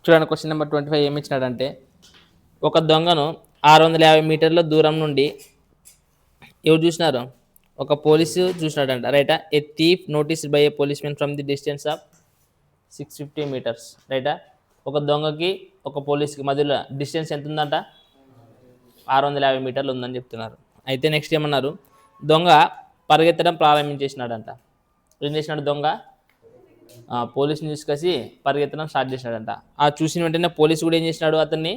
చూడండి question number 25 ఏమి ఇచ్చినాడంటే ఒక దొంగను 650 మీటర్ల దూరం నుండి ఎవరు చూసినారు? ఒక పోలీసు చూసినాడంట. రైటా? A thief noticed by a policeman from the distance of 650 metres. రైటా? ఒక దొంగకి ఒక పోలీస్కి మధ్యలో డిస్టెన్స్ ఎంత ఉందంట? 650 మీటర్లు ఉందని చెప్తున్నారు. అయితే నెక్స్ట్ ఏమన్నారు? దొంగ పరిగెత్తడం ప్రారంభించేసినాడంట. ఏం చేసినాడు దొంగ? పోలీసుని తీసుకొచ్చి పరిగెత్తడం స్టార్ట్ చేసినాడంట. ఆ చూసిన వెంటనే పోలీసు కూడా ఏం చేసినాడు? అతన్ని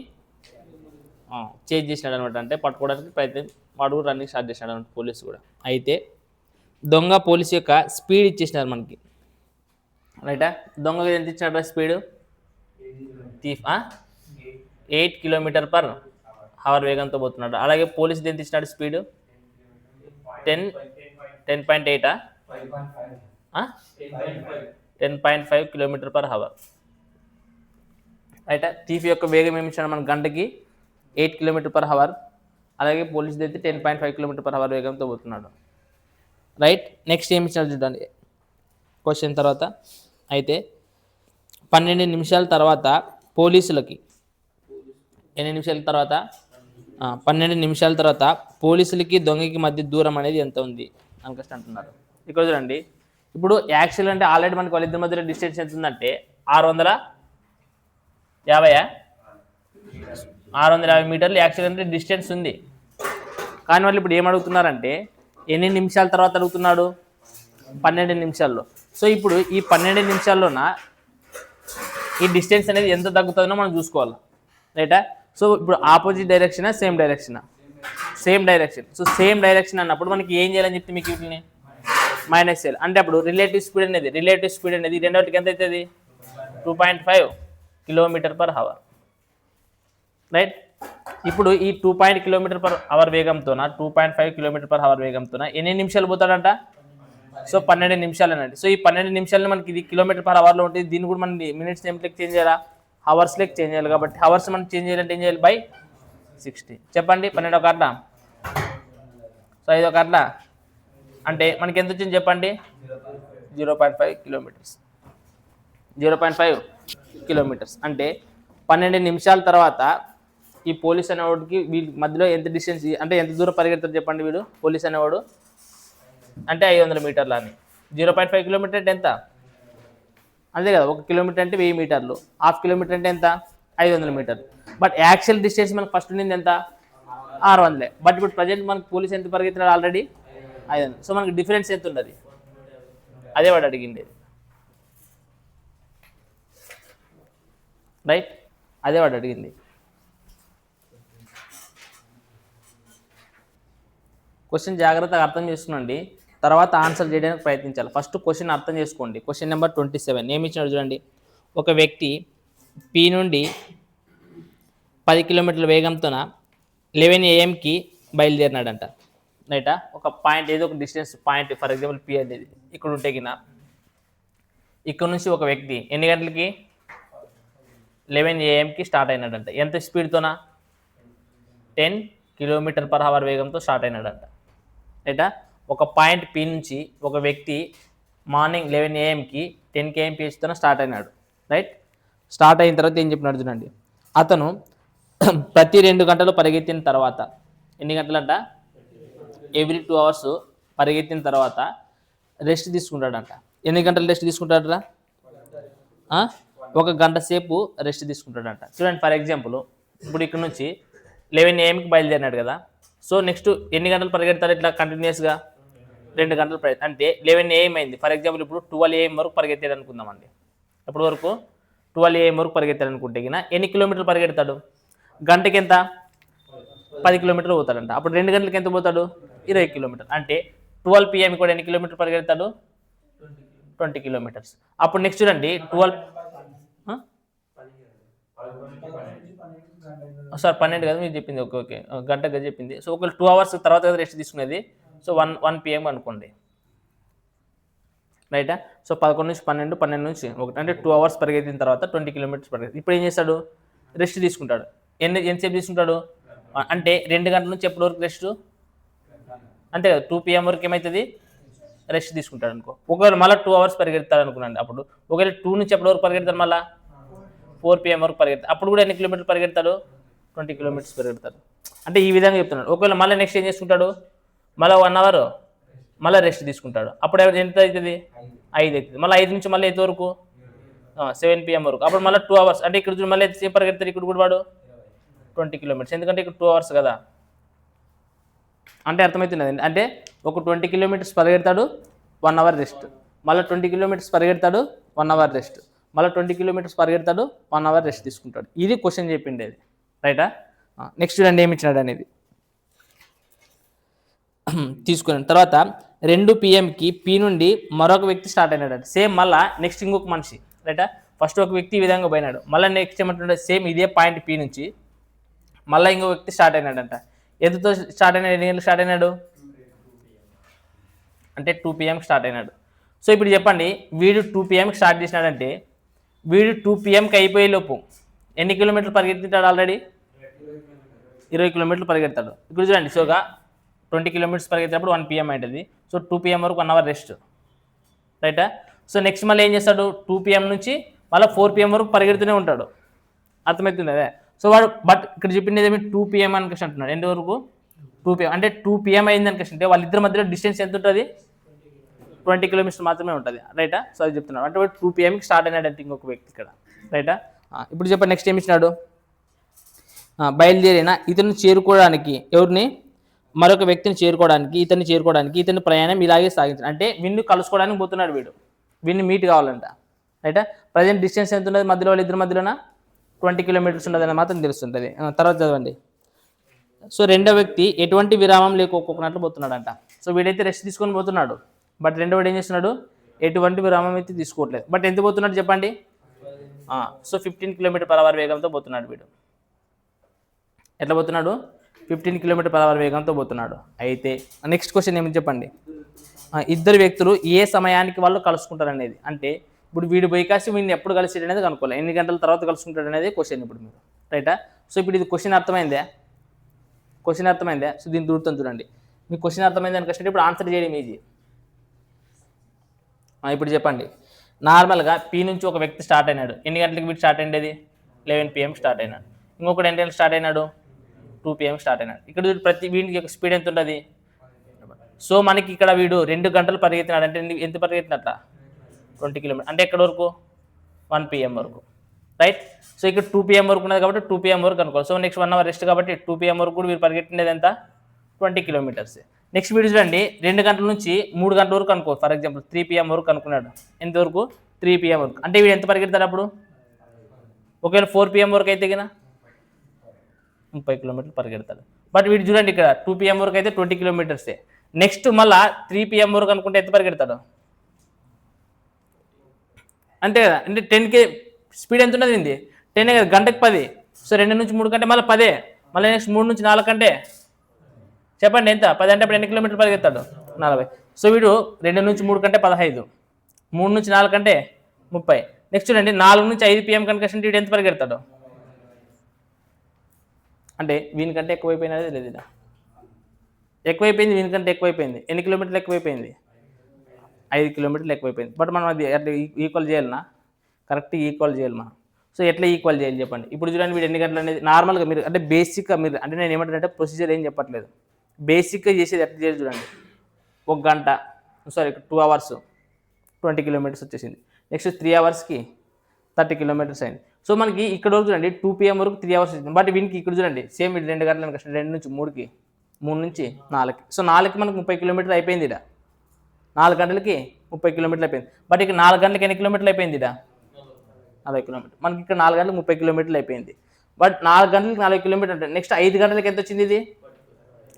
చేజ్ చేసినాడు అనమాట. అంటే పట్టుకోవడానికి ప్రయత్నం వాడు కూడా రన్నింగ్ స్టార్ట్ చేసినాడు అనమాట పోలీసు కూడా. అయితే దొంగ పోలీసు యొక్క స్పీడ్ ఇచ్చేసినారు మనకి. రైటా? దొంగకి ఎంత ఇచ్చినాడు స్పీడు? 8 km/h వేగంతో పోతున్నాడు. అలాగే పోలీసు ఎంత ఇచ్చినాడు స్పీడు? 10.8 10.5 km/h. రైట్? థీఫ్ యొక్క వేగం ఏమి ఇచ్చాడు మన గంటకి? 8 km/h. అలాగే పోలీసు అయితే 10.5 km/h వేగంతో పోతున్నాడు. రైట్? నెక్స్ట్ ఏమి ఇచ్చాడు చూడండి క్వశ్చన్ తర్వాత. అయితే 12 నిమిషాల తర్వాత పోలీసులకి ఎన్ని నిమిషాల తర్వాత? 12 నిమిషాల తర్వాత పోలీసులకి దొంగకి మధ్య దూరం అనేది ఎంత ఉంది అనుకస్ట్ అంటున్నారు. ఇక్కడ చూడండి, ఇప్పుడు యాక్చువల్ అంటే ఆల్రెడీ మనకి వాళ్ళిద్దరి మధ్యలో డిస్టెన్స్ ఎంత ఉందంటే 650 మీటర్లు యాక్చువల్ అంటే డిస్టెన్స్ ఉంది. కానీ వాళ్ళు ఇప్పుడు ఏం అడుగుతున్నారంటే ఎన్ని నిమిషాల తర్వాత అడుగుతున్నాడు? 12 నిమిషాల్లో. సో ఇప్పుడు ఈ 12 నిమిషాల్లోన ఈ డిస్టెన్స్ అనేది ఎంత తగ్గుతుందో మనం చూసుకోవాలి. రైటా? సో ఇప్పుడు ఆపోజిట్ డైరెక్షనా సేమ్ డైరెక్షనా? Same direction. So same direction అన్నప్పుడు మనకి ఏం చేయాలని చెప్తే మీకు వీటిని మైనస్ చేయాలి. అంటే అప్పుడు రిలేటివ్ స్పీడ్ అనేది రెండోటికి ఎంత అవుతుంది? 2.5 km/h. రైట్? ఇప్పుడు ఈ 2.5 km/h వేగంతోన 2.5 km/h వేగంతోన ఎన్ని నిమిషాలు పోతాడంట? సో 12 నిమిషాలు అనండి. సో ఈ 12 నిమిషాలని మనకి ఇది km/h ఉంటుంది. దీన్ని కూడా మనం మినిట్స్ ఏమిటికి చేంజ్ చేయాలా? హవర్స్ లెక్క చేంజ్ చేయాలి. కాబట్టి హవర్స్ మనం చేంజ్ చేయాలంటే ఏం చేయాలి? బై 60. చెప్పండి 12 ఒక అట్లా, సో 5 ఒక అట్లా అంటే మనకి ఎంత వచ్చింది చెప్పండి? 0.5 కిలోమీటర్స్. 0.5 కిలోమీటర్స్ అంటే 12 నిమిషాల తర్వాత ఈ పోలీస్ అనేవాడికి వీళ్ళ మధ్యలో ఎంత డిస్టెన్స్ అంటే ఎంత దూరం పరిగెడతారు చెప్పండి వీడు పోలీస్ అనేవాడు? అంటే 500 మీటర్లు అని. 0.5 కిలోమీటర్ అంటే ఎంత? అంతే కదా, 1 కిలోమీటర్ అంటే 1000 మీటర్లు. హాఫ్ కిలోమీటర్ అంటే ఎంత? 500 మీటర్లు. బట్ యాక్చువల్ డిస్టెన్స్ మనకు ఫస్ట్ ఉండింది ఎంత? 600. బట్ ఇప్పుడు ప్రజెంట్ మనకు పోలీస్ ఎంత పరిగెత్తాడు? ఆల్రెడీ 500. సో మనకి డిఫరెన్స్ ఎంత ఉన్నది? అదే వాడు అడిగింది. రైట్? అదే వాడు అడిగింది. క్వశ్చన్ జాగ్రత్తగా అర్థం చేసుకునండి, తర్వాత ఆన్సర్ చేయడానికి ప్రయత్నించాలి. ఫస్ట్ క్వశ్చన్ అర్థం చేసుకోండి. క్వశ్చన్ నెంబర్ 27 ఏమి ఇచ్చినాడు చూడండి. ఒక వ్యక్తి పి నుండి 10 కిలోమీటర్ల వేగంతోన 11 AM బయలుదేరినాడంట. రైటా? ఒక పాయింట్ ఏదో ఒక distance point, for example P అనేది ఇక్కడ ఉంటే కింద ఇక్కడ నుంచి ఒక వ్యక్తి ఎన్ని గంటలకి? 11 AM స్టార్ట్ అయినాడంట. ఎంత స్పీడ్తోనా? 10 km/h వేగంతో స్టార్ట్ అయినాడంట. రైటా? ఒక పాయింట్ పి నుంచి ఒక వ్యక్తి మార్నింగ్ 11 AM 10 km/h స్టార్ట్ అయినాడు. రైట్? స్టార్ట్ అయిన తర్వాత ఏం చెప్పినాడు చూడండి. అతను ప్రతి 2 గంటలు పరిగెత్తిన తర్వాత ఎన్ని గంటలంట? ఎవ్రీ 2 అవర్స్ పరిగెత్తిన తర్వాత రెస్ట్ తీసుకుంటాడంట. ఎన్ని గంటలు రెస్ట్ తీసుకుంటాడరా? 1 గంట సేపు రెస్ట్ తీసుకుంటాడంట. చూడండి, ఫర్ ఎగ్జాంపుల్ ఇప్పుడు ఇక్కడ నుంచి 11 AM బయలుదేరినాడు కదా. సో నెక్స్ట్ ఎన్ని గంటలు పరిగెడతాడు ఇట్లా కంటిన్యూస్గా? 2 గంటలు అంటే 11 AM అయింది. ఫర్ ఎగ్జాంపుల్ ఇప్పుడు 12 AM వరకు పరిగెత్తాడు అనుకుందామండి. ఎప్పటి వరకు? 12 AM వరకు పరిగెత్తాడు అనుకుంటే ఎన్ని కిలోమీటర్లు పరిగెడతాడు? గంటకి ఎంత? 10 కిలోమీటర్లు పోతాడంట. అప్పుడు 2 గంటలకి ఎంత పోతాడు? 20 కిలోమీటర్లు. అంటే 12 PM కూడా ఎన్ని కిలోమీటర్లు పరిగెడతాడు? 20 కిలోమీటర్స్. అప్పుడు నెక్స్ట్ చూడండి 12 సార్ 12 కదా మీరు చెప్పింది. ఓకే ఓకే, గంటగా చెప్పింది. సో ఒక 2 అవర్స్ తర్వాత కదా రెస్ట్ తీసుకునేది. సో 1 PM అనుకోండి. రైటా? సో 11 నుంచి 12, 12 నుంచి 1 అంటే 2 అవర్స్ పరిగెత్తిన తర్వాత 20 కిలోమీటర్స్ పరిగెత్తి ఇప్పుడు ఏం చేస్తాడు? రెస్ట్ తీసుకుంటాడు. ఎంతసేపు తీసుకుంటాడు? అంటే 2 గంటల నుంచి ఎప్పటి వరకు రెస్ట్? అంతే కదా, 2 PM వరకు ఏమవుతుంది? రెస్ట్ తీసుకుంటాడు అనుకో. ఒకవేళ మళ్ళీ 2 అవర్స్ పరిగెడతాడు అనుకున్నాండి. అప్పుడు ఒకవేళ 2 నుంచి ఎప్పటి వరకు పరిగెడతాడు? మళ్ళీ 4 PM వరకు పరిగెడతాడు. అప్పుడు కూడా ఎన్ని కిలోమీటర్లు పరిగెడతాడు? 20 కిలోమీటర్స్ పరిగెడతాడు. అంటే ఈ విధంగా చెప్తున్నాడు. ఒకవేళ మళ్ళీ నెక్స్ట్ ఏం చేసుకుంటాడు? మళ్ళీ 1 అవర్ మళ్ళీ రెస్ట్ తీసుకుంటాడు. అప్పుడు ఎంత అవుతుంది? 5 అవుతుంది. మళ్ళీ 5 నుంచి మళ్ళీ ఎంత వరకు? 7 PM వరకు. అప్పుడు మళ్ళీ 2 అవర్స్. అంటే ఇక్కడ మళ్ళీ ఎంతసేపు పరిగెడతాడు? ఇక్కడ కూడా వాడు 20 కిలోమీటర్స్. ఎందుకంటే ఇక్కడ 2 అవర్స్ కదా. అంటే అర్థమవుతున్నది. అంటే ఒక 20 కిలోమీటర్స్ పరిగెడతాడు, 1 అవర్ రెస్ట్. మళ్ళీ 20 కిలోమీటర్స్ పరిగెడతాడు, 1 అవర్ రెస్ట్. మళ్ళీ 20 కిలోమీటర్స్ పరిగెడతాడు, 1 అవర్ రెస్ట్ తీసుకుంటాడు. ఇది క్వశ్చన్ చెప్పిండేది. రైటా? నెక్స్ట్ చూడండి ఏమి ఇచ్చినాడు అనేది తీసుకున్నాను. తర్వాత 2 PMకి పి నుండి మరొక వ్యక్తి స్టార్ట్ అయినాడు. సేమ్ మళ్ళీ నెక్స్ట్ ఇంకొక మనిషి. రైటా? ఫస్ట్ ఒక వ్యక్తి ఈ విధంగా పోయినాడు. మళ్ళీ నెక్స్ట్ ఏమంటుండే? సేమ్ ఇదే పాయింట్ పి నుంచి మళ్ళీ ఇంకో వ్యక్తి స్టార్ట్ అయినాడంట. ఎంతతో స్టార్ట్ అయినాడు? ఎన్ని గంటలు స్టార్ట్ అయినాడు? అంటే 2 PMకి స్టార్ట్ అయినాడు. సో ఇప్పుడు చెప్పండి, వీడు 2 PMకి స్టార్ట్ చేసినాడంటే వీడు 2 PMకి అయిపోయే లోపు ఎన్ని కిలోమీటర్లు పరిగెత్తాడు? ఆల్రెడీ 20 కిలోమీటర్లు పరిగెడతాడు. ఇప్పుడు చూడండి, సోగా 20 కిలోమీటర్స్ పరిగెత్తేటప్పుడు 1 PM అవుతుంది. సో 2 PM వరకు 1 అవర్ రెస్ట్. రైటా? సో నెక్స్ట్ మళ్ళీ ఏం చేస్తాడు? 2 PM నుంచి మళ్ళీ 4 PM వరకు పరిగెడుతూనే ఉంటాడు. అర్థమవుతుంది అదే. సో వాడు బట్ ఇక్కడ చెప్పింది ఏమి? 2 PM అని కృష్ణ అంటున్నాడు. ఎంత వరకు? 2 PM. అంటే 2 PM అయిందని కృష్ణ అంటే వాళ్ళిద్దరి మధ్యలో డిస్టెన్స్ ఎంత ఉంటుంది? 20 కిలోమీటర్స్ మాత్రమే ఉంటుంది. రైటా? సో అది చెప్తున్నాడు. అంటే 2 PMకి స్టార్ట్ అయినాడంటే ఇంకొక వ్యక్తి ఇక్కడ. రైటా? ఇప్పుడు చెప్పండి నెక్స్ట్ ఏమి ఇచ్చినాడు? బయలుదేరిన ఇతను చేరుకోవడానికి ఎవరిని? మరొక వ్యక్తిని చేరుకోవడానికి, ఇతని ప్రయాణం ఇలాగే సాగించాడు. అంటే వీడిని కలుసుకోవడానికి పోతున్నాడు వీడు. వీడిని మీట్ కావాలంట. రైటా? ప్రజెంట్ డిస్టెన్స్ ఎంత ఉంటుంది మధ్యలో? వాళ్ళిద్దరి మధ్యలోన 20 కిలోమీటర్స్ ఉండదని మాత్రం తెలుస్తుంటుంది. తర్వాత చదవండి. సో రెండో వ్యక్తి ఎటువంటి విరామం లేకోకున్నట్లు పోతున్నాడంట. సో వీడైతే రెస్ట్ తీసుకొని పోతున్నాడు. బట్ రెండో వాడు ఏం చేస్తున్నాడు? ఎటువంటి విరామం అయితే తీసుకోవట్లేదు. బట్ ఎంత పోతున్నాడు చెప్పండి? సో 15 km/h వేగంతో పోతున్నాడు వీడు. ఎట్లా పోతున్నాడు? 15 km/h వేగంతో పోతున్నాడు. అయితే నెక్స్ట్ క్వశ్చన్ ఏమని చెప్పండి? ఇద్దరు వ్యక్తులు ఏ సమయానికి వాళ్ళు కలుసుకుంటారు అనేది. అంటే ఇప్పుడు వీడు పోయి కాసి వీడిని ఎప్పుడు కలిసాడు అనేది కనుక్కోవాలి. ఎన్ని గంటల తర్వాత కలుసుకుంటాడు అనేది క్వశ్చన్ ఇప్పుడు మీరు. రైటా? సో ఇప్పుడు ఇది క్వశ్చన్ అర్థమైందా? సో దీన్ని దూరుతాం చూడండి. మీకు క్వశ్చన్ అర్థమైంది అని కష్టం. ఇప్పుడు ఆన్సర్ చేయడం ఈజీ. ఇప్పుడు చెప్పండి, నార్మల్గా పి నుంచి ఒక వ్యక్తి స్టార్ట్ అయినాడు. ఎన్ని గంటలకి వీడు స్టార్ట్ అయ్యేది? 11 PM స్టార్ట్ అయినాడు. ఇంకొకటి ఎన్ని గంటలకు స్టార్ట్ అయినాడు? 2 PM స్టార్ట్ అయినాడు. ఇక్కడ ప్రతి వీడికి యొక్క స్పీడ్ ఎంత ఉంటుంది? సో మనకి ఇక్కడ వీడు 2 గంటలు పరిగెత్తినాడు. అంటే ఎంత పరిగెత్తినట్ల? 20 కిలోమీటర్. అంటే ఎక్కడ వరకు? 1 PM వరకు. రైట్? సో ఇక్కడ 2 PM వరకు ఉన్నది కాబట్టి 2 PM వరకు అనుకోవాలి. సో నెక్స్ట్ 1 అవర్ రెస్ట్ కాబట్టి 2 PM వరకు కూడా వీరు పరిగెట్టినది ఎంత? 20 కిలోమీటర్స్. నెక్స్ట్ వీడు చూడండి, 2 గంటల నుంచి 3 గంటల వరకు అనుకో. ఫర్ ఎగ్జాంపుల్ 3 PM వరకు అనుకున్నాడు. ఎంతవరకు? 3 PM వరకు. అంటే వీడు ఎంత పరిగెడతాడు అప్పుడు? ఒకవేళ 4 PM వరకు అయితే కినా 30 కిలోమీటర్లు పరిగెడతాడు. బట్ వీడు చూడండి, ఇక్కడ 2 PM వరకు అయితే 20 కిలోమీటర్సే. నెక్స్ట్ మళ్ళీ 3 PM వరకు అనుకుంటే ఎంత పరిగెడతాడు? అంతే కదా. అంటే 10K స్పీడ్ ఎంత ఉన్నది? 10 కదా, గంటకు 10. సో 2 నుంచి 3 కంటే మళ్ళీ 10. మళ్ళీ నెక్స్ట్ 3 నుంచి 4 కంటే చెప్పండి ఎంత? 10 అంటే ఇప్పుడు ఎన్ని కిలోమీటర్లు పరిగెత్తాడు? 40. సో వీడు 2 నుంచి 3 కంటే 15, 3 నుంచి 4 కంటే 30. నెక్స్ట్ చూడండి, 4 నుంచి 5 PM కనుక వీడు ఎంత పరిగెడతాడు? అంటే వీనికంటే ఎక్కువైపోయినది లేదు, ఇలా ఎక్కువైపోయింది. వీనికంటే ఎక్కువైపోయింది. ఎన్ని కిలోమీటర్లు ఎక్కువైపోయింది? 5 కిలోమీటర్లు ఎక్కువైపోయింది. బట్ మనం అది అట్లా ఈక్వల్ చేయాలన్నా? కరెక్ట్ ఈక్వల్ చేయాలి మనం. సో ఎట్లా ఈక్వల్ చేయాలి చెప్పండి? ఇప్పుడు చూడండి, వీడు ఎన్ని గంటలు అనేది నార్మల్గా మీరు అంటే బేసిక్గా మీరు అంటే నేను ఏమంటానంటే ప్రొసీజర్ ఏం చెప్పట్లేదు. బేసిక్గా చేసేది ఎట్లా చేయాలి చూడండి. 1 గంట 2 అవర్స్ 20 కిలోమీటర్స్ వచ్చేసింది. నెక్స్ట్ 3 అవర్స్కి 30 కిలోమీటర్స్ అయింది. సో మనకి ఇక్కడ వరకు చూడండి 2 PM వరకు 3 అవర్స్ వచ్చింది. బట్ వీనికి ఇక్కడ చూడండి సేమ్ వీడు 2 గంటలు కష్టం. 2 నుంచి 3కి, 3 నుంచి 4కి. సో 4కి మనకు 30 కిలోమీటర్లు అయిపోయింది. ఇక్కడ 4 గంటలకి 30 కిలోమీటర్లు అయిపోయింది. బట్ ఇక్కడ 4 గంటలకి ఎన్ని కిలోమీటర్లు అయిపోయింది? ఇక్కడ 40 కిలోమీటర్లు. మనకి ఇక్కడ 4 గంటలకు 30 కిలోమీటర్లు అయిపోయింది. బట్ 4 గంటలకి 40 కిలోమీటర్లు అంటే నెక్స్ట్ 5 గంటలకి ఎంత వచ్చింది? ఇది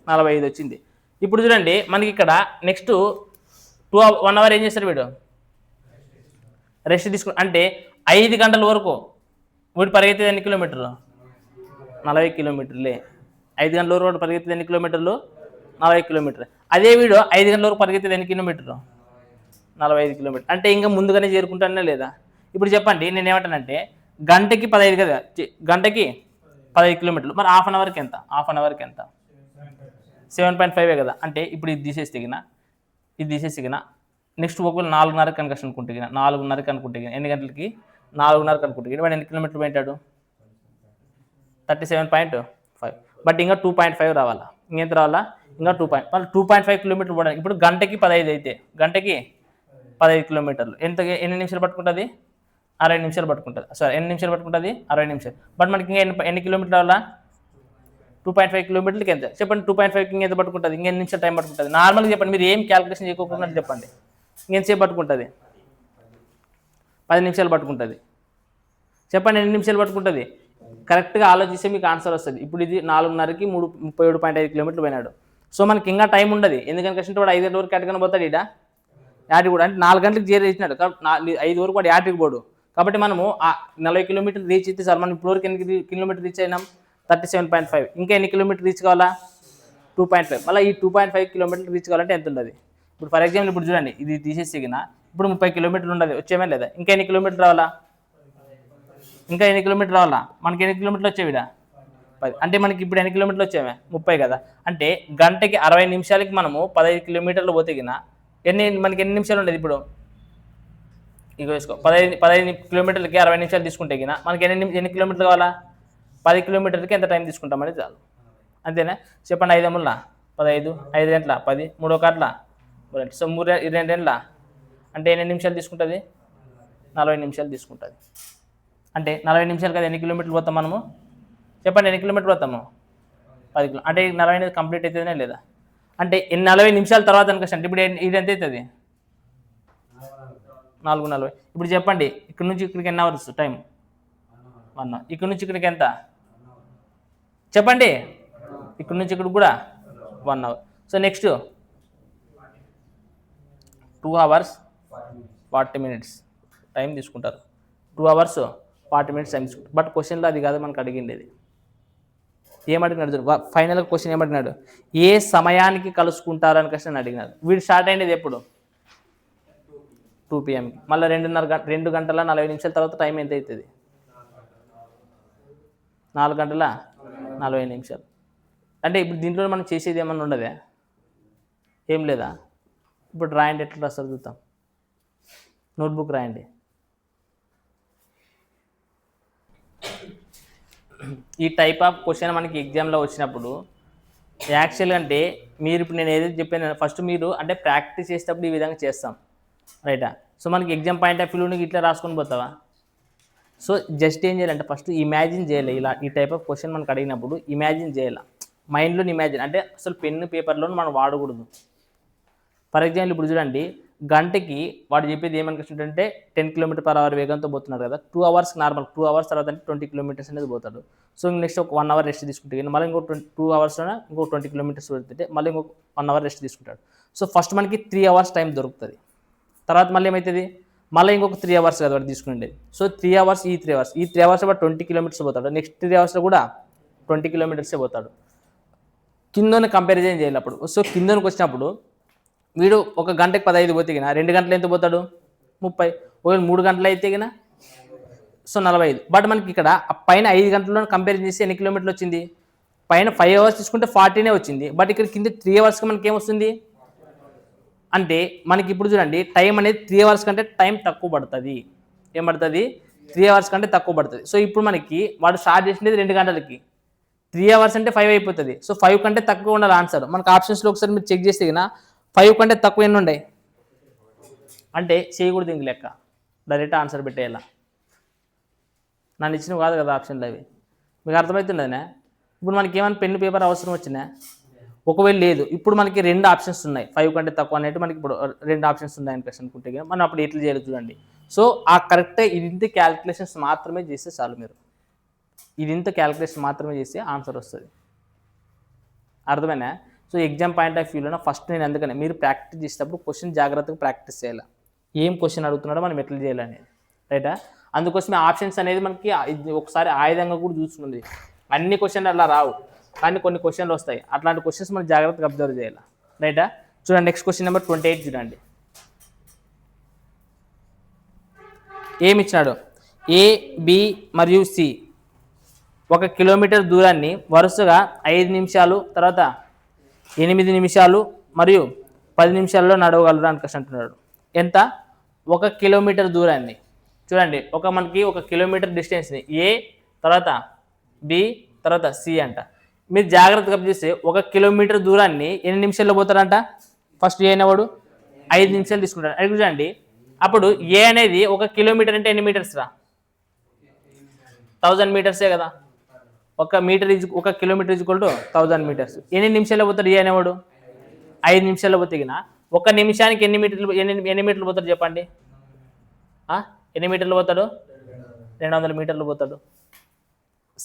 45 వచ్చింది. ఇప్పుడు చూడండి మనకి ఇక్కడ నెక్స్ట్ 1 అవర్ ఏం చేస్తారు వీడు? రెస్ట్ తీసుకు. అంటే 5 గంటల వరకు వీడు పరిగెత్తేది ఎన్ని కిలోమీటర్లు? 40 కిలోమీటర్లే. 5 గంటల వరకు పరిగెత్తేది ఎన్ని కిలోమీటర్లు? 40 కిలోమీటర్లు. అదే వీడు 5 గంటల వరకు పరిగెత్తేది ఎన్ని కిలోమీటర్లు? 45 కిలోమీటర్లు. అంటే ఇంకా ముందుగానే చేరుకుంటానే లేదా? ఇప్పుడు చెప్పండి, నేను ఏమంటానంటే గంటకి 15 కదా, గంటకి 15 కిలోమీటర్లు. మరి హాఫ్ అన్ అవర్కి ఎంత? 7.5 కదా. అంటే ఇప్పుడు ఇది తీసేసి నెక్స్ట్ ఒకవేళ 4:30కి అనుకుంటే 4:30కి అనుకుంటే ఎన్ని గంటలకి? 4:30 అనుకుంటే వాడు ఎన్ని కిలోమీటర్లు పోయింటాడు 37.5 బట్ ఇంకా 2.5 రావాలా ఇంకెంత రావాలా ఇంకా 2.5 కిలోమీటర్లు పోవడానికి ఇప్పుడు గంటకి 15 అయితే గంటకి 15 కిలోమీటర్లు ఎన్ని నిమిషాలు పట్టుకుంటుంది 60 నిమిషాలు పట్టుకుంటుంది సారీ ఎన్ని నిమిషాలు పట్టుకుంటుంది 60 నిమిషాలు బట్ మనకి ఇంకా ఎన్ని కిలోమీటర్లు రావాలా 2.5 కిలోమీటర్లకి ఎంత చెప్పండి 2.5కి ఎంత పట్టుకుంటుంది ఇంకెన్ని నిమిషాలు టైం పట్టుకుంటుంది నార్మల్గా చెప్పండి మీరు ఏం క్యాలిక్యులేషన్ చేయకుండా చెప్పండి ఇంకెంతసేపు పట్టుకుంటుంది 10 నిమిషాలు పట్టుకుంటుంది చెప్పండి ఎన్ని నిమిషాలు పట్టుకుంటుంది కరెక్ట్గా ఆలోచిస్తే మీకు ఆన్సర్ వస్తుంది ఇప్పుడు ఇది 4:30కి 37.5 కిలోమీటర్లు పోయినాడు సో మనకి ఇంకా టైం ఉండదు ఎందుకంటే కష్టం వాడు 5 గంటల వరకు అటుకని పోతాడు ఇట యాటికి కూడా అంటే 4 గంటలకు చేరేసినాడు కాబట్టి 5 వరకు వాడు యాటికి పోడు కాబట్టి మనము 40 కిలోమీటర్లు రీచ్ అయితే సార్ మనం ఇప్పుడు వరకు ఎన్ని కిలోమీటర్ రీచ్ అయినాం 37.5 ఇంకా ఎన్ని కిలోమీటర్ రీచ్ కావాలా 2.5 మళ్ళీ ఈ 2.5 కిలోమీటర్లు రీచ్ కావాలంటే ఎంత ఉండదు ఇప్పుడు ఫర్ ఎగ్జాంపుల్ ఇప్పుడు చూడండి ఇది తీసేసిగిన ఇప్పుడు 30 కిలోమీటర్లు ఉండదు వచ్చేమే లేదా ఇంకా ఎన్ని కిలోమీటర్లు రావాలా ఇంకా ఎన్ని కిలోమీటర్లు రావాలా మనకి ఎన్ని కిలోమీటర్లు వచ్చేవిడా 10 అంటే మనకి ఇప్పుడు ఎన్ని కిలోమీటర్లు వచ్చేవే 30 కదా అంటే గంటకి 60 నిమిషాలకి మనము 15 కిలోమీటర్లు పోతేగిన మనకి ఎన్ని నిమిషాలు ఉండదు ఇప్పుడు ఇక వేసుకో 15 కిలోమీటర్లకి 60 నిమిషాలు తీసుకుంటే గిన మనకి ఎన్ని కిలోమీటర్లు కావాలా 10 కిలోమీటర్లకి ఎంత టైం తీసుకుంటామని చాలు అంతేనా చెప్పండి 5 అమ్ముల 15 5 గంటల 10 3 గంటల సో 2 గంటల అంటే ఎన్ని నిమిషాలు తీసుకుంటుంది 40 నిమిషాలు తీసుకుంటుంది అంటే 40 నిమిషాలు కదా ఎన్ని కిలోమీటర్లు పోతాం మనము చెప్పండి ఎన్ని కిలోమీటర్లు పోతాము 10 కిలో అంటే 40 అనేది కంప్లీట్ అవుతుందనే లేదా అంటే 40 నిమిషాల తర్వాత అనుకోండి అంటే ఇప్పుడు ఇది ఎంత అవుతుంది 4:40 ఇప్పుడు చెప్పండి ఇక్కడ నుంచి ఇక్కడికి ఎన్ని అవర్స్ టైం 1 అవర్ ఇక్కడ నుంచి ఇక్కడికి ఎంత చెప్పండి ఇక్కడ నుంచి ఇక్కడ కూడా 1 hour so next 2 hours 40 minutes time తీసుకుంటారు 2 hours 40 minutes టైం తీసుకుంటారు బట్ క్వశ్చన్లో అది కాదు మనకు అడిగిండేది ఏమడిగినాడు ఫైనల్గా క్వశ్చన్ ఏమడిగినాడు ఏ సమయానికి కలుసుకుంటారు అని క్వశ్చన్ అడిగినాడు వీడు స్టార్ట్ అయ్యేది ఎప్పుడు 2 PM మళ్ళీ 2 గంటల 40 నిమిషాల తర్వాత టైం ఎంత అవుతుంది 4 గంటల 40 నిమిషాలు అంటే ఇప్పుడు దీంట్లో మనం చేసేది ఏమన్నా ఉండదా ఏం లేదా ఇప్పుడు రాయండి ఎట్లా రాస్తారు చూద్దాం నోట్బుక్ రాయండి ఈ టైప్ ఆఫ్ క్వశ్చన్ మనకి ఎగ్జామ్లో వచ్చినప్పుడు యాక్చువల్గా అంటే మీరు ఇప్పుడు నేను ఏదైతే చెప్పాను ఫస్ట్ మీరు అంటే ప్రాక్టీస్ చేసేటప్పుడు ఈ విధంగా చేస్తాం రైటా సో మనకి ఎగ్జామ్ పాయింట్ ఆఫ్ వ్యూలో ఇట్లా రాసుకొని పోతావా సో జస్ట్ ఏం చేయాలంటే ఫస్ట్ ఇమాజిన్ చేయాలి ఇలా ఈ టైప్ ఆఫ్ క్వశ్చన్ మనకు అడిగినప్పుడు ఇమాజిన్ చేయాలి మైండ్లోని ఇమాజిన్ అంటే అసలు పెన్ను పేపర్లో మనం వాడకూడదు ఫర్ ఎగ్జాంపుల్ ఇప్పుడు చూడండి గంటకి వాడు చెప్పేది ఏమనుకుంటుంటే 10 km/h వేగంతో పోతున్నాడు కదా 2 hours నార్మల్ 2 hours తర్వాత అంటే 20 kilometers అనేది పోతాడు సో నెక్స్ట్ ఒక 1 hour రెస్ట్ తీసుకుంటే మళ్ళీ ఇంకో 2 hoursలోనే ఇంకో 20 kilometers పెడితే మళ్ళీ ఇంకో 1 hour రెస్ట్ తీసుకుంటాడు సో ఫస్ట్ మనకి 3 hours టైం దొరుకుతుంది తర్వాత మళ్ళీ ఏమవుతుంది మళ్ళీ ఇంకొక 3 hours కదా వాడు తీసుకునేది సో 3 hours ఈ 3 hours వాడు 20 kilometers పోతాడు నెక్స్ట్ 3 hoursలో కూడా 20 kilometers పోతాడు కిందనే కంపారిజన్ చేయాలి అప్పుడు సో కిందకి వచ్చినప్పుడు వీడు ఒక గంటకి 15 పోతే గిన 2 గంటలు ఎంత పోతాడు 30 ఒకవేళ 3 గంటలు అయితే గిన సో 45 బట్ మనకి ఇక్కడ పైన 5 గంటల్లో కంపారిజన్ చేసి ఎన్ని కిలోమీటర్లు వచ్చింది పైన 5 hours తీసుకుంటే 40నే వచ్చింది బట్ ఇక్కడ కింద 3 hoursకి మనకి ఏమొస్తుంది అంటే మనకి ఇప్పుడు చూడండి టైం అనేది 3 hours కంటే టైం తక్కువ పడుతుంది ఏం పడుతుంది 3 hours కంటే తక్కువ పడుతుంది సో ఇప్పుడు మనకి వాడు స్టార్ట్ చేసినది 2 గంటలకి 3 hours అంటే 5 అయిపోతుంది సో 5 కంటే తక్కువ ఉండాలి ఆన్సర్ మనకు ఆప్షన్స్లో ఒకసారి మీరు చెక్ చేస్తే గిన 5 కంటే తక్కువ ఎన్ని ఉన్నాయి అంటే చేయకూడదు ఇంక లెక్క డైరెక్ట్ ఆన్సర్ పెట్టేయాల నన్ను ఇచ్చినవి కాదు కదా ఆప్షన్లు అవి మీకు అర్థమవుతుండేనా ఇప్పుడు మనకి ఏమైనా పెన్ను పేపర్ అవసరం వచ్చినా ఒకవేళ లేదు ఇప్పుడు మనకి 2 ఆప్షన్స్ ఉన్నాయి 5 కంటే తక్కువ అనేది మనకి ఇప్పుడు 2 ఆప్షన్స్ ఉన్నాయని క్వశ్చన్ అనుకుంటే మనం అప్పుడు ఎట్లా చేయాలి చూడండి సో ఆ కరెక్ట్గా ఇంత క్యాలిక్యులేషన్స్ మాత్రమే చేస్తే చాలు మీరు ఇంత క్యాలిక్యులేషన్ మాత్రమే చేస్తే ఆన్సర్ వస్తుంది అర్థమైనా సో ఎగ్జామ్ పాయింట్ ఆఫ్ వ్యూలో ఫస్ట్ నేను అందుకనే మీరు ప్రాక్టీస్ చేసేటప్పుడు క్వశ్చన్ జాగ్రత్తగా ప్రాక్టీస్ చేయాలి ఏం క్వశ్చన్ అడుగుతున్నాడో మనం ఎట్లా చేయాలనేది రైటా అందుకోసమే ఆప్షన్స్ అనేది మనకి ఒకసారి ఆయుధంగా కూడా చూసుకుంది అన్ని క్వశ్చన్లు అలా రావు కానీ కొన్ని క్వశ్చన్లు వస్తాయి అట్లాంటి క్వశ్చన్స్ మనం జాగ్రత్తగా అబ్జర్వ్ చేయాలి రైటా చూడండి నెక్స్ట్ క్వశ్చన్ నెంబర్ 28 చూడండి ఏమి ఇచ్చినాడు ఏ బి మరియు సి 1 కిలోమీటర్ దూరాన్ని వరుసగా 5 నిమిషాలు తర్వాత 8 నిమిషాలు మరియు 10 నిమిషాల్లో నడవగలరు అని అంటున్నాడు ఎంత 1 కిలోమీటర్ దూరాన్ని చూడండి మనకి 1 కిలోమీటర్ డిస్టెన్స్ని ఏ తర్వాత బి తర్వాత సి అంట. మీరు జాగ్రత్తగా చూస్తే 1 కిలోమీటర్ దూరాన్ని ఎన్ని నిమిషాల్లో పోతాడంట? ఫస్ట్ ఏ అనేవాడు 5 నిమిషాలు తీసుకుంటాడు. అది చూడండి, అప్పుడు ఏ అనేది 1 కిలోమీటర్ అంటే ఎన్ని మీటర్స్ రా? 1000 మీటర్సే కదా. 1 కిలోమీటర్ ఈజ్వల్ టు 1000 మీటర్స్. ఎన్ని నిమిషాల్లో పోతాడు ఏ అనేవాడు? 5 నిమిషాల్లో పోతే 1 నిమిషానికి ఎన్ని మీటర్లు పోతాడు చెప్పండి? ఎన్ని మీటర్లు పోతాడు? 200 మీటర్లు పోతాడు.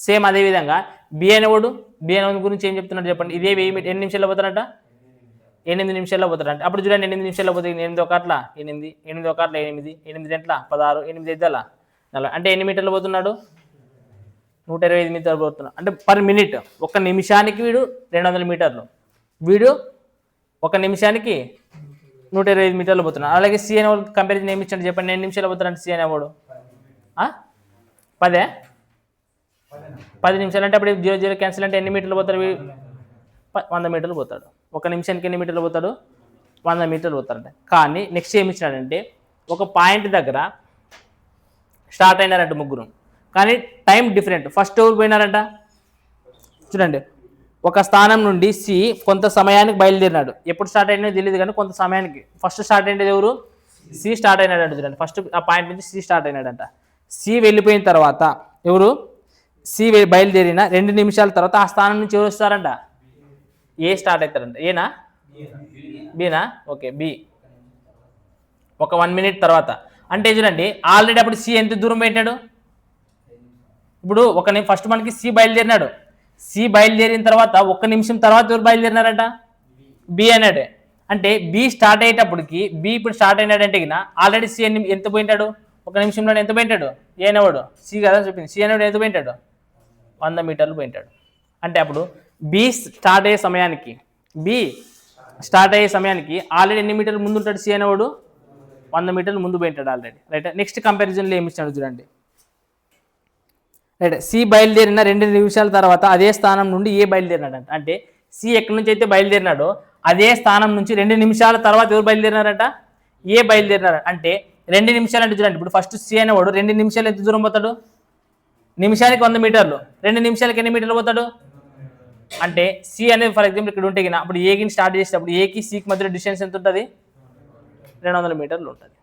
సేమ్ అదేవిధంగా బి అనేవాడు గురించి ఏం చెప్తున్నాడు చెప్పండి? ఇదే ఎన్ని నిమిషాల్లో పోతాడంట? 8 నిమిషాల్లో పోతాడంట. అప్పుడు చూడండి 8 నిమిషాల్లో పోతే 8 ఒకట్ల 8, 8 ఒకట్ల 8, 8 గంటల 16, 8 ఐదుల 40. అంటే ఎన్ని మీటర్లు పోతున్నాడు? 125 మీటర్లు పోతున్నాడు. అంటే పర్ మినిట్ 1 నిమిషానికి వీడు 200 మీటర్లు, వీడు 1 నిమిషానికి 125 మీటర్లు పోతున్నాడు. అలాగే సి అనేవాడు కంపారిజన్ ఏమి ఇచ్చాడు చెప్పండి? 8 నిమిషాలు పోతాడంటే సి అనేవాడు 10 నిమిషాలు. అంటే అప్పుడు 0 0 క్యాన్సిల్ అంటే ఎన్ని మీటర్లు పోతాడు? 100 మీటర్లు పోతాడు. 1 నిమిషానికి ఎన్ని మీటర్లు పోతాడు? 100 మీటర్లు పోతాడంట. కానీ నెక్స్ట్ ఏమి ఇచ్చినాడంటే ఒక పాయింట్ దగ్గర స్టార్ట్ అయినారంట ముగ్గురు, కానీ టైం డిఫరెంట్. ఫస్ట్ ఎవరు పోయినారంట? చూడండి, ఒక స్థానం నుండి సి కొంత సమయానికి బయలుదేరినాడు. ఎప్పుడు స్టార్ట్ అయినది తెలియదు కానీ కొంత సమయానికి. ఫస్ట్ స్టార్ట్ అయినది ఎవరు? సి స్టార్ట్ అయినాడంట. చూడండి, ఫస్ట్ ఆ పాయింట్ నుంచి సి స్టార్ట్ అయినాడంట. సి వెళ్ళిపోయిన తర్వాత ఎవరు? సి బయలుదేరిన 2 నిమిషాల తర్వాత ఆ స్థానం నుంచి ఎవరు వస్తారంట? ఏ స్టార్ట్ అవుతారంట. ఏనా బీనా? ఓకే, బి ఒక 1 మినిట్ తర్వాత. అంటే చూడండి, ఆల్రెడీ అప్పుడు సి ఎంత దూరం పెట్టాడు? ఇప్పుడు ఫస్ట్ మనకి సి బయలుదేరినాడు. సి బయలుదేరిన తర్వాత 1 నిమిషం తర్వాత ఎవరు బయలుదేరినారంట? బి అన్నాడు. అంటే బి స్టార్ట్ అయ్యేటప్పటికి బి ఇప్పుడు స్టార్ట్ అయినాడంటే ఆల్రెడీ సి ఎంత పోయింటాడు? 1 నిమిషంలో ఎంత పోయింటాడు? ఏ అనేవాడు? సి కదా చెప్పింది. సి అనేవాడు ఎంత పోయింటాడు? 100 మీటర్లు పోయింటాడు. అంటే అప్పుడు బి స్టార్ట్ అయ్యే సమయానికి ఆల్రెడీ ఎన్ని మీటర్లు ముందు ఉంటాడు? సి అనేవాడు 100 మీటర్లు ముందు పోయింటాడు ఆల్రెడీ. రైట్. నెక్స్ట్ కంపారిజన్లో ఏమి ఇచ్చాడు చూడండి. రైట్. సి బయలుదేరిన 2 నిమిషాల తర్వాత అదే స్థానం నుండి ఏ బయలుదేరినాడంట. అంటే సి ఎక్కడి నుంచి అయితే బయలుదేరినాడో అదే స్థానం నుంచి 2 నిమిషాల తర్వాత ఎవరు బయలుదేరినారంట? ఏ బయలుదేరినారు. అంటే 2 నిమిషాలు అంటే చూడండి, ఇప్పుడు ఫస్ట్ సి అనేవాడు 2 నిమిషాలు ఎంత దూరం పోతాడు? నిమిషానికి 100 మీటర్లు. 2 నిమిషాలకి ఎన్ని మీటర్లు పోతాడు? అంటే సి అనేది ఫర్ ఎగ్జాంపుల్ ఇక్కడ ఉంటే అప్పుడు ఏకి స్టార్ట్ చేసేటప్పుడు ఏకి సికి మధ్యలో డిస్టెన్స్ ఎంత ఉంటుంది? 200 మీటర్లు ఉంటుంది.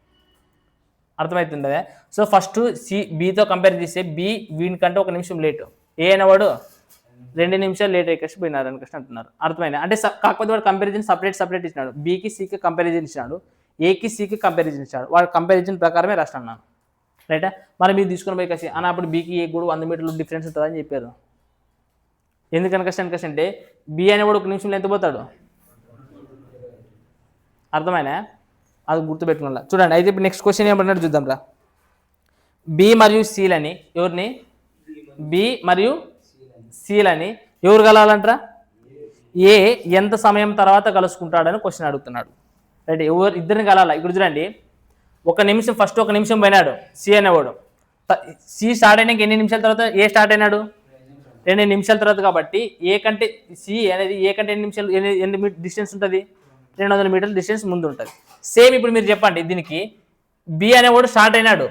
అర్థమవుతుంది. సో ఫస్ట్ సి బితో కంపేర్ చేస్తే బి వీనికంటే 1 నిమిషం లేటు. ఏ అనేవాడు 2 నిమిషాలు లేట్ అయ్యి పోయినారు అని అంటున్నారు. అర్థమైంది. అంటే కాకపోతే వాడు కంపారిజన్ సపరేట్ ఇచ్చినాడు. బికి సికి కంపారిజన్ ఇచ్చినాడు, ఏకి సికి కంపారిజన్ ఇచ్చాడు. వాడు కంపారిజన్ ప్రకారమే రాస్తున్నాను. రైటా? మరి మీరు తీసుకుని పోయి కసి అన్న అప్పుడు బీకి ఏ కూడా 100 మీటర్లు డిఫరెన్స్ ఉంటుందని చెప్పారు. ఎందుకని కష్టం అంటే బి అనేవాడు 1 నిమిషంలో ఎంత పోతాడు? అర్థమైనా? అది గుర్తుపెట్టుకోవాలి. చూడండి, అయితే ఇప్పుడు నెక్స్ట్ క్వశ్చన్ ఏమన్నాడు చూద్దాం రా. బి మరియు సీలని ఎవరిని? బి మరియు సీలని ఎవరు కలవాలంటారా? ఏ ఎంత సమయం తర్వాత కలుసుకుంటాడని క్వశ్చన్ అడుగుతున్నాడు. రైట్. ఇద్దరిని కలాలి. ఇప్పుడు చూడండి, 1 నిమిషం ఫస్ట్ 1 నిమిషం పోయినాడు సి అనేవాడు. సి స్టార్ట్ అయినాక ఎన్ని నిమిషాల తర్వాత ఏ స్టార్ట్ అయినాడు? 2 నిమిషాల తర్వాత. కాబట్టి ఏ కంటే సి అనేది ఏ కంటే ఎన్ని నిమిషాలు ఎన్ని డిస్టెన్స్ ఉంటుంది? 200 మీటర్ల డిస్టెన్స్ ముందు ఉంటుంది. సేమ్ ఇప్పుడు మీరు చెప్పండి దీనికి. బి అనేవాడు స్టార్ట్ అయినాడు.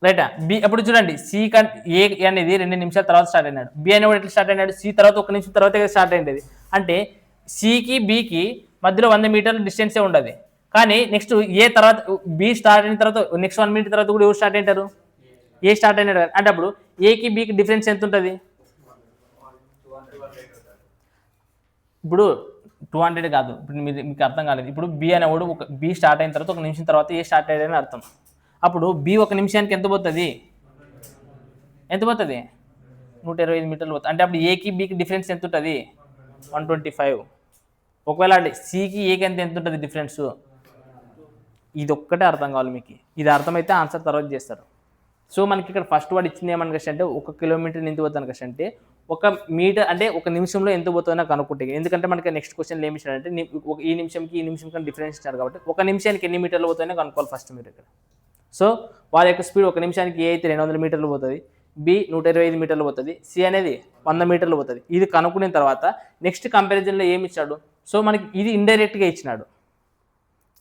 రైటా? బి అప్పుడు చూడండి, సి ఏ అనేది 2 నిమిషాల తర్వాత స్టార్ట్ అయినాడు. బి అనేవాడు ఎట్లా స్టార్ట్ అయినాడు? సి తర్వాత 1 నిమిషం తర్వాత స్టార్ట్ అయింది. అంటే సికి బికి మధ్యలో 100 మీటర్ల డిస్టెన్సే ఉండదు. కానీ నెక్స్ట్ ఏ తర్వాత బి స్టార్ట్ అయిన తర్వాత నెక్స్ట్ 1 మినిట్ తర్వాత కూడా ఎవరు స్టార్ట్ అయింటారు? ఏ స్టార్ట్ అయినాడు. అంటే అప్పుడు ఏకి బికి డిఫరెన్స్ ఎంత ఉంటుంది? ఇప్పుడు 200 కాదు. ఇప్పుడు మీకు అర్థం కాలేదు. ఇప్పుడు బి అనేవాడు బి స్టార్ట్ అయిన తర్వాత 1 నిమిషం తర్వాత ఏ స్టార్ట్ అయ్యాడని అర్థం. అప్పుడు బి 1 నిమిషానికి ఎంత పోతుంది? 125 మీటర్లు పోతుంది. అంటే అప్పుడు ఏకి బికి డిఫరెన్స్ ఎంత ఉంటుంది? 125. ఒకవేళ సికి ఏకి ఎంత ఉంటుంది డిఫరెన్స్? ఇది ఒక్కటే అర్థం కావాలి మీకు. ఇది అర్థమైతే ఆన్సర్ తర్వాత చేస్తారు. సో మనకి ఇక్కడ ఫస్ట్ వాడు ఇచ్చింది ఏమని అంటే 1 కిలోమీటర్ ఎంత పోతాను అంటే 1 మీటర్ అంటే 1 నిమిషంలో ఎంత పోతుందో నాకు అనుకుంటే. ఎందుకంటే మనకి నెక్స్ట్ క్వశ్చన్ ఏమి ఇచ్చాడంటే ఈ నిమిషం కానీ డిఫరెన్స్ ఇచ్చాడు. కాబట్టి 1 నిమిషానికి ఎన్ని మీటర్లు పోతాయో కనుక్కోవాలి ఫస్ట్ మీరు ఇక్కడ. సో వాళ్ళ యొక్క స్పీడ్ 1 నిమిషానికి ఏ అయితే 200 మీటర్లు పోతుంది, బి 125 మీటర్లు పోతుంది, సి అనేది 100 మీటర్లు పోతుంది. ఇది కనుక్కున్న తర్వాత నెక్స్ట్ కంపారిజన్లో ఏమి ఇచ్చాడు? సో మనకి ఇది ఇండైరెక్ట్గా ఇచ్చినాడు.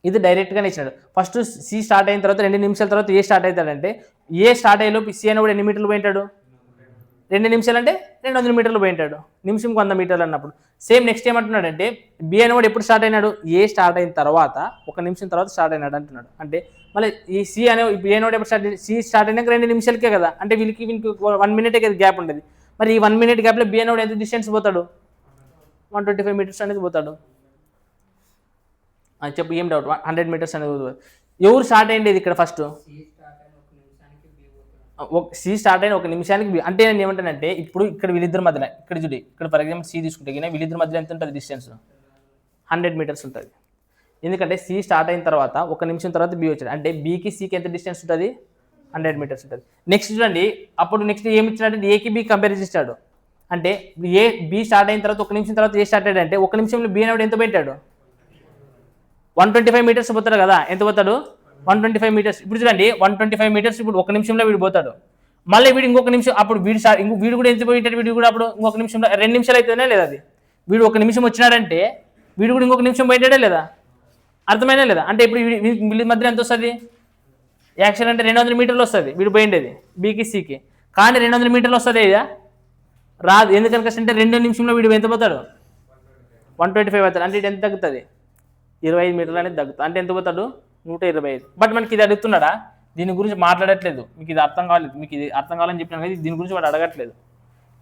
ఇది డైరెక్ట్గానే ఇచ్చినాడు. ఫస్ట్ సి స్టార్ట్ అయిన తర్వాత 2 నిమిషాల తర్వాత ఏ స్టార్ట్ అవుతాడంటే ఏ స్టార్ట్ అయ్యేలోపు సి అని కూడా ఎన్ని మీటర్లు పోయింటాడు? 2 నిమిషాలు అంటే 200 మీటర్లు పోయింటాడు. నిమిషంకి 100 మీటర్లు అన్నప్పుడు సేమ్ నెక్స్ట్ ఏమంటున్నాడంటే బి అని కూడా ఎప్పుడు స్టార్ట్ అయినాడు? ఏ స్టార్ట్ అయిన తర్వాత 1 నిమిషం తర్వాత స్టార్ట్ అయినాడు అంటున్నాడు. అంటే మళ్ళీ ఈ సి అనే ఏ నోట్ ఎప్పుడు స్టార్ట్ సి స్టార్ట్ అయినాక 2 నిమిషాలకే కదా, అంటే వీళ్ళకి 1 మినిటే కదా గ్యాప్ ఉండేది. మరి ఈ 1 మినిట్ గ్యాప్లో బి అనేవాడు ఎంత డిస్టెన్స్ పోతాడు? 125 మీటర్స్ అనేది పోతాడు. చెప్పు, ఏం డౌట్? 100 మీటర్స్ అనేది పోతాడు. ఎవరు స్టార్ట్ అయ్యేది ఇక్కడ? ఫస్ట్ సి స్టార్ట్ అయిన 1 నిమిషానికి బి. అంటే నేను ఏమంటానంటే ఇప్పుడు ఇక్కడ వీళ్ళిద్దరి మధ్యన ఇక్కడ చూడు, ఇక్కడ ఫర్ ఎగ్జాంపుల్ సి తీసుకుంటే వీళ్ళిద్దరి మధ్యలో ఎంత ఉంటుంది డిస్టెన్స్? 100 మీటర్స్ ఉంటుంది. ఎందుకంటే సి స్టార్ట్ అయిన తర్వాత 1 నిమిషం తర్వాత బి వచ్చాడు, అంటే బీకి సికి ఎంత డిస్టెన్స్ ఉంటుంది? 100 మీటర్స్ ఉంటుంది. నెక్స్ట్ చూడండి, అప్పుడు నెక్స్ట్ ఏమి ఇచ్చినాడంటే ఏకి బి కంపేర్ చేస్తాడు. అంటే ఏ బి స్టార్ట్ అయిన తర్వాత 1 నిమిషం తర్వాత ఏ స్టార్ట్ అయ్యాడంటే 1 నిమిషంలో బి అనేవాడు ఎంత పెట్టాడు? 125 మీటర్స్ పోతాడు కదా. ఎంత పోతాడు? 125 మీటర్స్. ఇప్పుడు చూడండి 125 మీటర్స్ ఇప్పుడు 1 నిమిషంలో వీడు పోతాడు. మళ్ళీ వీడు ఇంకొక నిమిషం, అప్పుడు వీడు కూడా ఎంత పోయింటాడు? వీడు కూడా అప్పుడు ఇంకొక నిమిషంలో 2 నిమిషాలు అయితేనే లేదా అది? వీడు 1 నిమిషం వచ్చినాడంటే వీడు కూడా ఇంకొక నిమిషం పోయింటాడే లేదా? అర్థమైనా లేదా? అంటే ఇప్పుడు వీళ్ళ మధ్యలో ఎంత వస్తుంది యాక్షన్ అంటే 200 మీటర్లు వస్తుంది వీడు పోయిండేది బీకి సికి. కానీ 200 మీటర్లు వస్తుంది ఇదా? రాదు. ఎందుకని అంటే 2 నిమిషంలో వీడు ఎంత పోతాడు? 125 అవుతాడు. అంటే ఎంత తగ్గుతుంది? 25 మీటర్లు అనేది తగ్గుతుంది. అంటే ఎంత పోతాడు? 125. బట్ మనకి ఇది అడుగుతున్నాడా? దీని గురించి మాట్లాడట్లేదు. మీకు ఇది అర్థం కాలేదు, మీకు ఇది అర్థం కావాలని చెప్పినా కానీ దీని గురించి వాడు అడగట్లేదు.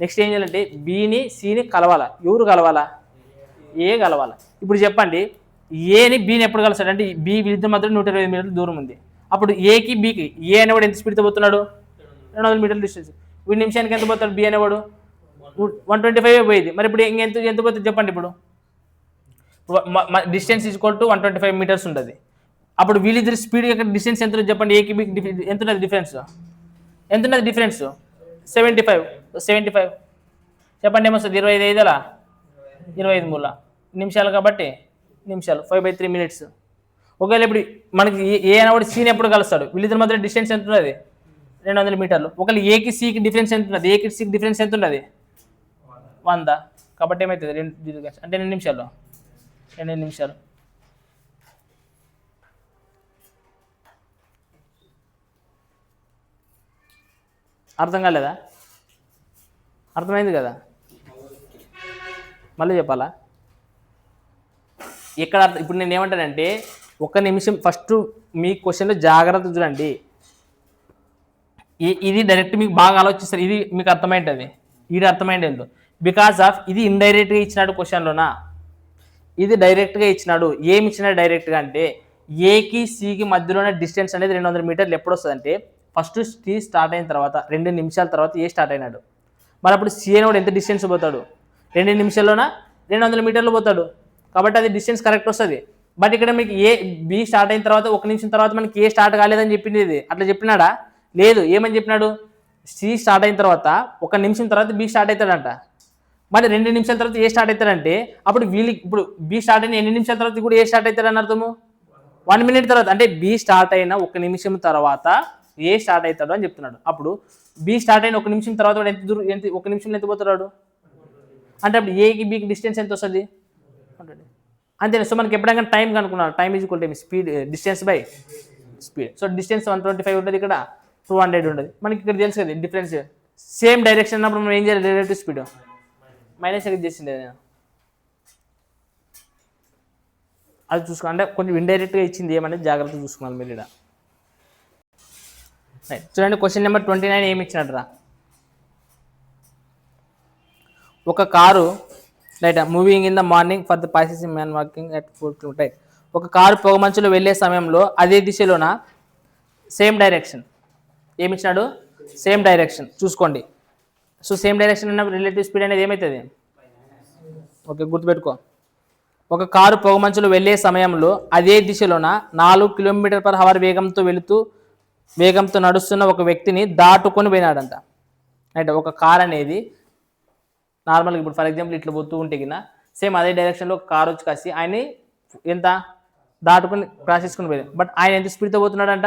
నెక్స్ట్ ఏం చేయాలంటే బిని సిని కలవాలా. ఎవరు కలవాలా? ఏ కలవాలా. ఇప్పుడు చెప్పండి, ఏని బీని ఎప్పుడు కలుస్తాడు? అంటే బి వీళ్ళిద్దరి మధ్యలో 125 మీటర్లు దూరం ఉంది. అప్పుడు ఏకి బీకి ఏ అనేవాడు ఎంత స్పీడ్తో పోతున్నాడు? 200 మీటర్ల డిస్టెన్స్. వీడి నిమిషానికి ఎంత పోతాడు బి అనేవాడు? 125 పోయేది. మరి ఇప్పుడు ఎంత పోతుంది చెప్పండి? ఇప్పుడు డిస్టెన్స్ ఈక్వల్ టు 125 మీటర్స్ ఉంటుంది. అప్పుడు వీళ్ళిద్దరి స్పీడ్ యొక్క డిస్టెన్స్ ఎంత ఉంటుంది చెప్పండి? ఏకి బీకి ఎంత ఉన్నది డిఫరెన్స్? ఎంత ఉన్నది డిఫరెన్స్? 75 చెప్పండి ఏమొస్తుంది? 25 25 మూల నిమిషాలు కాబట్టి నిమిషాలు 5/3 మినిట్స్. ఒకవేళ ఇప్పుడు మనకి ఏ అనేవాడు సీని ఎప్పుడు కలుస్తాడు? వీళ్ళిద్దరి మధ్య డిస్టెన్స్ ఎంత ఉన్నది? 200 మీటర్లు. ఒకవేళ ఏకి సికి డిఫరెన్స్ ఎంత ఉన్నది? ఏకి సికి డిఫరెన్స్ ఎంత ఉన్నది? 100. కాబట్టి ఏమవుతుంది? 2 అంటే 2 నిమిషాలు. 2 నిమిషాలు. అర్థం కాలేదా? అర్థమైంది కదా? మళ్ళీ చెప్పాలా? ఎక్కడ ఇప్పుడు నేను ఏమంటానంటే 1 నిమిషం ఫస్ట్ మీ క్వశ్చన్లో జాగ్రత్త చూడండి. ఇది డైరెక్ట్ మీకు బాగా ఆలోచిస్తారు, ఇది మీకు అర్థమైంటుంది, ఇది అర్థమైంది. బికాస్ ఆఫ్ ఇది ఇండైరెక్ట్గా ఇచ్చినాడు క్వశ్చన్లోనా, ఇది డైరెక్ట్గా ఇచ్చినాడు. ఏమి ఇచ్చినాడు డైరెక్ట్గా అంటే ఏకి సికి మధ్యలోనే డిస్టెన్స్ అనేది 200 మీటర్లు ఎప్పుడు వస్తుంది అంటే ఫస్ట్ సి స్టార్ట్ అయిన తర్వాత 2 నిమిషాల తర్వాత ఏ స్టార్ట్ అయినాడు. మరి అప్పుడు సి అనేవాడు ఎంత డిస్టెన్స్ పోతాడు? 2 నిమిషాల్లోన 200 మీటర్లు పోతాడు. కాబట్టి అది డిస్టెన్స్ కరెక్ట్ వస్తుంది. బట్ ఇక్కడ మీకు ఏ బి స్టార్ట్ అయిన తర్వాత 1 నిమిషం తర్వాత మనకి ఏ స్టార్ట్ కాలేదని చెప్పింది. ఇది అట్లా చెప్పినాడా? లేదు. ఏమని చెప్పినాడు? సి స్టార్ట్ అయిన తర్వాత 1 నిమిషం తర్వాత బి స్టార్ట్ అవుతాడంట. మరి 2 నిమిషాల తర్వాత ఏ స్టార్ట్ అవుతాడంటే అప్పుడు వీళ్ళకి ఇప్పుడు బి స్టార్ట్ అయిన ఎన్ని నిమిషాల తర్వాత కూడా ఏ స్టార్ట్ అవుతాడని అర్థము? 1 మినిట్ తర్వాత. అంటే బి స్టార్ట్ అయిన 1 నిమిషం తర్వాత ఏ స్టార్ట్ అవుతాడు అని చెప్తున్నాడు. అప్పుడు బి స్టార్ట్ అయిన 1 నిమిషం తర్వాత ఎంత దూరం, 1 నిమిషంలో ఎంత పోతున్నాడు అంటే అప్పుడు ఏకి బీకి డిస్టెన్స్ ఎంత వస్తుంది? అంతేనా? సో మనకి ఎప్పుడైనా టైం కనుక్కున్నాను, time is equal to speed, distance by speed. So distance 125 ఉంటుంది, ఇక్కడ 200 ఉంటుంది. మనకి ఇక్కడ తెలుసు కదా డిఫరెన్స్. సేమ్ డైరెక్షన్ అన్నప్పుడు మనం ఏం చేయాలి? రిలేటివ్ స్పీడ్ మైనస్ ఎక్కడ చేసిండే నేను అది చూసుకో. అంటే కొంచెం ఇండైరెక్ట్గా ఇచ్చింది ఏమనేది జాగ్రత్తగా చూసుకోవాలి మీరు ఇక్కడ. చూడండి క్వశ్చన్ నెంబర్ 29 ఏమి ఇచ్చినట్రా? ఒక car right moving in the morning for the passenger man walking at 4 km right. ఒక కారు పొగమంచులో వెళ్ళే సమయంలో అదే దిశలోన సేమ్ డైరెక్షన్ ఏమి ఇచ్చినాడు? సేమ్ డైరెక్షన్ చూసుకోండి. సో సేమ్ డైరెక్షన్ అన్న రిలేటివ్ స్పీడ్ అనేది ఏమవుతుంది? ఓకే గుర్తుపెట్టుకో. ఒక కారు పొగమంచులో వెళ్ళే సమయంలో అదే దిశలోన 4 km/h వేగంతో నడుస్తున్న ఒక వ్యక్తిని దాటుకొని పోయినాడంట. రైట్. ఒక కార్ అనేది నార్మల్గా ఇప్పుడు ఫర్ ఎగ్జాంపుల్ ఇట్లా పోతూ ఉంటే కింద సేమ్ అదే డైరెక్షన్లో ఒక కార్ వచ్చి కాసి ఆయన ఎంత దాటుకొని క్రాస్ చేసుకుని పోయింది. బట్ ఆయన ఎంత స్పీడ్తో పోతున్నాడంట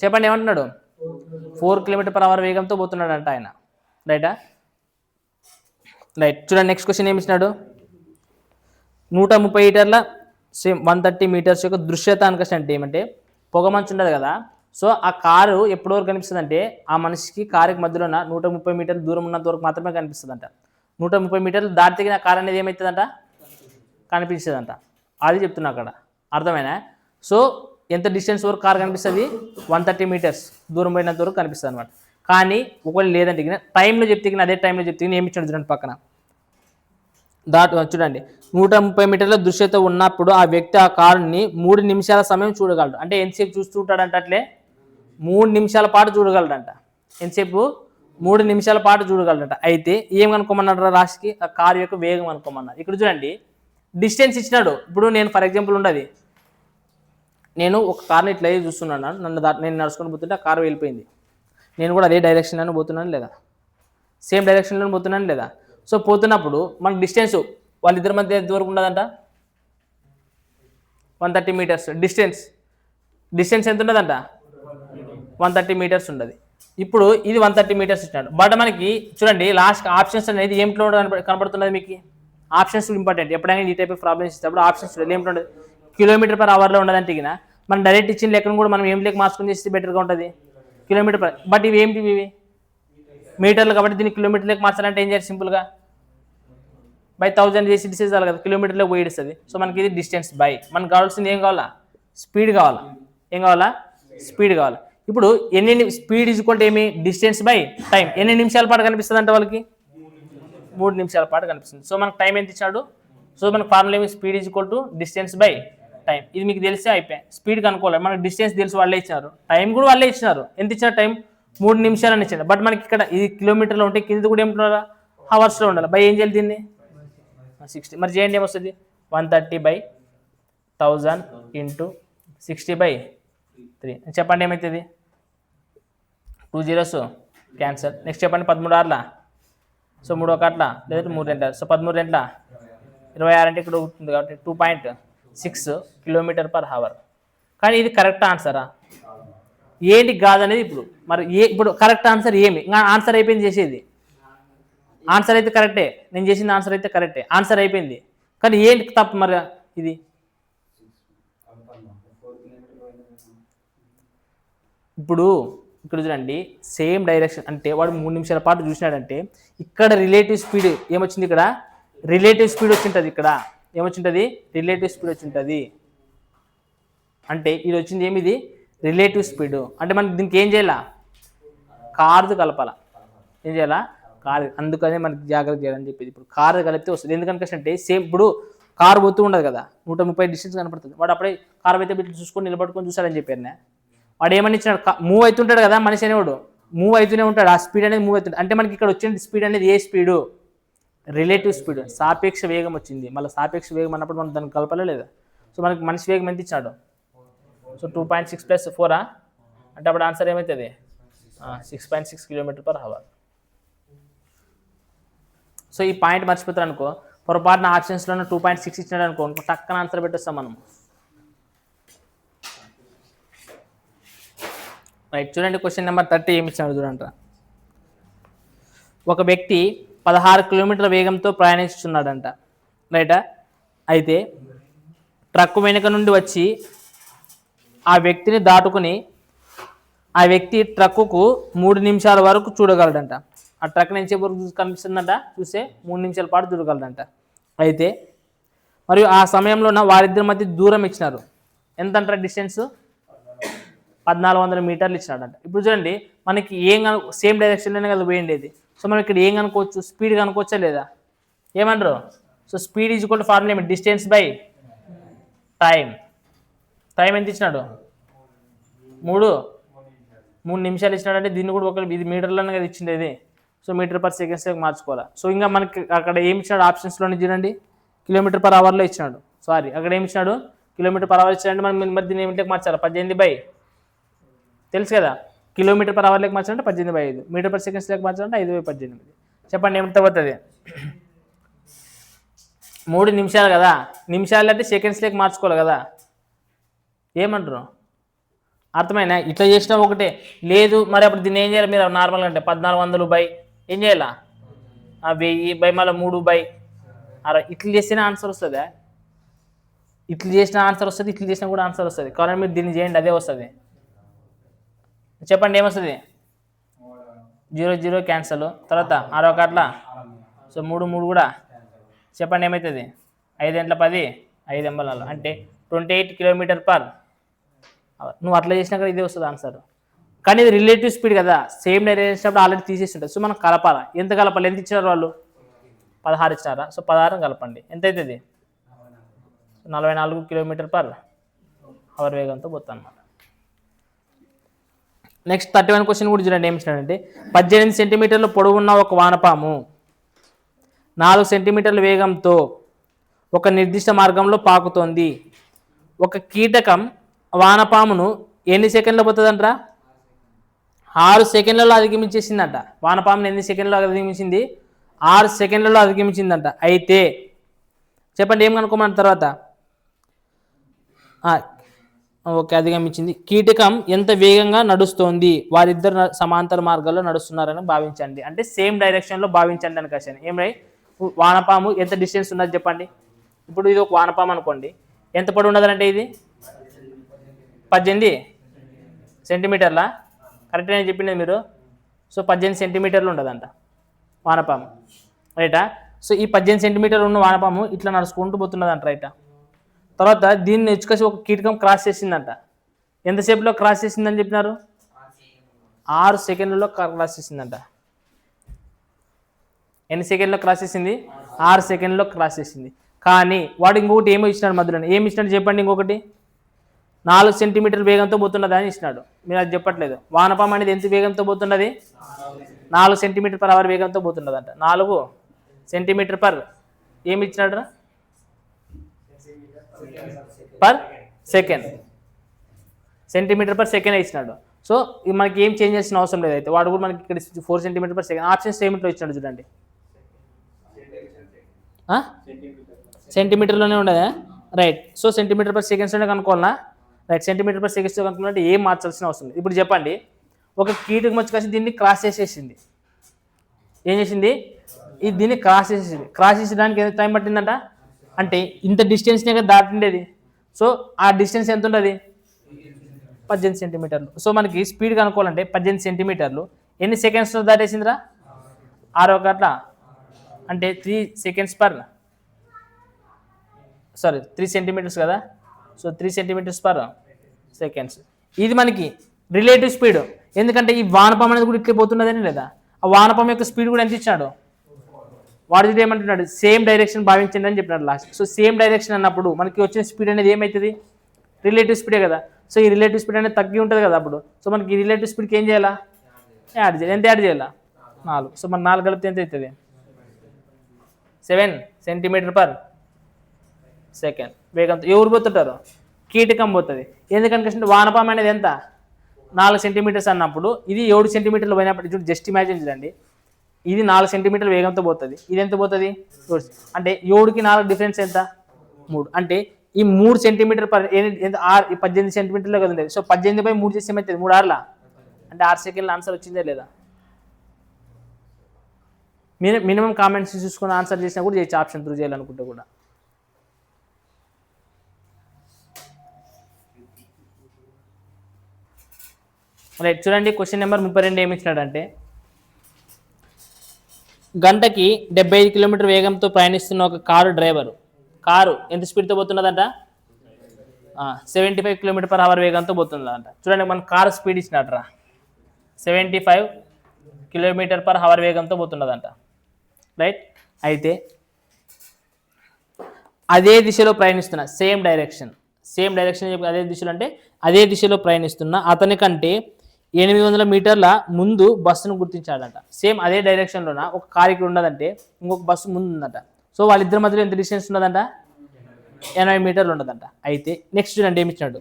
చెప్పండి? ఏమంటున్నాడు? 4 km/h వేగంతో పోతున్నాడంట ఆయన. రైటా? రైట్. చూడండి నెక్స్ట్ క్వశ్చన్ ఏమి ఇచ్చినాడు? 130 లీటర్ల సేమ్ 130 మీటర్స్ యొక్క దృశ్యత అంటే ఏమంటే పొగ మంచు ఉండదు కదా. సో ఆ కారు ఎప్పటి వరకు కనిపిస్తుంది అంటే ఆ మనిషికి కారుకి మధ్యలో 130 మీటర్ల దూరం ఉన్నంత వరకు మాత్రమే కనిపిస్తుందంట. 130 మీటర్లు దాటితే ఆ కారు అనేది ఏమవుతుందంట, కనిపించదంట. అది చెప్తున్నా అక్కడ, అర్థమైనా. సో ఎంత డిస్టెన్స్ వరకు కారు కనిపిస్తుంది, 130 మీటర్స్ దూరం పోయినంత వరకు కనిపిస్తుంది అనమాట. కానీ ఒకవేళ లేదంటే టైంలో చెప్తే అదే టైంలో చెప్తే ఏమి ఇచ్చాడు చూడండి పక్కన చూడండి 130 మీటర్ల దృశ్యత ఉన్నప్పుడు ఆ వ్యక్తి ఆ కారుని 3 నిమిషాల సమయం చూడగలడు. అంటే ఎంతసేపు చూస్తూ ఉంటాడంట, అట్లే 3 నిమిషాల పాటు చూడగలడంట. ఎంతసేపు 3 నిమిషాల పాటు చూడగలడంట. అయితే ఏం కనుక్కోమన్నాడు రాశికి, ఆ కారు యొక్క వేగం అనుకోమన్నారు. ఇక్కడ చూడండి డిస్టెన్స్ ఇచ్చినాడు. ఇప్పుడు నేను ఫర్ ఎగ్జాంపుల్ ఉండదు, నేను ఒక కార్ని ఇట్లా చూస్తున్నాను, నేను నడుచుకొని పోతుంటే ఆ కారు వెళ్ళిపోయింది, నేను కూడా అదే డైరెక్షన్లో పోతున్నాను లేదా, సేమ్ డైరెక్షన్లో పోతున్నాను లేదా. సో పోతున్నప్పుడు మనకు డిస్టెన్స్ వాళ్ళిద్దరి మధ్య ఎంతవరకు ఉండదంట, 130 మీటర్స్ డిస్టెన్స్ ఎంత ఉండదంట, 130 మీటర్స్ ఉండదు. ఇప్పుడు ఇది 130 మీటర్స్ ఇచ్చినాడు. బట్ మనకి చూడండి లాస్ట్ ఆప్షన్స్ అనేది ఏమిట్లో కనబడుతున్నది మీకు. ఆప్షన్స్ ఇంపార్టెంట్, ఎప్పుడైనా ఈ టైప్ ఆఫ్ ప్రాబ్లమ్స్ ఇచ్చినప్పుడు ఆప్షన్స్ ఏమిటి ఉండదు, కిలోమీటర్ పర్ అవర్లో ఉండదంటే మనం డైరెక్ట్ ఇచ్చిన లెక్కను కూడా మనం ఏం లెక్క మార్చుకుని చేస్తే బెటర్గా ఉంటుంది, కిలోమీటర్ పర్. బట్ ఇవి ఏంటి, ఇవి మీటర్లు కాబట్టి దీన్ని కిలోమీటర్ లెక్క మార్చాలంటే ఏం చేయాలి, సింపుల్గా బై 1000 చేసి డిస్టెన్స్ కావాలి కదా, కిలోమీటర్లో పోయి ఇస్తుంది. సో మనకి ఇది డిస్టెన్స్ బై, మనకు కావాల్సింది ఏం కావాలా, స్పీడ్ కావాలా. ఏం కావాలా, స్పీడ్ కావాలి. ఇప్పుడు ఎన్ని స్పీడ్ ఈజ్వల్ టు ఏమి, డిస్టెన్స్ బై టైం. ఎన్ని నిమిషాల పాటు కనిపిస్తుంది అంటే వాళ్ళకి 3 నిమిషాల పాటు కనిపిస్తుంది. సో మనకు టైం ఎంత ఇచ్చాడు, సో మనకు ఫార్ములా ఏమి, speed equal to distance by time. ఇది మీకు తెలిస్తే అయిపోయాయి. స్పీడ్ కనుక్కోవాలి, మనకు డిస్టెన్స్ తెలిసి వాళ్ళే ఇచ్చినారు, టైం కూడా వాళ్ళే ఇచ్చినారు. ఎంత ఇచ్చారు, టైం 3 నిమిషాలు అని ఇచ్చారు. బట్ మనకి ఇక్కడ ఇది కిలోమీటర్లో ఉంటే కింద కూడా ఏమంటున్నారా, హవర్స్లో ఉండాలి. బై ఏం చేయాలి దీన్ని 60. మరి చేయండి ఏమొస్తుంది, 130/1000 ఇంటూ 60/3. చెప్పండి ఏమవుతుంది, 2 zeros క్యాన్సర్. నెక్స్ట్ చెప్పండి 13 ఆర్లా, సో 3 1 అట్లా, లేదంటే 3 2, సో 13 2 26 అంటే ఇక్కడ ఉంటుంది కాబట్టి 2.6 కిలోమీటర్ పర్ అవర్. కానీ ఇది కరెక్ట్ ఆన్సరా ఏంటి కాదనేది ఇప్పుడు. మరి ఇప్పుడు కరెక్ట్ ఆన్సర్ ఏమి, ఆన్సర్ అయిపోయింది చేసేది, ఆన్సర్ అయితే కరెక్టే, నేను చేసిన ఆన్సర్ అయితే కరెక్టే, ఆన్సర్ అయిపోయింది. కానీ ఏంటి తప్పు మరి ఇది. ఇప్పుడు ఇక్కడ చూడండి సేమ్ డైరెక్షన్ అంటే వాడు 3 నిమిషాల పాటు చూసినాడంటే ఇక్కడ రిలేటివ్ స్పీడ్ ఏమొచ్చింది, ఇక్కడ రిలేటివ్ స్పీడ్ వచ్చింటుంది, ఇక్కడ ఏమొచ్చింటుంది, రిలేటివ్ స్పీడ్ వచ్చింటుంది. అంటే ఇది వచ్చింది ఏమిది, రిలేటివ్ స్పీడ్. అంటే మనకి దీనికి ఏం చేయాలా, కార్ది కలపాల. ఏం చేయాలా, కారు. అందుకనే మనకి జాగ్రత్త చేయాలని చెప్పేది. ఇప్పుడు కారు కలిపితే వస్తుంది. ఎందుకంటే సేమ్ ఇప్పుడు కారు పోతూ ఉండదు కదా, 130 డిస్టెన్స్ కనపడుతుంది. వాడు అప్పుడే కారు అయితే బిడ్డ చూసుకొని నిలబడుకొని చూసాడని చెప్పాను. వాడు ఏమని ఇచ్చినాడు, మూవ్ అవుతుంటాడు కదా మనిషి అనేవాడు, మూవ్ అవుతూనే ఉంటాడు. ఆ స్పీడ్ అనేది మూవ్ అవుతుంది. అంటే మనకి ఇక్కడ వచ్చిన స్పీడ్ అనేది ఏ స్పీడు, రిలేటివ్ స్పీడ్, సాపేక్ష వేగం వచ్చింది. మళ్ళీ సాపేక్ష వేగం అన్నప్పుడు మనం దాన్ని కలపలే లేదా. సో మనకి మనిషి వేగం ఎంత ఇచ్చాడు, సో 2.6 + 4 అంటే అప్పుడు ఆన్సర్ ఏమవుతుంది, 6.6 కిలోమీటర్ పర్ అవర్. సో ఈ పాయింట్ మర్చిపోతారు అనుకో, పొరపాటున ఆప్షన్స్లో 2.6 ఇచ్చినాడు అనుకో, టక్కన ఆన్సర్ పెట్టేస్తాం మనం. రైట్, చూడండి క్వశ్చన్ నెంబర్ 30 ఏమి ఇచ్చాడు చూడండి. ఒక వ్యక్తి 16 కిలోమీటర్ల వేగంతో ప్రయాణిస్తున్నాడంట, రైటా. అయితే ట్రక్ వెనుక నుండి వచ్చి ఆ వ్యక్తిని దాటుకుని ఆ వ్యక్తి ట్రక్కుకు 3 నిమిషాల వరకు చూడగలడంట. ఆ ట్రక్ నుంచి వరకు కనిపిస్తుందంట, చూస్తే 3 నిమిషాల పాటు చూడగలడంట. అయితే మరియు ఆ సమయంలో వారిద్దరి మధ్య దూరం ఇచ్చినారు, ఎంత అంటారు డిస్టెన్స్, 1400 మీటర్లు ఇచ్చినాడంట. ఇప్పుడు చూడండి మనకి ఏం సేమ్ డైరెక్షన్లోనే కదా పోయిండేది. సో మనం ఇక్కడ ఏం కనుక్కోవచ్చు, స్పీడ్ కనుక్కోవచ్చా లేదా, ఏమంటారు. So speed equal to formula ఏమి, డిస్టెన్స్ బై టైం. టైం ఎంత ఇచ్చినాడు, 3 నిమిషాలు ఇచ్చినాడంటే దీన్ని కూడా ఒక ఇది మీటర్లోనే కదా ఇచ్చిండేది. సో మీటర్ పర్ సెకండ్స్లోకి మార్చుకోవాలి. సో ఇంకా మనకి అక్కడ ఏమి ఇచ్చినాడు ఆప్షన్స్లోనే చూడండి, కిలోమీటర్ పర్ అవర్లో ఇచ్చినాడు. సారీ అక్కడ ఏమి ఇచ్చినాడు, కిలోమీటర్ పర్ అవర్ ఇచ్చినాడంటే మనం మరి దీన్ని ఏమిటికి మార్చాలి, 18/, తెలుసు కదా. కిలోమీటర్ పర్ అవర్లోకి మార్చాలంటే 18/5, మీటర్ పర్ సెకండ్స్లోకి మార్చాలంటే 5/18. చెప్పండి ఎంత అవుతుంది, 3 నిమిషాలు కదా, నిమిషాలు అంటే సెకండ్స్లోకి మార్చుకోవాలి కదా, ఏమంటారు, అర్థమైనా. ఇట్లా చేసినా ఒకటే లేదు. మరి అప్పుడు దీన్ని ఏం చేయాలి మీరు, నార్మల్గా అంటే 1400/, ఏం చేయాలా 1000/, మళ్ళీ 3/60, ఇట్లా చేస్తేనే ఆన్సర్ వస్తుందా. ఇట్లా చేసిన ఆన్సర్ వస్తుంది, ఇట్లా చేసినా కూడా ఆన్సర్ వస్తుంది. కావాలంటే మీరు దీన్ని చేయండి, అదే వస్తుంది. చెప్పండి ఏమొస్తుంది? 0 0 క్యాన్సల్. తర్వాత 6 ఒకట్ల, సో 3 3 కూడా. చెప్పండి ఏమవుతుంది? 5 గంటల 10, 5 ఎంబలాలు అంటే 28 km/h. నువ్వు అట్లా చేసినా కూడా ఇదే వస్తుంది ఆన్సర్. కానీ ఇది రిలేటివ్ స్పీడ్ కదా, సేమ్ డైరెక్షన్ ఆల్రెడీ తీసేసి ఉంటుంది. సో మనం కలపాలా. ఎంత కలపాలి? ఎంత ఇచ్చినారు వాళ్ళు? 16 ఇచ్చినారా? సో 16 కలపండి. ఎంత అవుతుంది? 44 km/h వేగంతో పోతుంది అనమాట. నెక్స్ట్ 31 క్వశ్చన్ కూడా చూడండి. ఏమి ఇచ్చినాడంటే 18 సెంటీమీటర్ల పొడవున్న ఒక వానపాము 4 సెంటీమీటర్ల వేగంతో ఒక నిర్దిష్ట మార్గంలో పాకుతోంది. ఒక కీటకం వానపామును ఎన్ని సెకండ్లో పోతుందంటారా? 6 సెకండ్లలో అధిగమించేసిందంట. వానపామును ఎన్ని సెకండ్లో అధిగమించింది? 6 సెకండ్లలో అధిగమించిందంట. అయితే చెప్పండి ఏం కనుక్కోమన్న తర్వాత? ఓకే, అధిగమించింది. కీటకం ఎంత వేగంగా నడుస్తోంది? వారిద్దరు సమాంతర మార్గాల్లో నడుస్తున్నారని భావించండి. అంటే సేమ్ డైరెక్షన్లో భావించండి అని క్వశ్చన్. ఏమై వానపాము ఎంత డిస్టెన్స్ ఉన్నది చెప్పండి. ఇప్పుడు ఇది ఒక వానపాము అనుకోండి, ఎంత పొడవు ఉన్నదంటే ఇది 18 సెంటీమీటర్ల. కరెక్ట్ అని చెప్పింది మీరు. సో 18 సెంటీమీటర్లు ఉండదంట వానపాము, రైటా? సో ఈ 18 సెంటీమీటర్లు ఉన్న వానపాము ఇట్లా నడుచుకుంటూ పోతున్నదంట, రైటా? తర్వాత దీన్ని ఎచ్చుకొచ్చి ఒక కీటకం క్రాస్ చేసిందంట. ఎంతసేపులో క్రాస్ చేసిందని చెప్పినారు? 6 సెకండ్లలో క్రాస్ చేసిందంట. ఎన్ని సెకండ్లో క్రాస్ చేసింది? 6 సెకండ్లో క్రాస్ చేసింది. కానీ వాడు ఇంకొకటి ఏమో ఇచ్చినాడు మధ్యలో. ఏమి ఇచ్చినాడు చెప్పండి? ఇంకొకటి 4 సెంటీమీటర్ల వేగంతో పోతున్నది అని ఇచ్చినాడు. మీరు అది చెప్పట్లేదు. వానపాము అనేది ఎంత వేగంతో పోతున్నది? 4 సెంటీమీటర్/h వేగంతో పోతున్నదంట. 4 సెంటీమీటర్ ఏమి ఇచ్చినాడు? పర్ సెకండ్, సెంటీమీటర్/సెకండ్ ఇచ్చినాడు. సో మనకి ఏం చేంజ్ చేసిన అవసరం లేదు. అయితే వాడు కూడా మనకి ఇక్కడ 4 సెంటీమీటర్/సెకండ్ ఆప్షన్ ఏమిట్లో ఇచ్చినాడు చూడండి. సెంటీమీటర్లోనే ఉండదా? రైట్. సో సెంటీమీటర్/సెకండ్స్లోనే కనుక్కోవాలన్నా? రైట్. సెంటీమీటర్/సెకండ్స్ కనుక్కోవాలంటే ఏం మార్చాల్సిన అవసరం లేదు. ఇప్పుడు చెప్పండి, ఒక కీటకం వచ్చి కలిసి దీన్ని క్రాస్ చేసేసింది. ఏం చేసింది? ఇది దీన్ని క్రాస్ చేసేసింది. క్రాస్ చేసేదానికి ఎంత టైం పట్టిందంట? అంటే ఇంత డిస్టెన్స్నే కదా దాటిండేది. సో ఆ డిస్టెన్స్ ఎంత ఉంటుంది? 18 సెంటీమీటర్లు. సో మనకి స్పీడ్ కనుక్కోవాలంటే 18 సెంటీమీటర్లు ఎన్ని సెకండ్స్లో దాటేసిందిరా? 6 ఒకట్ల అంటే 3 సెంటీమీటర్స్ కదా. సో 3 సెంటీమీటర్స్/సెకండ్స్. ఇది మనకి రిలేటివ్ స్పీడ్. ఎందుకంటే ఈ వానపాము అనేది కూడా ఇట్లే పోతున్నదని లేదా? ఆ వానపాము యొక్క స్పీడ్ కూడా ఎంత ఇచ్చాడు? వాడు ఏమంటున్నాడు? సేమ్ డైరెక్షన్ భావించండి అని చెప్పినాడు లాస్ట్. సో సేమ్ డైరెక్షన్ అన్నప్పుడు మనకి వచ్చిన స్పీడ్ అనేది ఏమవుతుంది? రిలేటివ్ స్పీడే కదా. సో ఈ రిలేటివ్ స్పీడ్ అనేది తగ్గి ఉంటుంది కదా అప్పుడు. సో మనకి ఈ రిలేటివ్ స్పీడ్కి ఏం చేయాలా? యాడ్ చేయాలి. ఎంత యాడ్ చేయాలా? 4. సో మన 4 కలిపితే ఎంత అవుతుంది? 7 సెంటీమీటర్/సెకండ్ వేగంతో ఎవరు పోతుంటారు? కీటకం పోతుంది. ఎందుకంటే వానపాము అనేది ఎంత? 4 సెంటీమీటర్స్ అన్నప్పుడు ఇది 7 సెంటీమీటర్లు పోయినప్పుడు జస్ట్ ఇమాజిన్ చేయండి. ఇది 4 సెంటీమీటర్ల వేగంతో పోతుంది. ఇది ఎంత పోతుంది? అంటే 7కి 4 డిఫరెన్స్ ఎంత? 3. అంటే ఈ 3 సెంటీమీటర్ 18 సెంటీమీటర్లో కదా ఉండేది. సో 18/3 చేస్తే ఏమవుతుంది? 3 6 అంటే 6 సెకండ్ల ఆన్సర్ వచ్చిందే లేదా? మినిమం కామెంట్స్ చూసుకుని ఆన్సర్ చేసినా కూడా చేయొచ్చు, ఆప్షన్ త్రూ చేయాలనుకుంటే కూడా. రైట్. చూడండి క్వశ్చన్ నెంబర్ 32 ఏమి ఇచ్చినాడంటే గంటకి 75 కిలోమీటర్ వేగంతో ప్రయాణిస్తున్న ఒక కారు ఎంత స్పీడ్తో పోతున్నదంట? 75 km/h వేగంతో పోతుందంట. చూడండి మన కారు స్పీడ్ ఇచ్చినట్రా 75 km/h వేగంతో పోతున్నదంట, రైట్? అయితే అదే దిశలో ప్రయాణిస్తున్న సేమ్ డైరెక్షన్ అదే దిశలో అంటే అదే దిశలో ప్రయాణిస్తున్న అతని కంటే 800 మీటర్ల ముందు బస్సును గుర్తించాడంట. సేమ్ అదే డైరెక్షన్లోన ఒక కారు ఇక్కడ ఉన్నదంటే ఇంకొక బస్సు ముందు ఉందంట. సో వాళ్ళిద్దరి మధ్యలో ఎంత డిస్టెన్స్ ఉన్నదంట? 80 మీటర్లు ఉండదంట. అయితే నెక్స్ట్ చూడండి ఏమి ఇచ్చినాడు?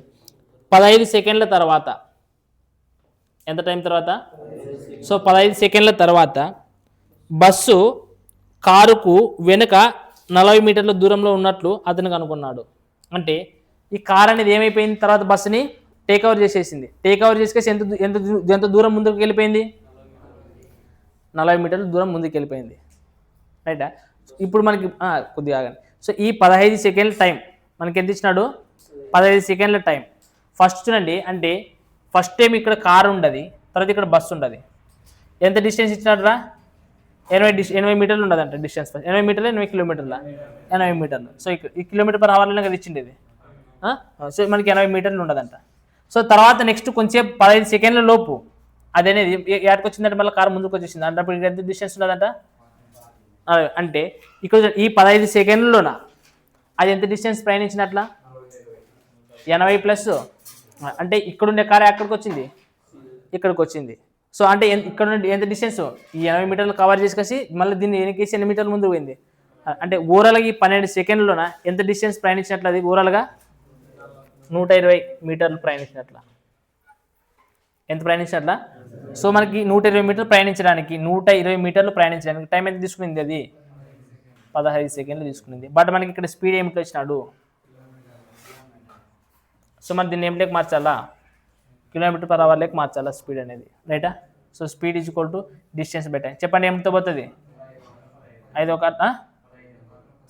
15 సెకండ్ల తర్వాత, ఎంత టైం తర్వాత? సో 15 సెకండ్ల తర్వాత బస్సు కారుకు వెనుక 40 మీటర్ల దూరంలో ఉన్నట్లు అతను కనుక్కున్నాడు. అంటే ఈ కార్ అనేది ఏమైపోయింది? తర్వాత బస్సుని టేక్ ఓవర్ చేసేసింది. టేక్ ఓవర్ చేసేసి ఎంత దూరం ముందుకు వెళ్ళిపోయింది? 40 మీటర్ల దూరం ముందుకు వెళ్ళిపోయింది, రైటా? ఇప్పుడు మనకి కొద్దిగా ఆగండి. సో ఈ 15 సెకండ్ల టైం మనకి ఎంత ఇచ్చినాడు 15 సెకండ్ల టైం. ఫస్ట్ చూడండి, అంటే ఫస్ట్ టైం ఇక్కడ కారు ఉండదు, తర్వాత ఇక్కడ బస్సు ఉండదు. ఎంత డిస్టెన్స్ ఇచ్చినాడు రా? 80 మీటర్లు ఉండదంట డిస్టెన్స్. 80 మీటర్లు 80 కిలోమీటర్ల 80 మీటర్లు. సో ఈ కిలోమీటర్ పర్ అవర్లో కదా ఇచ్చింది ఇది. సో మనకి 80 మీటర్లు ఉండదంట. సో తర్వాత నెక్స్ట్ కొంచెం 15 సెకండ్ల లోపు అదనేది ఎక్కడికి వచ్చిందంటే మళ్ళీ కారు ముందుకు వచ్చేసింది అంటే అప్పుడు ఎంత డిస్టెన్స్ ఉండదంట. అంటే ఇక్కడ ఈ 15 సెకండ్లలోన అది ఎంత డిస్టెన్స్ ప్రయాణించినట్లా? 80 ప్లస్ అంటే ఇక్కడుండే కారు ఎక్కడికి వచ్చింది? ఇక్కడికి వచ్చింది. సో అంటే ఇక్కడ నుండి ఎంత డిస్టెన్స్? ఈ 80 మీటర్లు కవర్ చేసుకొచ్చి మళ్ళీ దీన్ని వెనకేసి 8 మీటర్ల ముందు పోయింది. అంటే ఓవరాల్గా ఈ 12 సెకండ్లలోన ఎంత డిస్టెన్స్ ప్రయాణించినట్లు? అది ఓవరాల్గా 120 మీటర్లు ప్రయాణించినట్ల. ఎంత ప్రయాణించినట్ల? సో మనకి 120 మీటర్లు ప్రయాణించడానికి 120 మీటర్లు ప్రయాణించడానికి టైం ఎంత తీసుకునింది? అది 15 సెకండ్లు తీసుకునింది. బట్ మనకి ఇక్కడ స్పీడ్ ఏమిటి వచ్చినాడు? సో మనం దీన్ని ఏమిటికి మార్చాలా? కిలోమీటర్ పర్ అవర్ లేక మార్చాలా స్పీడ్ అనేది, రైటా? So speed is equal to distance by time. చెప్పండి ఏమిటితో పోతుంది? 5 ఒక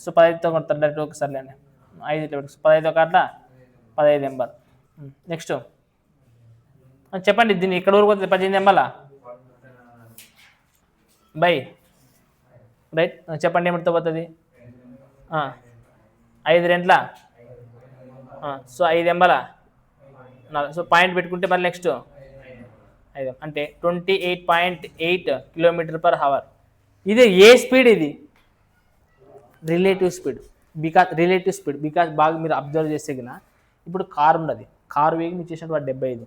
సో 15తో కొడతారు డైరెక్ట్ ఒకసారి లేండి. 5 15 ఒక 15 ఎంబర్. నెక్స్ట్ చెప్పండి దీన్ని ఎక్కడ వరకు పోతుంది? 18 ఎంబర్లా బై రైట్. చెప్పండి ఏమిటితో పోతుంది? 5 రెంట్ల సో 5 ఎంబల. సో పాయింట్ పెట్టుకుంటే మళ్ళీ నెక్స్ట్ 5 అంటే 28.8 కిలోమీటర్ పర్ అవర్. ఇది ఏ స్పీడ్? ఇది రిలేటివ్ స్పీడ్. బికాజ్ బాగా మీరు అబ్జర్వ్ చేస్తే కన్నా ఇప్పుడు కారు ఉండదు, కారు వేగం ఇచ్చేసినట్టు వాడు 75.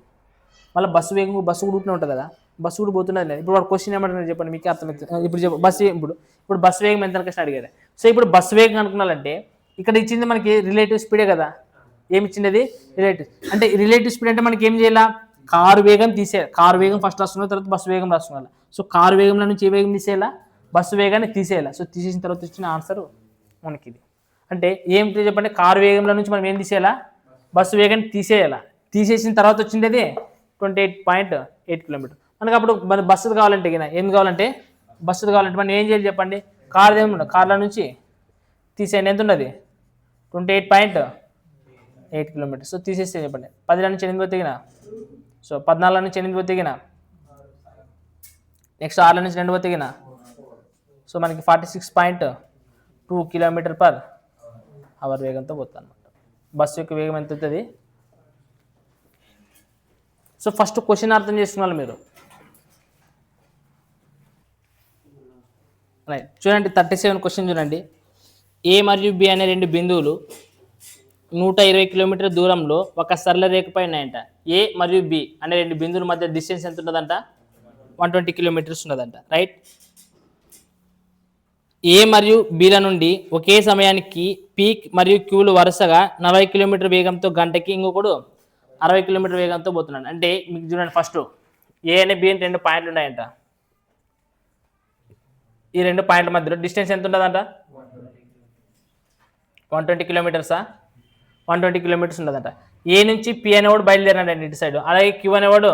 మళ్ళీ బస్సు వేగం, బస్సు కూడా ఉంటూనే ఉంటుంది కదా, బస్సు కూడా పోతున్నది లేదు. ఇప్పుడు వాడు క్వశ్చన్ ఏమంటున్నారు చెప్పండి, మీకు అర్థమవుతుంది. ఇప్పుడు బస్సు ఇప్పుడు బస్సు వేగం ఎంత కష్టం అడిగారు. సో ఇప్పుడు బస్సు వేగం అనుకున్నారంటే ఇక్కడ ఇచ్చింది మనకి రిలేటివ్ స్పీడే కదా. ఏమి ఇచ్చింది? రిలేటివ్. అంటే రిలేటివ్ స్పీడ్ అంటే మనకి ఏం చేయాలా? కారు వేగం తీసేయాలి. కారు వేగం ఫస్ట్ రాసుకున్న తర్వాత బస్సు వేగం రాసుకోవాలి. సో కారు వేగంలో నుంచి ఏ వేగం తీసేయాలా? బస్సు వేగాన్ని తీసేయాలి. సో తీసేసిన తర్వాత ఇచ్చిన ఆన్సర్ మనకి ఇది. అంటే ఏమిటి చెప్పండి? కారు వేగంలో నుంచి మనం ఏం తీసేయాలా? బస్సు వేగాన్ని తీసేయాలా. తీసేసిన తర్వాత వచ్చింది అది 28.8 కిలోమీటర్. మనకి అప్పుడు మన బస్సులు కావాలంటే ఏం కావాలంటే బస్సులు కావాలంటే మనం ఏం చేయాలి చెప్పండి? కారు ఏముండదు, కార్ల నుంచి తీసేయండి. ఎంత ఉన్నది? 28.8 కిలోమీటర్స్. సో తీసేస్తే చెప్పండి 10 నుంచి 8 పోతే సో 14 నుంచి 8 పోతే నెక్స్ట్ 6 నుంచి 2 పోతే సో మనకి 46.2 కిలోమీటర్ పర్ అవర్ వేగంతో పోతుంది అనమాట. బస్సు యొక్క వేగం ఎంత అవుతుంది? సో ఫస్ట్ క్వశ్చన్ అర్థం చేసుకున్నారు మీరు, రైట్? చూడండి 37 క్వశ్చన్ చూడండి. ఏ మరియు బి అనే 2 బిందువులు 120 కిలోమీటర్ దూరంలో ఒక సరళ రేఖపై ఉన్నాయంట. ఏ మరియు బి అనే 2 బిందువుల మధ్య డిస్టెన్స్ ఎంత ఉన్నదంట? 120 కిలోమీటర్స్ ఉన్నదంట, రైట్? ఏ మరియు బిల నుండి ఒకే సమయానికి పీ మరియు క్యూలు వరుసగా 40 కిలోమీటర్ వేగంతో గంటకి, ఇంకొకడు 60 కిలోమీటర్ వేగంతో పోతున్నాడు. అంటే మీకు చూడండి, ఫస్ట్ ఏ అనే బి అని 2 పాయింట్లు ఉన్నాయంట. ఈ 2 పాయింట్ల మధ్యలో డిస్టెన్స్ ఎంత ఉంటుందంట? 120 కిలోమీటర్సా? 120 కిలోమీటర్స్ ఉండదంట. ఏ నుంచి పి అనేవాడు బయలుదేరినాడండి ఇటు సైడ్, అలాగే క్యూ అనేవాడు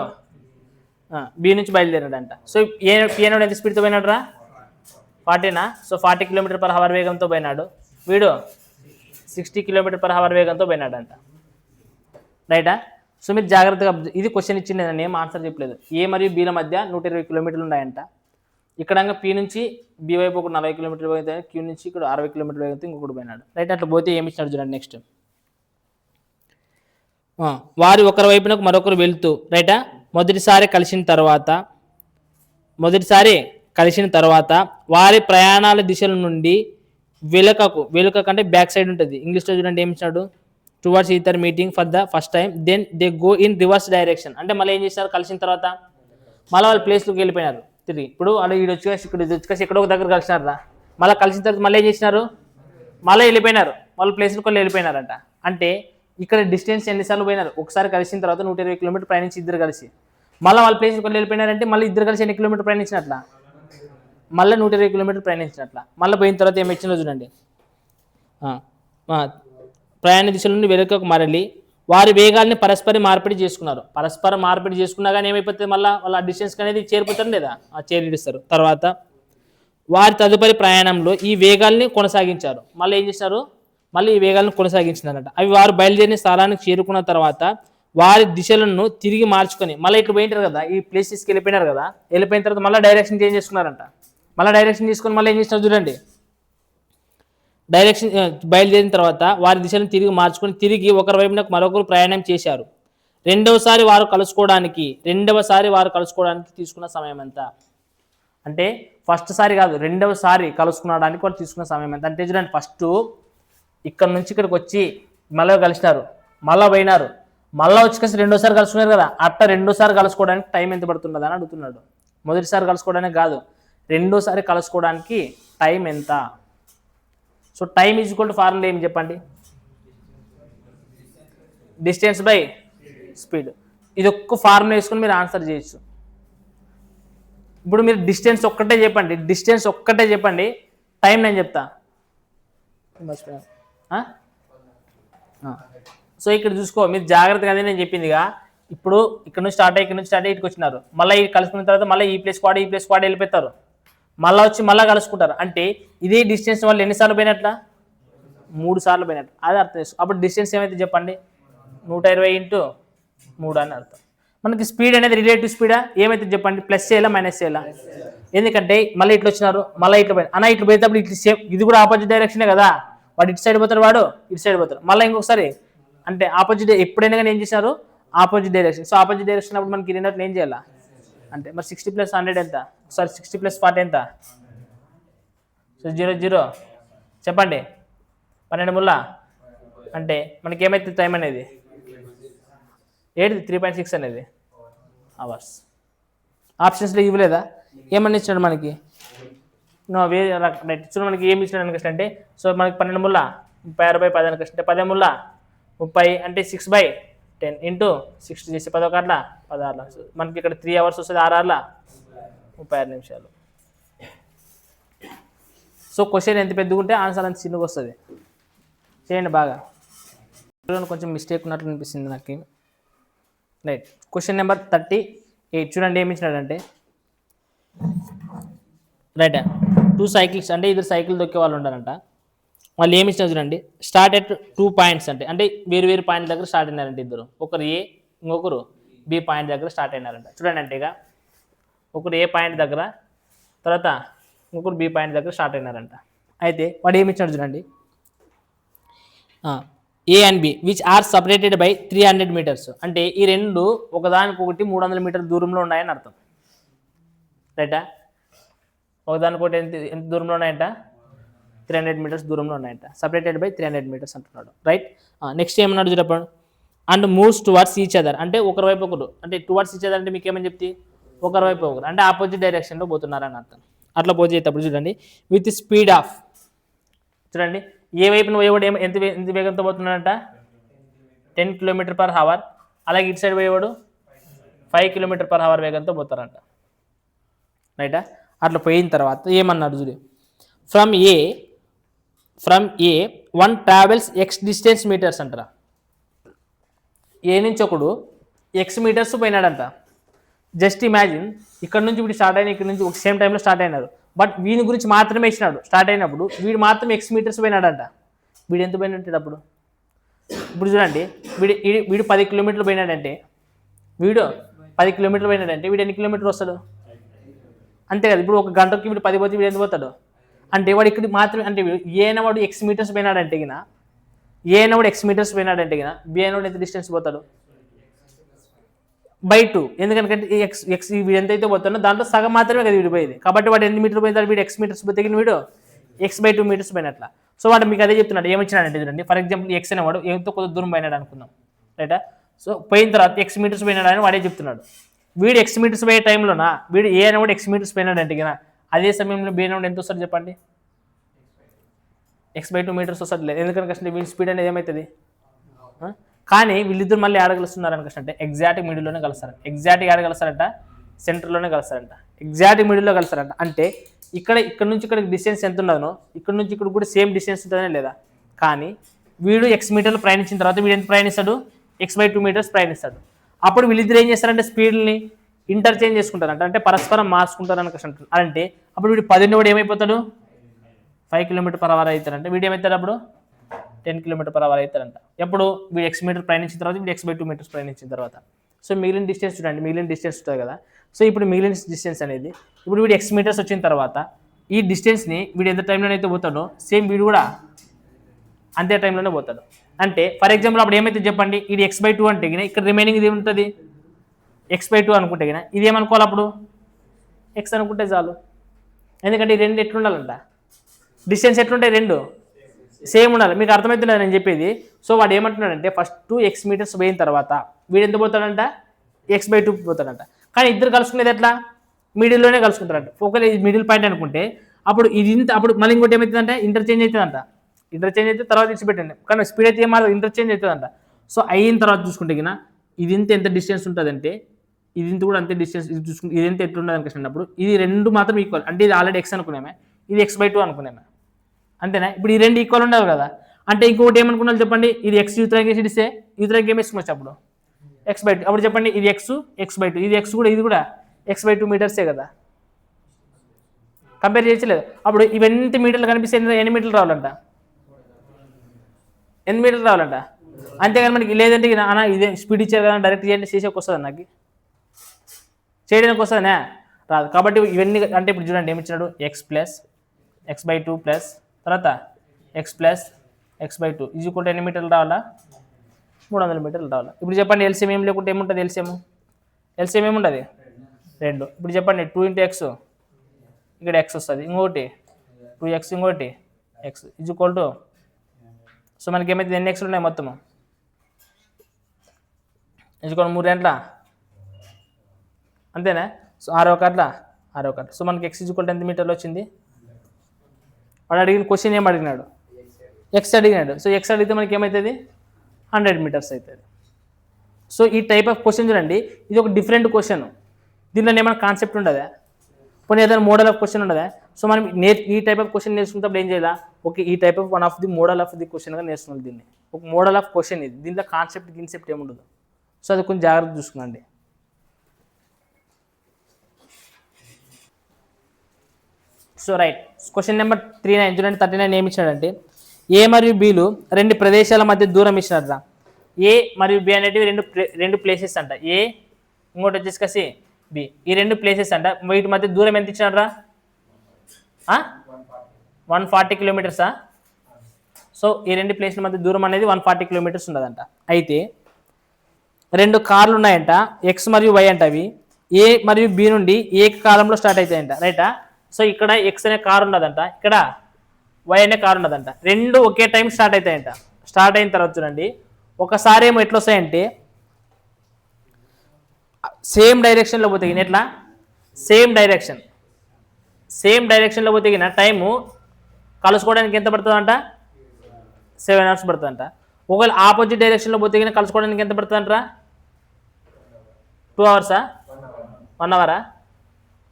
బి నుంచి బయలుదేరినాడంట. సో పి అనేవాడు ఎంత స్పీడ్తో పోయినాడు రా? 40నా? సో 40 కిలోమీటర్ పర్ అవర్ వేగంతో పోయినాడు. వీడు 60 కిలోమీటర్ పర్ అవర్ వేగంతో పోయినాడంట, రైటా? సో మీరు జాగ్రత్తగా, ఇది క్వశ్చన్ ఇచ్చింది, నేను ఏం ఆన్సర్ చెప్పలేదు. ఏ మరియు బిల మధ్య 120 కిలోమీటర్లు ఉన్నాయంట. ఇక్కడ పి నుంచి బి వైపు ఒక 40 కిలోమీటర్ వేగంతో, క్యూ నుంచి ఇక్కడ 60 కిలోమీటర్ వేగంతో ఇంకొకటి పోయినాడు, రైట్? అట్లా పోతే ఏమి ఇచ్చినాడు చూడండి. నెక్స్ట్ వారి ఒకరి వైపునకు మరొకరు వెళ్తూ, రైటా? మొదటిసారి కలిసిన తర్వాత వారి ప్రయాణాల దిశల నుండి వెనుకకు అంటే బ్యాక్ సైడ్ ఉంటుంది. ఇంగ్లీష్లో చూడండి ఏమి ఇచ్చినాడు? Towards either meeting for the first time, then they go in reverse direction. అంటే మళ్ళీ ఏం చేస్తారు? కలిసిన తర్వాత మళ్ళీ వాళ్ళ ప్లేస్లోకి వెళ్ళిపోయినారు తిరిగి. ఇప్పుడు వాళ్ళు ఇది వచ్చేసి ఎక్కడో ఒక దగ్గర కలిసినారు రా. మళ్ళీ కలిసిన తర్వాత మళ్ళీ ఏం చేసినారు? మళ్ళీ వెళ్ళిపోయినారు, వాళ్ళ ప్లేస్లోకి వాళ్ళు వెళ్ళిపోయినారంట. అంటే ఇక్కడ డిస్టెన్స్ ఎన్నిసార్లు పోయినారు? ఒకసారి కలిసిన తర్వాత 120 కిలోమీటర్ ప్రయాణించి ఇద్దరు కలిసి మళ్ళీ వాళ్ళ ప్లేస్కి వాళ్ళు వెళ్ళిపోయినారంటే మళ్ళీ ఇద్దరు కలిసి ఎన్ని కిలోమీటర్ ప్రయాణించినట్ల? మళ్ళీ 120 కిలోమీటర్ ప్రయాణించినట్ల. మళ్ళీ పోయిన తర్వాత ఏమి ఇచ్చినా చూడండి, ప్రయాణ దిశల నుండి వెనుకకు మరలి వారి వేగాల్ని పరస్పర మార్పిడి చేసుకున్నారు. పరస్పర మార్పిడి చేసుకున్నా కానీ ఏమైపోతుంది? మళ్ళీ వాళ్ళ డిస్టెన్స్ అనేది చేరిపోతారు లేదా? చేరిస్తారు. తర్వాత వారి తదుపరి ప్రయాణంలో ఈ వేగాల్ని కొనసాగించారు. మళ్ళీ ఏం చేస్తారు? మళ్ళీ ఈ వేగాలను కొనసాగించిందన్నమాట. అవి వారు బయలుదేరిన స్థలానికి చేరుకున్న తర్వాత వారి దిశలను తిరిగి మార్చుకొని మళ్ళీ ఇట్లా పోయింటారు కదా, ఈ ప్లేసెస్కి వెళ్ళిపోయినారు కదా, వెళ్ళిపోయిన తర్వాత మళ్ళీ డైరెక్షన్ చేంజ్ చేసుకున్నారంట. మళ్ళీ డైరెక్షన్ తీసుకొని మళ్ళీ ఏం చేస్తున్నారు చూడండి, డైరెక్షన్ బయలుదేరిన తర్వాత వారి దిశలను తిరిగి మార్చుకొని తిరిగి ఒకరి వైపునకు మరొకరు ప్రయాణం చేశారు. రెండవసారి వారు కలుసుకోవడానికి తీసుకున్న సమయం ఎంత అంటే, ఫస్ట్ సారి కాదు రెండవసారి కలుసుకోవడానికి వాళ్ళు తీసుకున్న సమయం ఎంత అంటే చూడండి, ఫస్ట్ ఇక్కడ నుంచి ఇక్కడికి వచ్చి మళ్ళీ కలిసినారు, మళ్ళీ పోయినారు, మళ్ళీ వచ్చి కలిసి రెండోసారి కలుసుకున్నారు కదా, అట్లా రెండోసారి కలుసుకోవడానికి టైం ఎంత పడుతున్నది అని అడుగుతున్నాడు. మొదటిసారి కలుసుకోవడానికి కాదు, రెండోసారి కలుసుకోవడానికి టైం ఎంత. So time is equal to formula ఏమి చెప్పండి, డిస్టెన్స్ బై స్పీడ్. ఇది ఒక్క ఫార్ములా వేసుకొని మీరు ఆన్సర్ చేయొచ్చు. ఇప్పుడు మీరు డిస్టెన్స్ ఒక్కటే చెప్పండి, టైం నేను చెప్తా. సో ఇక్కడ చూసుకో, మీరు జాగ్రత్తగా నేను చెప్పిందిగా, ఇప్పుడు ఇక్కడ నుంచి స్టార్ట్ అయ్యి ఇక్కడికి వచ్చినారు, మళ్ళీ కలుసుకున్న తర్వాత మళ్ళీ ఈ ప్లేస్ స్క్వాడ్ వెళ్ళిపోతారు, మళ్ళీ వచ్చి మళ్ళీ కలుసుకుంటారు. అంటే ఇదే డిస్టెన్స్ వాళ్ళు ఎన్నిసార్లు పోయినట్లా, 3 సార్లు పోయినట్టు. అది అర్థం చేసుకో. అప్పుడు డిస్టెన్స్ ఏమైతే చెప్పండి, 120 × 3 అని అర్థం. మనకి స్పీడ్ అనేది రిలేటివ్ స్పీడా ఏమైతే చెప్పండి, ప్లస్ చేయాలా మైనస్ చేయాలా, ఎందుకంటే మళ్ళీ ఇట్లా వచ్చినారు, మళ్ళీ ఇట్లా పోయి అన్న ఇట్లా పోయేటప్పుడు ఇట్లా సేమ్, ఇది కూడా ఆపోజిట్ డైరెక్షనే కదా, వాడు ఇటు సైడ్ పోతాడు, వాడు ఇటు సైడ్ పోతాడు, మళ్ళీ ఇంకొకసారి అంటే ఆపోజిట్, ఎప్పుడైనా కానీ ఏం చేశారు, opposite direction. So opposite direction అప్పుడు మనకి రెండోట్లు ఏం చేయాలా అంటే, మరి 60 + 100 ఎంత, సారీ 60 + 40 ఎంత, సో 0 0 చెప్పండి, 12 ముళ్ళ అంటే మనకి ఏమైతే టైం అనేది 3.6 అనేది అవర్స్. ఆప్షన్స్లో ఇవ్వలేదా, ఏమన్నా ఇచ్చినాడు మనకి, వేరే రైట్. సో మనకి ఏమి ఇచ్చినాడు అనుకస్ట్ అంటే, సో మనకి 12 ముళ్ళ 36/10 అనుకస్ట్ అంటే 10 ముళ్ళ 30 అంటే 6/10 × 60 చేసి 10 ఒకట్ల 16. మనకి ఇక్కడ 3 అవర్స్ వస్తుంది, 6 6 36 నిమిషాలు. సో క్వశ్చన్ ఎంత పెద్దగా ఉంటే ఆన్సర్ అంత చిన్నగా వస్తుంది. చేయండి బాగా. కొంచెం మిస్టేక్ ఉన్నట్లు అనిపిస్తుంది నాకు. రైట్, క్వశ్చన్ నెంబర్ 38 చూడండి, ఏమి ఇచ్చినాడంటే రైట్ 2 సైకిల్స్ అంటే ఇద్దరు సైకిల్ దొక్కే వాళ్ళు ఉండాలంట. వాళ్ళు ఏమి ఇచ్చినా చూడండి, స్టార్ట్ ఎట్ 2 పాయింట్స్ అంటే వేరు పాయింట్ దగ్గర స్టార్ట్ అయినారంట ఇద్దరు, ఒకరు ఏ ఇంకొకరు బి పాయింట్ దగ్గర స్టార్ట్ అయినారంట. చూడండి అంటే ఇక ఒకరు ఏ పాయింట్ దగ్గర, తర్వాత ఇంకొకరు బి పాయింట్ దగ్గర స్టార్ట్ అయినారంట. అయితే వాడు ఏమి ఇచ్చినాడు చూడండి, A and B which are separated by 300 metres అంటే ఈ రెండు ఒకదానికొకటి 300 మీటర్ల దూరంలో ఉన్నాయని అర్థం. రైటా, ఒకదానికొకటి ఎంత దూరంలో ఉన్నాయంట, 300 మీటర్స్ దూరంలో ఉన్నాయంట, సపరేటెడ్ బై 300 మీటర్స్ అంటున్నాడు. రైట్, నెక్స్ట్ ఏమన్నాడు చూడప్పుడు, and moves towards each other అంటే ఒకరి వైపు ఒకరు, అంటే టువర్డ్స్ ఈచ్ అదర్ అంటే మీకు ఏమని చెప్తే ఒకరి వైపు ఒకరు అంటే ఆపోజిట్ డైరెక్షన్లో పోతున్నారని అర్థం. అట్లా పోతేటప్పుడు చూడండి, విత్ స్పీడ్ ఆఫ్ చూడండి, ఏ వైపున పోయేవాడు ఎంత వేగంతో పోతున్నాడంట, 10 km/h. అలాగే ఇటు సైడ్ పోయేవాడు 5 km/h వేగంతో పోతారంట. రైటా, అట్లా పోయిన తర్వాత ఏమన్నాడు చూడు, from A 1 travels x distance metres అంటారా. ఏ నుంచి ఒకడు x మీటర్స్ పోయినాడంట. జస్ట్ ఇమాజిన్, ఇక్కడ నుంచి వీడు స్టార్ట్ అయిన, ఇక్కడ నుంచి ఒక సేమ్ టైంలో స్టార్ట్ అయినారు, బట్ వీని గురించి మాత్రమే ఇచ్చినాడు. స్టార్ట్ అయినప్పుడు వీడు మాత్రం x మీటర్స్ పోయినాడంట. వీడు ఎంత పోయినట్టు అప్పుడు, ఇప్పుడు చూడండి, వీడు 10 కిలోమీటర్లు పోయినాడంటే, వీడు 10 కిలోమీటర్లు పోయినాడంటే వీడు ఎన్ని కిలోమీటర్లు వస్తాడు, అంతే కదా. ఇప్పుడు ఒక గంటకి వీడు 10 పోతే వీడు ఎంత పోతాడు అంటే, వాడు ఇక్కడ మాత్రమే అంటే వాడు x మీటర్స్ పోయినాడంటే గిన, వాడు x మీటర్స్ పోయినాడంటే గిన బి అయినవాడు ఎంత డిస్టెన్స్ పోతాడు, by 2. ఎందుకంటే ఎక్స్ వీడు ఎంతైతే పోతాడో దాంట్లో సగం మాత్రమే కదా వీడు పోయేది, కాబట్టి వాడు ఎన్ని మీటర్ పోయినాడు, వీడు x మీటర్స్ పోతే వీడు x/2 మీటర్స్ పోయినట్ల. సో వాడు మీకు అదే చెప్తున్నాడు, ఏమొచ్చినాడంటే చూడండి, ఫర్ ఎగ్జాంపుల్ x అనేవాడు ఎంతో కొద్ది దూరం పోయినాడు అనుకుందాం, రైటా. సో పోయిన తర్వాత x మీటర్స్ పోయినాడు అని వాడే చెప్తున్నాడు. వీడు x మీటర్స్ పోయే టైంలోనా వీడు ఏ అనేవాడు x మీటర్స్ పోయినాడంటే కదా, అదే సమయంలో బి అనేవాడు ఎంత వస్తాడు చెప్పండి, x/2 మీటర్స్ వస్తాడు. లేదు, ఎందుకంటే కష్టం వీడి స్పీడ్ అనేది ఏమవుతుంది. కానీ వీళ్ళిద్దరు మళ్ళీ ఆడగలుస్తున్నారు అని కష్టం అంటే ఎగ్జాక్ట్ మిడిల్లోనే కలుస్తారంట. ఎగ్జాక్ట్గా ఆడగలుస్తారంట, సెంటర్లోనే కలుస్తారంట, ఎగ్జాక్ట్ మిడిల్లో కలుస్తారంట. అంటే ఇక్కడ నుంచి ఇక్కడికి డిస్టెన్స్ ఎంత ఉన్నదో ఇక్కడ నుంచి ఇక్కడ కూడా సేమ్ డిస్టెన్స్ ఉంటుందనే లేదా. కానీ వీడు x మీటర్లు ప్రయాణించిన తర్వాత వీడు ఎంత ప్రయాణిస్తాడు, x/2 మీటర్స్ ప్రయాణిస్తాడు. అప్పుడు వీళ్ళిద్దరు ఏం చేస్తారంటే స్పీడ్ని ఇంటర్చేంజ్ చేసుకుంటారంట, అంటే పరస్పరం మార్చుకుంటారు అని కష్టం. అంటే అప్పుడు వీడు 10 వాడు ఏమైపోతాడు, 5 km/h అవుతాడంటే వీడు ఏమవుతాడు అప్పుడు 10 km/h అవుతారంట. ఎప్పుడు వీడు x మీటర్ ప్రయాణించిన తర్వాత వీడు x/2 మీటర్స్ ప్రయాణించిన తర్వాత. సో మిగిలిన డిస్టెన్స్ చూడండి, మిగిలిన డిస్టెన్స్ ఉంటుంది కదా. సో ఇప్పుడు మిగిలిన డిస్టెన్స్ అనేది ఇప్పుడు వీడు x మీటర్స్ వచ్చిన తర్వాత ఈ డిస్టెన్స్ని వీడు ఎంత టైంలోనే అయితే పోతాడో సేమ్ వీడు కూడా అంతే టైంలోనే పోతాడు. అంటే ఫర్ ఎగ్జాంపుల్ అప్పుడు ఏమైతే చెప్పండి, ఇది x/2 అంటే ఇక్కడ రిమైనింగ్ ఇది ఉంటుంది x/2 అనుకుంటే ఇది ఏమనుకోవాలి అప్పుడు x అనుకుంటే చాలు. ఎందుకంటే ఈ రెండు ఎట్లుండాలంట, డిస్టెన్స్ ఎట్లుంటాయి రెండు సేమ్ ఉండాలి. మీకు అర్థమవుతున్నది నేను చెప్పేది. సో వాడు ఏమంటున్నాడంటే ఫస్ట్ x మీటర్స్ పోయిన తర్వాత వీడు ఎంత పోతాడంట x/2 పోతాడంట. కానీ ఇద్దరు కలుసుకునేది ఎట్లా, మిడిల్లోనే కలుసుకుంటారంట. ఒకవేళ ఇది మిడిల్ పాయింట్ అనుకుంటే అప్పుడు ఇది ఇంత, అప్పుడు మళ్ళీ ఇంకోటి ఏమవుతుందంటే ఇంటర్చేంజ్ అవుతుందంట. ఇంటర్చేంజ్ అయితే తర్వాత ఇచ్చిపెట్టండి, కానీ స్పీడ్ అయితే ఏమాత్రం ఇంటర్చేంజ్ అవుతుందంట. సో అయిన తర్వాత చూసుకుంటే ఇది ఇంత ఎంత డిస్టెన్స్ ఉంటుందంటే ఇది ఇంత కూడా అంతే డిస్టెన్స్. ఇది చూసుకుంటే ఇది ఎంత ఎట్లుండదు అనుకున్నప్పుడు ఇది రెండు మాత్రం ఈక్వల్. అంటే ఇది ఆల్రెడీ x అనుకున్నామే, ఇది x/2 అనుకున్నామే, అంతేనా. ఇప్పుడు ఈ రెండు ఈక్వల్ ఉండాలి కదా. అంటే ఇంకొకటి ఏమనుకున్నారు చెప్పండి, ఇది x యూత్రాంగేసి ఇస్తే యూత్రాంగ్ ఏం వేసుకోవచ్చు అప్పుడు x/2. అప్పుడు చెప్పండి ఇది x/2, ఇది x కూడా, ఇది కూడా x/2 మీటర్సే కదా, కంపేర్ చేయలేదు. అప్పుడు ఇవన్నీ మీటర్లు కనిపిస్తే ఎన్ని మీటర్లు రావాలంట, ఎన్ని మీటర్లు రావాలంట. అంతేగాని మనకి లేదంటే అన్న ఇదే స్పీడ్ ఇచ్చారు కదా డైరెక్ట్ చేయండి చేసేకి వస్తుంది, నాకు చేయడానికి వస్తుందనే రాదు. కాబట్టి ఇవన్నీ అంటే ఇప్పుడు చూడండి ఏమి ఇచ్చినాడు, x/2 ప్లస్ తర్వాత x/2 ఇది కూడా ఎన్ని మీటర్లు రావాలా, 300 మీటర్లు రావాలా. ఇప్పుడు చెప్పండి ఎల్సిఎం ఏం లేకుంటే ఏముంటుంది, ఎల్సిఎం ఏముంటుంది 2. ఇప్పుడు చెప్పండి 2 × x ఇక్కడ x వస్తుంది, ఇంకోటి 2x ఇంకోటి x = సో మనకి ఏమైతే ఎన్ని ఎక్స్లు ఉన్నాయి మొత్తము ఇది 3 గంటల అంతేనా. సో 6 ఒకట్ల. సో మనకి x = ఎంత మీటర్లు వచ్చింది. వాడు అడిగిన క్వశ్చన్ ఏం అడిగినాడు, x అడిగినాడు. సో x అడిగితే మనకి ఏమవుతుంది 100 మీటర్స్ అవుతుంది. సో ఈ టైప్ ఆఫ్ క్వశ్చన్ చూడండి, ఇది ఒక డిఫరెంట్ క్వశ్చన్. దీనిలో ఏమైనా కాన్సెప్ట్ ఉండదా, కొన్ని ఏదైనా మోడల్ ఆఫ్ క్వశ్చన్ ఉండదా. సో మనం ఈ టైప్ ఆఫ్ క్వశ్చన్ నేర్చుకున్నప్పుడు ఏం చేయాలా, ఓకే ఈ type of one of the model of the క్వశ్చన్గా నేర్చుకున్నాం. దీన్ని ఒక మోడల్ ఆఫ్ క్వశ్చన్ ఇది, దీంట్లో కాన్సెప్ట్ ఏముండదు. సో అది కొంచెం జాగ్రత్త చూసుకోండి. సో రైట్, క్వశ్చన్ నెంబర్ 39 చూడండి. 39 ఏమి ఇచ్చాడంటే ఏ మరియు బిలు రెండు ప్రదేశాల మధ్య దూరం ఇచ్చినారా. ఏ మరియు బి అనేటివి రెండు ప్లేసెస్ అంట. ఏ ఇంకోటి వచ్చేసి బి, ఈ రెండు ప్లేసెస్ అంట. వీటి మధ్య దూరం ఎంత ఇచ్చినారా, 140 కిలోమీటర్సా. సో ఈ రెండు ప్లేస్ల మధ్య దూరం అనేది 140 కిలోమీటర్స్ ఉండదంట. అయితే రెండు కార్లు ఉన్నాయంట, ఎక్స్ మరియు వై అంట. అవి ఏ మరియు బి నుండి ఏ కాలంలో స్టార్ట్ అవుతాయంట, రైటా. సో ఇక్కడ ఎక్స్ అనే కారు ఉన్నదంట, ఇక్కడ వై అనే కారు ఉన్నదంట. రెండు ఒకే టైం స్టార్ట్ అవుతాయంట. స్టార్ట్ అయిన తర్వాత చూడండి ఒకసారి ఏమో ఎట్లా వస్తాయంటే సేమ్ డైరెక్షన్లో పోతే ఎట్లా, సేమ్ డైరెక్షన్లో పోతే టైము కలుసుకోవడానికి ఎంత పడుతుందంట, 7 hours పడుతుందంట. ఒకవేళ ఆపోజిట్ డైరెక్షన్లో పోతే కలుసుకోవడానికి ఎంత పడుతుందంట, 2 hours, 1 hour.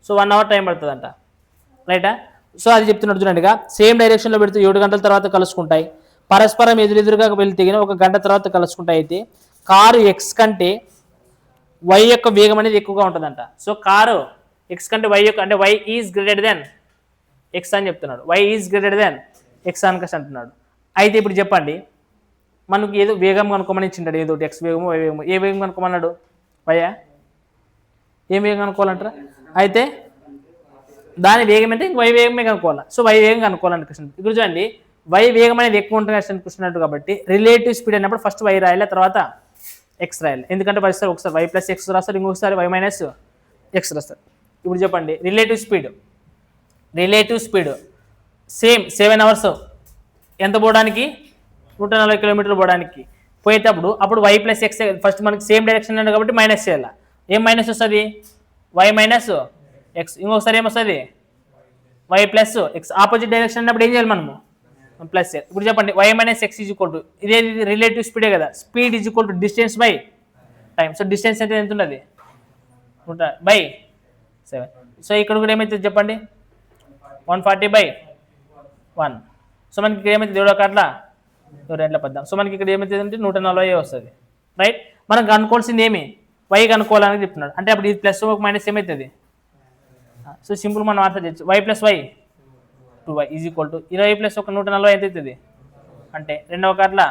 So 1 hour time పడుతుందంట, రైటా. సో అది చెప్తున్నాడు చూడండి. సేమ్ డైరెక్షన్లో పెడితే 7 గంటల తర్వాత కలుసుకుంటాయి. పరస్పరం ఎదురుగా వెళ్తే 1 గంట తర్వాత కలుసుకుంటాయి. అయితే కారు ఎక్స్ కంటే వై యొక్క వేగం అనేది ఎక్కువగా ఉంటుందంట. సో కారు ఎక్స్ కంటే వై యొక్క, అంటే Y is greater than X అని చెప్తున్నాడు. Y is greater than X అని అంటున్నాడు. అయితే ఇప్పుడు చెప్పండి మనకి ఏదో వేగం కనుక్కోమని ఇచ్చింటాడు, ఏదో ఎక్స్ వేగము వై వేగము. ఏ వేగం కనుక్కోమన్నాడు, వైయా. ఏం వేగం కనుక్కోవాలంటారా, అయితే దాని వేగం అంటే వై వేగమే కనుక్కోవాలి. సో వై వేగం కనుక్కోవాలని కృష్ణ. ఇప్పుడు చూడండి వై వేగం అనేది ఎక్కువ ఉంటుంది కృష్ణట్టు. కాబట్టి రిలేటివ్ స్పీడ్ అయినప్పుడు ఫస్ట్ వై రాయాలి, తర్వాత ఎక్స్ రాయాలి. ఎందుకంటే ఒకసారి వై ప్లస్ ఎక్స్ రాస్తారు, ఇంకొకసారి వై మైనస్ ఎక్స్ రాస్తారు. ఇప్పుడు చెప్పండి రిలేటివ్ స్పీడ్ సేమ్ 7 hours ఎంత పోవడానికి, 140 కిలోమీటర్లు పోవడానికి పోయేటప్పుడు అప్పుడు వై ప్లస్ ఎక్స్ ఫస్ట్ మనకి సేమ్ డైరెక్షన్ ఉంది కాబట్టి మైనస్ చేయాలి. ఏం మైనస్ వస్తుంది, వై మైనస్ ఎక్స్. ఇంకొకసారి ఏమొస్తుంది, Y plus X. Opposite direction అన్నప్పుడు ఏం చేయాలి మనము, ప్లస్ చేయాలి. ఇప్పుడు చెప్పండి Y minus X is equal to ఇదే రిలేటివ్ స్పీడే కదా, speed is equal to distance by time. So distance అయితే ఎంత ఉన్నది, బై 7. సో ఇక్కడ కూడా ఏమవుతుంది చెప్పండి, 140/1. సో మనకి ఇక్కడ ఏమైతే దేవుడు అట్లా 2 సో మనకి ఇక్కడ ఏమవుతుంది అంటే 140 వస్తుంది, రైట్. మనం కనుక్కోవాల్సింది ఏమి, వై కనుక్కోవాలని చెప్తున్నాడు. అంటే అప్పుడు ఇది ప్లస్ ఒక మైనస్ ఏమవుతుంది. సో సింపుల్ మనం ఆన్సర్ చేయొచ్చు, Y plus Y 2y is equal to 20 + 140 ఎంత అవుతుంది, అంటే రెండవ కార్ల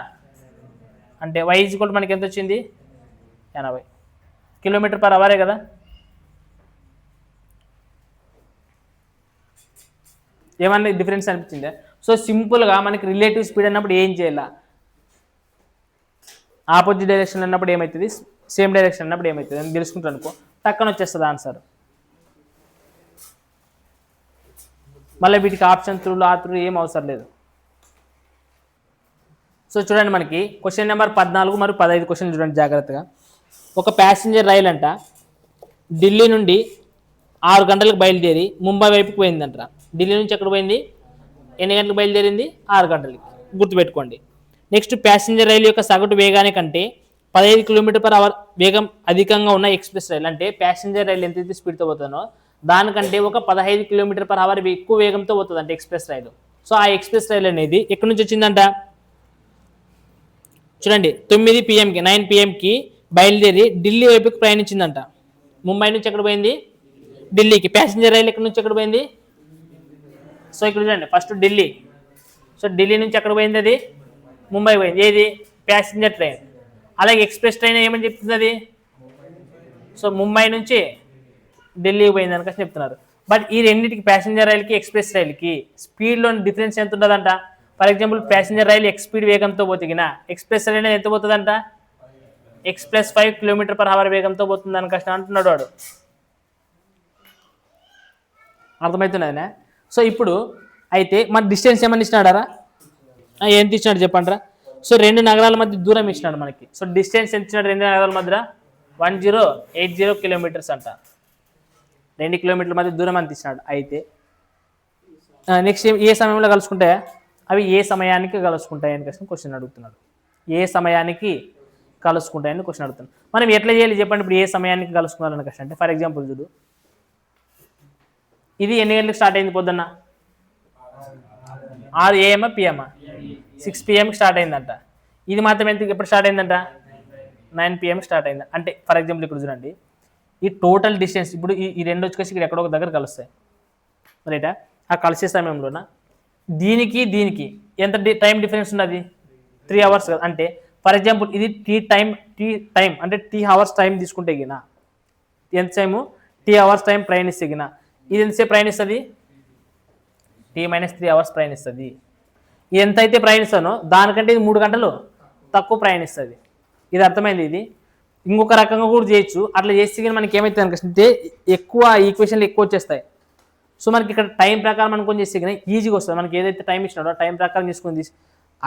అంటే y = మనకి ఎంత వచ్చింది 80 km/h కదా. ఏమన్నా డిఫరెన్స్ అనిపించిందా? సో సింపుల్గా మనకి రిలేటివ్ స్పీడ్ అన్నప్పుడు ఏం చేయాల, ఆపోజిట్ డైరెక్షన్ అన్నప్పుడు ఏమవుతుంది, సేమ్ డైరెక్షన్ అన్నప్పుడు ఏమవుతుంది అని తెలుసుకుంటాను అనుకో, టక్కన వచ్చేస్తుంది ఆన్సర్. మళ్ళీ వీటికి ఆప్షన్ త్రూలు ఏం అవసరం లేదు. సో చూడండి, మనకి క్వశ్చన్ నెంబర్ 14 మరియు 15 క్వశ్చన్ చూడండి జాగ్రత్తగా. ఒక ప్యాసింజర్ రైలు అంట ఢిల్లీ నుండి 6 గంటలకు బయలుదేరి ముంబై వైపుకి పోయిందంట. ఢిల్లీ నుంచి ఎక్కడ పోయింది, ఎన్ని గంటలకు బయలుదేరింది, 6 గంటలకి, గుర్తుపెట్టుకోండి. నెక్స్ట్, ప్యాసింజర్ రైలు యొక్క సగటు వేగానికంటే 15 km/h వేగం అధికంగా ఉన్న ఎక్స్ప్రెస్ రైలు, అంటే ప్యాసింజర్ రైలు ఎంతైతే స్పీడ్తో పోతుందో దానికంటే ఒక 15 km/h ఎక్కువ వేగంతో పోతుంది అంటే ఎక్స్ప్రెస్ రైలు. సో ఆ ఎక్స్ప్రెస్ రైలు అనేది ఎక్కడి నుంచి వచ్చిందంట, చూడండి 9 PM 9 PM బయలుదేరి ఢిల్లీ వైపుకి ప్రయాణించిందంట. ముంబై నుంచి ఎక్కడ పోయింది, ఢిల్లీకి. ప్యాసింజర్ రైలు ఎక్కడి నుంచి ఎక్కడ పోయింది, సో ఇక్కడ చూడండి ఫస్ట్ ఢిల్లీ. సో ఢిల్లీ నుంచి ఎక్కడ పోయింది, అది ముంబై పోయింది. ఏది, ప్యాసింజర్ ట్రైన్. అలాగే ఎక్స్ప్రెస్ ట్రైన్ ఏమని చెప్తుంది అది, సో ముంబై నుంచి ఢిల్లీకి పోయింది అని చెప్తున్నారు. బట్ ఈ రెండింటికి, ప్యాసింజర్ రైలుకి ఎక్స్ప్రెస్ రైలుకి స్పీడ్లో డిఫరెన్స్ ఎంత ఉంటుందంట. For example, passenger rail x speed వేగంతో పోతికినా ఎక్స్ప్రెస్ రైలు అనేది ఎంత పోతుందంట, x+5 km/h వేగంతో పోతుంది అని అంటున్నాడు వాడు. అర్థమవుతున్నదినా? సో ఇప్పుడు అయితే మన డిస్టెన్స్ ఏమని ఇచ్చినాడారా, ఎంత ఇచ్చినాడు చెప్పండి రా. సో 2 నగరాల మధ్య దూరం ఇచ్చినాడు మనకి. సో డిస్టెన్స్ ఎంత ఇచ్చినాడు 2 నగరాల మధ్య, 1080 కిలోమీటర్స్ అంట. 2 కిలోమీటర్ల మధ్య దూరం అంత ఇచ్చినాడు. అయితే నెక్స్ట్ ఏ సమయంలో కలుసుకుంటాయా, అవి ఏ సమయానికి కలుసుకుంటాయని క్వశ్చన్ అడుగుతున్నాడు. ఏ సమయానికి కలుసుకుంటాయని క్వశ్చన్ అడుగుతున్నాడు. మనం ఎట్లా చేయాలి చెప్పండి ఇప్పుడు, ఏ సమయానికి కలుసుకున్నారని క్వశ్చన్ అంటే, ఫర్ ఎగ్జాంపుల్ చూడు, ఇది ఎన్ని గంటలకు స్టార్ట్ అయింది పొద్దున్న, 6 AM PM 6 PM స్టార్ట్ అయిందంట. ఇది మాత్రం ఎప్పుడు స్టార్ట్ అయిందంట, 9 PM స్టార్ట్ అయింది. అంటే ఫర్ ఎగ్జాంపుల్ ఇక్కడ చూడండి, ఈ టోటల్ డిస్టెన్స్ ఇప్పుడు ఈ రెండు వచ్చేసి ఇక్కడ ఎక్కడో ఒక దగ్గర కలుస్తాయి రైటా. ఆ కలిసే సమయంలోన దీనికి ఎంత టైం డిఫరెన్స్ ఉన్నది, 3 hours కదా. అంటే ఫర్ ఎగ్జాంపుల్ ఇది టీ టైం అంటే టీ అవర్స్ టైం తీసుకుంటే గిన ఎంత టైము, టీ అవర్స్ టైం ప్రయాణిస్తే గిన ఇది ఎంతసేపు ప్రయాణిస్తుంది, T-3 hours ప్రయాణిస్తుంది. ఎంత అయితే ప్రయాణిస్తానో దానికంటే ఇది 3 గంటలు తక్కువ ప్రయాణిస్తుంది. ఇది అర్థమైంది. ఇది ఇంకొక రకంగా కూడా చేయొచ్చు. అట్లా చేస్తే కానీ మనకి ఏమవుతుంది అనుకుంటే ఎక్కువ ఈక్వేషన్లు ఎక్కువ వచ్చేస్తాయి. సో మనకి ఇక్కడ టైం ప్రకారం అనుకొని చేస్తే కానీ ఈజీగా వస్తుంది. మనకి ఏదైతే టైం ఇచ్చినాడో టైం ప్రకారం తీసుకొని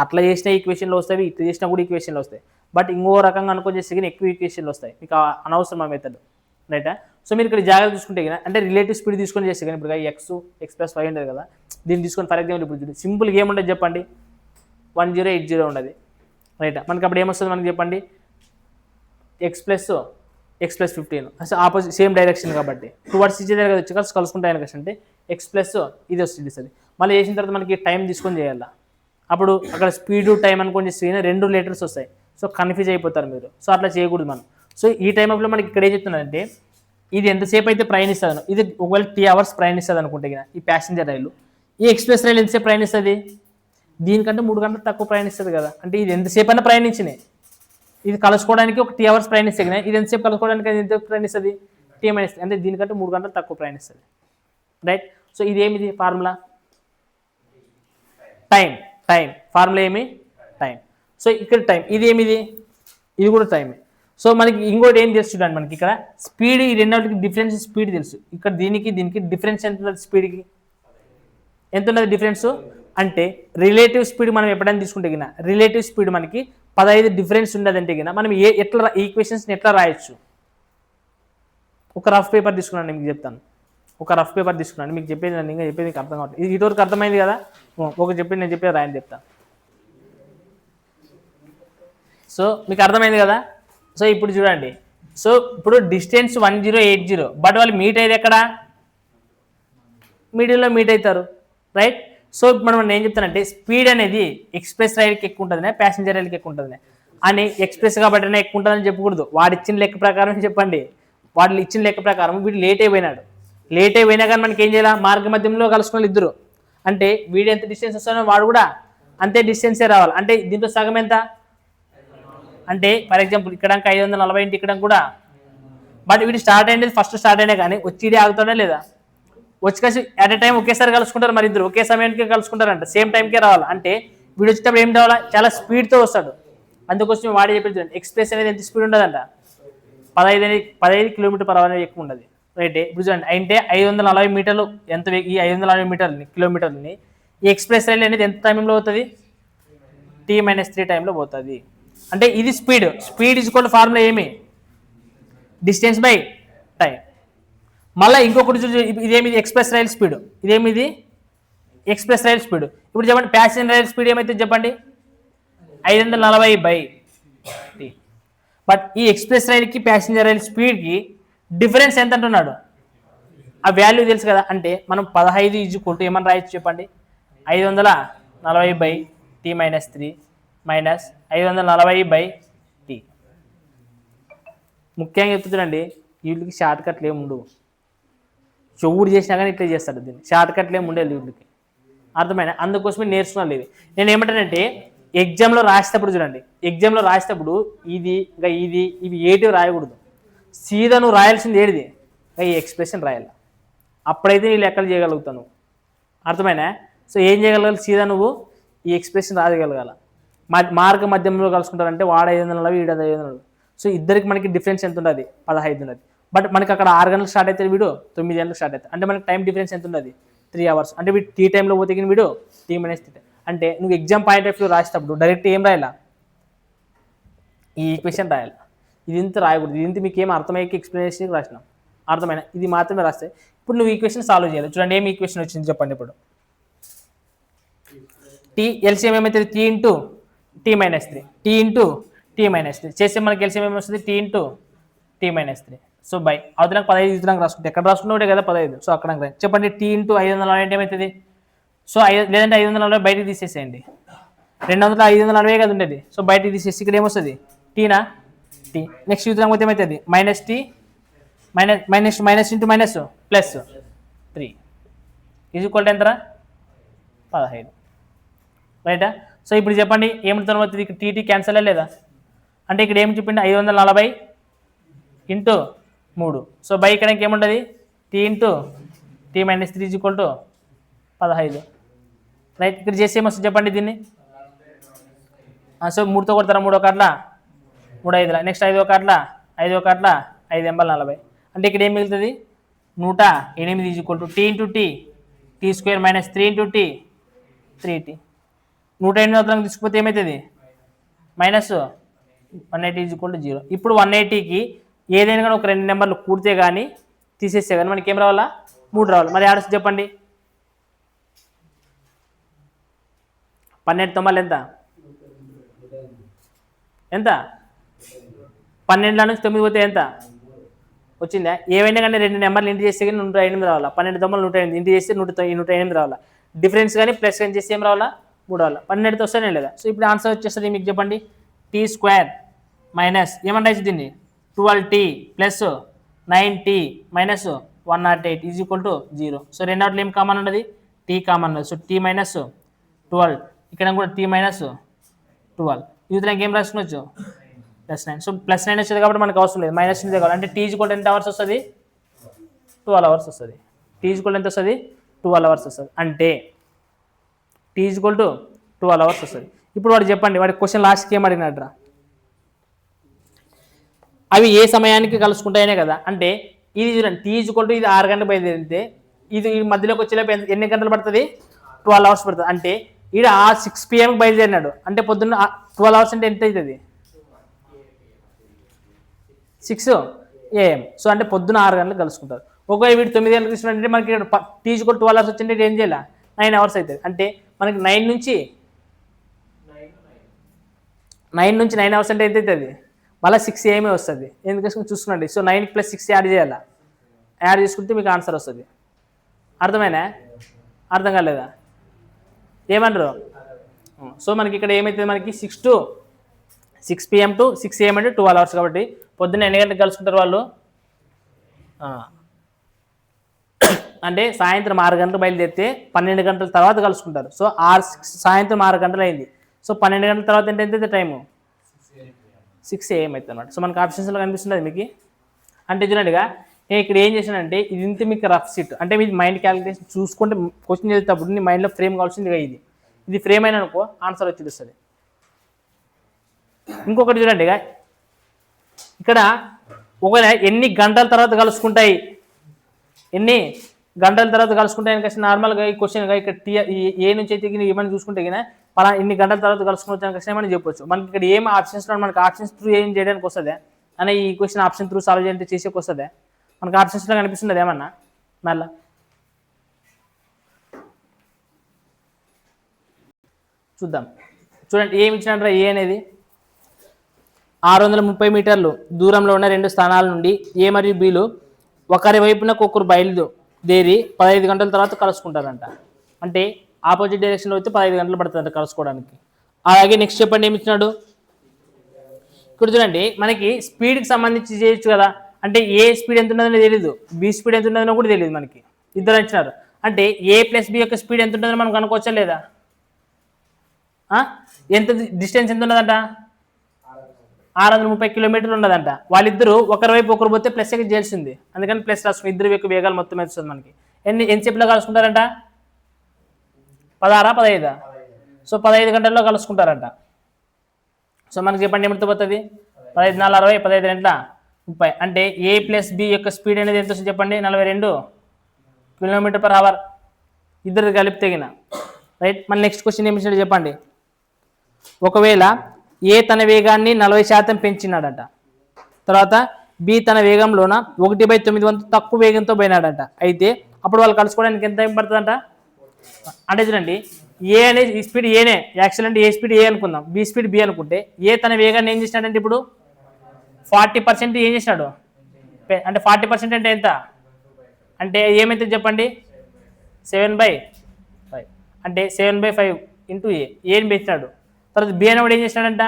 అట్లా చేసిన ఈక్వేషన్లు వస్తాయి, ఇట్లా చేసినా కూడా ఈక్వేషన్లు వస్తాయి. బట్ ఇంకో రకంగా అనుకొని చేస్తే కానీ ఎక్కువ ఈక్వేషన్లు వస్తాయి. మీకు అనవసరం ఆ మెథడ్ రైటా. సో మీరు ఇక్కడ జాగ్రత్త చూసుకుంటే కానీ అంటే రిలేటివ్ స్పీడ్ తీసుకొని చేస్తే కానీ ఇప్పుడు x+5 ఉంటుంది కదా, దీన్ని తీసుకొని ఫర్ ఎగ్జాంపుల్ ఇప్పుడు సింపుల్గా ఏముండదు చెప్పండి, 1080 ఉండదు రైటా. మనకి అప్పుడు ఏమొస్తుంది మనకి చెప్పండి, x+15 అసలు ఆపోజిట్ సేమ్ డైరెక్షన్ కాబట్టి టువర్డ్స్ ఇచ్చే దగ్గర వచ్చి కలుసుకుంటాయని కదా అంటే x+ ఇది వస్తుంది. సరే మళ్ళీ చేసిన తర్వాత మనకి టైం తీసుకొని చేయాలి. అప్పుడు అక్కడ స్పీడు టైం అనుకొని చేస్తే 2 లెటర్స్ వస్తాయి. సో కన్ఫ్యూజ్ అయిపోతారు మీరు. సో అట్లా చేయకూడదు మనం. సో ఈ టైంలో మనకి ఇక్కడ ఏం చెప్తున్నారంటే ఇది ఎంతసేపు అయితే ప్రయాణిస్తుంది, ఇది ఒకవేళ 3 hours ప్రయాణిస్తుంది అనుకుంటే ఈ ప్యాసింజర్ రైలు, ఈ ఎక్స్ప్రెస్ రైలు ఎంతసేపు ప్రయాణిస్తుంది, దీనికంటే 3 గంటలు తక్కువ ప్రయాణిస్తుంది కదా. అంటే ఇది ఎంతసేపు అయినా ప్రయాణించినాయి. ఇది కలుసుకోవడానికి ఒక 3 hours ప్రయాణిస్తే కదా, ఇది ఎంతసేపు కలుసుకోవడానికి ఎంత ప్రయాణిస్తుంది, T-, అంటే దీనికంటే 3 గంటలు తక్కువ ప్రయాణిస్తుంది రైట్. సో ఇది ఏమిది ఫార్ములా, టైం ఫార్ములా ఏమి టైం. సో ఇక్కడ టైం, ఇది ఏమిది, ఇది కూడా టైమే. సో మనకి ఇంకోటి ఏం తెలుసు చూడండి, మనకి ఇక్కడ స్పీడ్, ఈ రెండింటికి డిఫరెన్స్ స్పీడ్ తెలుసు. ఇక్కడ దీనికి డిఫరెన్స్ ఎంత ఉన్నది, స్పీడ్కి ఎంత ఉన్నది డిఫరెన్స్ అంటే రిలేటివ్ స్పీడ్ మనం ఎప్పుడైనా తీసుకుంటే గిన రిలేటివ్ స్పీడ్ మనకి 15 డిఫరెన్స్ ఉన్నదంటే గిన మనం ఎట్లా ఈక్వేషన్స్ని ఎట్లా రాయొచ్చు. ఒక రఫ్ పేపర్ తీసుకున్నాను మీకు చెప్తాను, ఒక రఫ్ పేపర్ తీసుకున్నాను మీకు చెప్పేది, నన్ను ఇంకా చెప్పేది మీకు అర్థం కావట్లేదు. ఇది ఇటువరకు అర్థమైంది కదా, నేను చెప్పేది రాయని చెప్తాను. సో మీకు అర్థమైంది కదా. సో ఇప్పుడు చూడండి, సో ఇప్పుడు డిస్టెన్స్ 1080, బట్ వాళ్ళు మీట్ అయ్యేది ఎక్కడ, మిడిల్లో మీట్ అవుతారు రైట్. సో ఇప్పుడు మనం ఏం చెప్తానంటే స్పీడ్ అనేది ఎక్స్ప్రెస్ రైలుకి ఎక్కువ ఉంటుంది, ప్యాసింజర్ రైలుకి ఎక్కువ ఉంటుంది అని, ఎక్స్ప్రెస్ కాబట్టి ఎక్కువ ఉంటుందని చెప్పకూడదు. వాడు ఇచ్చిన లెక్క ప్రకారం చెప్పండి. వాడు ఇచ్చిన లెక్క ప్రకారం వీడు లేట్ అయిపోయినా కానీ మనకి ఏం చేయాలి, మార్గ మధ్యంలో కలుసుకున్న ఇద్దరు, అంటే వీడు ఎంత డిస్టెన్స్ వస్తానో వాడు కూడా అంతే డిస్టెన్సే రావాలి. అంటే దీంట్లో సగం ఎంత అంటే ఫర్ ఎగ్జాంపుల్ ఇక్కడ 540 ఇంటి ఇక్కడ కూడా, బట్ వీడు స్టార్ట్ అయ్యేది ఫస్ట్ స్టార్ట్ అయినా కానీ వచ్చి ఆగుతాడా లేదా, వచ్చి కలిసి అట్ ఎ టైం ఒకేసారి కలుసుకుంటారు, మరి ఇద్దరు ఒకే సమయానికి కలుసుకుంటారంట, సేమ్ టైంకే రావాలి. అంటే వీడు వచ్చేటప్పుడు ఏం రావాలా, చాలా స్పీడ్తో వస్తాడు. అందుకోసం వాడి చెప్పి ఎక్స్ప్రెస్ అనేది ఎంత స్పీడ్ ఉండదంట, 15 km/h అనేది ఎక్కువ ఉండదు. రైట్. ఇప్పుడు చూడండి అంటే 540 మీటర్లు ఎంత, ఈ 540 మీటర్లని కిలోమీటర్లని ఈ ఎక్స్ప్రెస్ రైలు అనేది ఎంత టైంలో పోతుంది, T-3 టైంలో పోతుంది. అంటే ఇది స్పీడ్. స్పీడ్ ఈక్వల్ ఫార్ములా ఏమి, డిస్టెన్స్ బై టైం. మళ్ళీ ఇంకొకటి ఇదేమిది ఎక్స్ప్రెస్ రైల్ స్పీడ్, ఇదేమిది ఎక్స్ప్రెస్ రైల్ స్పీడ్. ఇప్పుడు చెప్పండి ప్యాసింజర్ రైల్ స్పీడ్ ఏమైతే చెప్పండి, 540/T. బట్ ఈ ఎక్స్ప్రెస్ రైల్కి ప్యాసింజర్ రైల్ స్పీడ్కి డిఫరెన్స్ ఎంత అంటున్నాడు, ఆ వాల్యూ తెలుసు కదా. అంటే మనం 15 ఏమని రాయొచ్చు చెప్పండి, 540/T-3 మైనస్ 540/T. ముఖ్యంగా చెప్తుందండి వీళ్ళకి షార్ట్ కట్లు ఏమి ఉండవు, చెవుడు చేసినా కానీ ఇట్లా చేస్తాడు, దీన్ని షార్ట్ కట్లు ఏమి ఉండేది వీళ్ళకి, అర్థమైనా. అందుకోసమే నేర్చుకున్నాను లేదు. నేను ఏమంటానంటే ఎగ్జామ్లో రాసేటప్పుడు చూడండి, ఎగ్జామ్లో రాసేటప్పుడు ఇది ఇంకా ఇది ఇవి ఏటివి రాయకూడదు, సీదా నువ్వు రాయాల్సింది ఏడిది ఈ ఎక్స్ప్రెషన్ రాయాలి. అప్పుడైతే నీ లెక్కలు చేయగలుగుతాను, అర్థమైనా. సో ఏం చేయగలగాలి, సీదా నువ్వు ఈ ఎక్స్ప్రెషన్ రాయగలగాల. మార్గ మధ్యంలో కలుసుకుంటారంటే వాడు 540 వీడు 500. సో ఇద్దరికి మనకి డిఫరెన్స్ ఎంత ఉంటుంది, 15 ఉన్నది. బట్ మనకి అక్కడ 6 గంటలకు స్టార్ట్ అవుతుంది, వీడు 9 గంటలకు స్టార్ట్ అవుతుంది. అంటే మనకి టైం డిఫరెన్స్ ఎంత ఉంటుంది, 3 hours. అంటే వీడు టీ టైంలో పోతే వీడు T-3. అంటే నువ్వు ఎగ్జామ్ పాయింట్ ఆఫ్ వ్యూ రాసేటప్పుడు డైరెక్ట్ ఏం రాయాలా, ఈ ఈక్వేషన్ రాయాలి. ఇది ఇంత రాయకూడదు, ఇది ఇంత మీకు ఏం అర్థమయ్యే ఎక్స్ప్లెనేషన్ రాసినాం, అర్థమైనా. ఇది మాత్రమే రాస్తే ఇప్పుడు నువ్వు ఈక్వేషన్ సాల్వ్ చేయాలి. చూడండి ఏం ఈక్వేషన్ వచ్చింది చెప్పండి. ఇప్పుడు టీ ఎల్సిఎం ఏమవుతుంది, T×T-3 T×T-3 చేస్తే మనకి ఎల్సిఎం ఏమొస్తుంది, T×T-3. సో బై అవతలకు 15 ఇస్తున్నాక రాసుకుంటే ఎక్కడ రాసుకున్నా కదా 15. సో అక్కడ చెప్పండి T×540 అంటే ఏమవుతుంది. సో లేదంటే 540 బయటకు తీసేసేయండి, 200 540 కదా ఉండేది. సో బయటకు తీసేసి ఇక్కడ ఏమొస్తుంది, టీనా టీ. నెక్స్ట్ యూత్ పోతే ఏమవుతుంది, -T -+3 ఈక్వల్ టు ఎంతరా 15. రైటా. సో ఇప్పుడు చెప్పండి ఏమిటి అవుతుంది, ఇక్కడ టీటీ క్యాన్సల్ లేదా, అంటే ఇక్కడ ఏమి చెప్పిండి 540/3. సో బై ఇక్కడ ఇంకేముంటుంది T×T-3 ఈక్వల్ టు 15. రైట్. ఇక్కడ చేసి ఏమొస్తుంది చెప్పండి దీన్ని. సో 3తో కొడతారా, 3 ఒకట్ల 3 5. నెక్స్ట్ 5 ఒకట్ల 5 ఒకట్ల 5 × 40. అంటే ఇక్కడ ఏం మిగులుతుంది 108 equal to T×T T² - 3 × T 3T. 108 అవతలకు తీసుకుపోతే ఏమవుతుంది -180 ఈక్వల్ టు 0. ఇప్పుడు 180కి ఏదైనా కానీ ఒక 2 నెంబర్లు కూడితే కానీ తీసేస్తే కానీ మనకి ఏం రావాలా, 3 రావాలి. మరి ఆడొచ్చు చెప్పండి 12 తొమ్మిది ఎంత, 12 నుంచి 9 పోతే ఎంత వచ్చిందా. ఏవైనా కానీ 2 నెంబర్లు ఇంటి చేస్తే కానీ 108 రావాలా, 12 తొమ్మిది 108 ఇంటి చేస్తే 108 రావాలా. డిఫరెన్స్ కానీ ప్లస్ కానీ చేస్తే ఏం రావాలా, 3 రావాలా. 12తో వస్తేనే లేదా. సో ఇప్పుడు ఆన్సర్ వచ్చేస్తుంది మీకు చెప్పండి T² మైనస్ ఏమన్నా రాసి దీన్ని 12T + 9T - 108 equal to 0. So రెండోట్లో ఏం కామన్ ఉన్నది, T కామన్ ఉన్నది. సో T - 12 ఇక్కడ కూడా T - 12. యూత్కి ఏం రాసుకోవచ్చు +9. సో +9 వచ్చేది కాబట్టి మనకు అవసరం లేదు, -9 కావాలి. అంటే T ఈక్వల్ ఎంత అవర్స్ వస్తుంది, 12 hours వస్తుంది. T ఈక్వల్ ఎంత వస్తుంది, 12 hours వస్తుంది. అంటే T ఈక్వల్ టు 12 hours వస్తుంది. ఇప్పుడు వాడు చెప్పండి, వాడి క్వశ్చన్ లాస్ట్కి ఏం అడిగినట్రా, అవి ఏ సమయానికి కలుసుకుంటాయనే కదా. అంటే ఇది చూడండి T ఈక్వల్ టు ఇది 6 గంటలకు బయలుదేరితే ఇది ఈ మధ్యలోకి వచ్చేలోపు ఎన్ని గంటలు పడుతుంది, 12 hours పడుతుంది. అంటే ఈడ 6 PM బయలుదేరినాడు అంటే పొద్దున్న 12 hours అంటే ఎంత అవుతుంది, 6 AM. సో అంటే పొద్దున్న 6 గంటలకు కలుసుకుంటారు. ఒకవేళ వీడు 9 గంటలకు తీసుకుంటే మనకి T ఈక్వల్ 12 hours వచ్చింటే ఏం చేయాలి, 9 hours అవుతుంది. అంటే మనకి 9 నుంచి 9 hours అంటే ఎంత అవుతుంది, మళ్ళీ 6 AM వస్తుంది. ఎందుకంటే చూసుకున్నాండి. సో 9 + 6 యాడ్ చేయాలా, యాడ్ చేసుకుంటే మీకు ఆన్సర్ వస్తుంది. అర్థమైనా, అర్థం కాలేదా, ఏమన్నారు. సో మనకి ఇక్కడ ఏమైతుంది, మనకి 6 PM to 6 AM అంటే 12 hours. కాబట్టి పొద్దున్న ఎన్ని గంటలకు కలుసుకుంటారు వాళ్ళు, అంటే సాయంత్రం 6 గంటలు బయలుదేరితే 12 గంటల తర్వాత కలుసుకుంటారు. సో సాయంత్రం 6 గంటలు అయింది. సో 12 గంటల తర్వాత ఎంత టైము 6 AM అవుతుంది అనమాట. సో మనకు ఆప్షన్స్లో కనిపిస్తుంది మీకు. అంటే చూడండిగా నేను ఇక్కడ ఏం చేశానంటే ఇది ఇంత మీకు రఫ్ షీట్, అంటే మీ మైండ్ క్యాలిక్యులేషన్ చూసుకుంటే క్వశ్చన్ చదివేటప్పుడు నీ మైండ్లో ఫ్రేమ్ కావాల్సిందిగా ఇది ఫ్రేమ్ అయినా అనుకో ఆన్సర్ వచ్చేస్తుంది. ఇంకొకటి చూడండిగా ఇక్కడ ఒకవేళ ఎన్ని గంటల తర్వాత కలుసుకుంటాయి, ఎన్ని గంటల తర్వాత కలుసుకుంటాయని kasi నార్మల్గా ఈ క్వశ్చన్ ఇక్కడ ఏ నుంచి అయితే ఏమైనా చూసుకుంటే కానీ పలా ఇన్ని గంటల తర్వాత కలుసుకుంటాను kasi ఏమైనా చెప్పొచ్చు. మనకి ఇక్కడ ఏం ఆప్షన్స్లో మనకి ఆప్షన్స్ త్రూ ఏం చేయడానికి వస్తుందా అనే ఈ క్వశ్చన్ ఆప్షన్ త్రూ సాల్వ్ చేయాలంటే చేసేకి వస్తుందా మనకు ఆప్షన్స్లో కనిపిస్తుంది ఏమన్నా మళ్ళా చూద్దాం. చూడండి ఏమి ఇచ్చినట్రా ఏ అనేది 630 మీటర్లు దూరంలో ఉన్న 2 స్థానాల నుండి ఏ మరియు బిలు ఒకరి వైపున ఒకరు బయలుదేరి 15 గంటల తర్వాత కలుసుకుంటారంట. అంటే ఆపోజిట్ డైరెక్షన్లో అయితే 15 గంటలు పడుతుందంట కలుసుకోవడానికి. అలాగే నెక్స్ట్ చెప్పండి ఏమి ఇచ్చినాడు. ఇక్కడ చూడండి మనకి స్పీడ్కి సంబంధించి చేయొచ్చు కదా, అంటే ఏ స్పీడ్ ఎంత ఉన్నదని తెలియదు, బి స్పీడ్ ఎంత ఉన్నదని కూడా తెలియదు మనకి. ఇద్దరు ఇచ్చినారు అంటే ఏ ప్లస్ బి యొక్క స్పీడ్ ఎంత ఉంటుందని మనం కనుక్కోవచ్చా లేదా? ఎంత డిస్టెన్స్ ఎంత ఉన్నదంట 630 కిలోమీటర్లు ఉన్నదంట. వాళ్ళిద్దరూ ఒకరి వైపు ఒకరు పోతే ప్లస్ ఎక్కి చేయాల్సింది, అందుకని ప్లస్ రాసుకుని ఇద్దరు యొక్క వేగాలు మొత్తం వేస్తుంది మనకి. ఎంతసేపులో కలుసుకుంటారంట 16 15 సో 15 గంటల్లో కలుసుకుంటారంట. సో మనకి చెప్పండి ఏమిటి పోతుంది 15 4 60 15 గంటల 30 అంటే ఏ ప్లస్ బి యొక్క స్పీడ్ అనేది ఎంత వస్తుంది చెప్పండి 42 km/h ఇద్దరు కలిపి తెగిన రైట్. మన నెక్స్ట్ క్వశ్చన్ ఏమి ఇచ్చినట్టు చెప్పండి. ఒకవేళ ఏ తన వేగాన్ని 40% పెంచినాడట, తర్వాత బి తన వేగంలోన 1/9 వంతు తక్కువ వేగంతో పోయినాడంట. అయితే అప్పుడు వాళ్ళు కలుసుకోవడానికి ఎంత టైం పడుతుందంట. అంటే చూడండి ఏ అనేది ఈ స్పీడ్ ఏనే యాక్చువల్ ఏ స్పీడ్ ఏ అనుకుందాం, బి స్పీడ్ బి అనుకుంటే ఏ తన వేగాన్ని ఏం చేసినాడంటే ఇప్పుడు 40% ఏం చేసినాడు అంటే 40% అంటే ఎంత అంటే ఏమైతే చెప్పండి 7/5 అంటే 7/5 ఇంటూ ఏని పెంచినాడు. తర్వాత బి అనేవాడు ఏం చేసినాడంట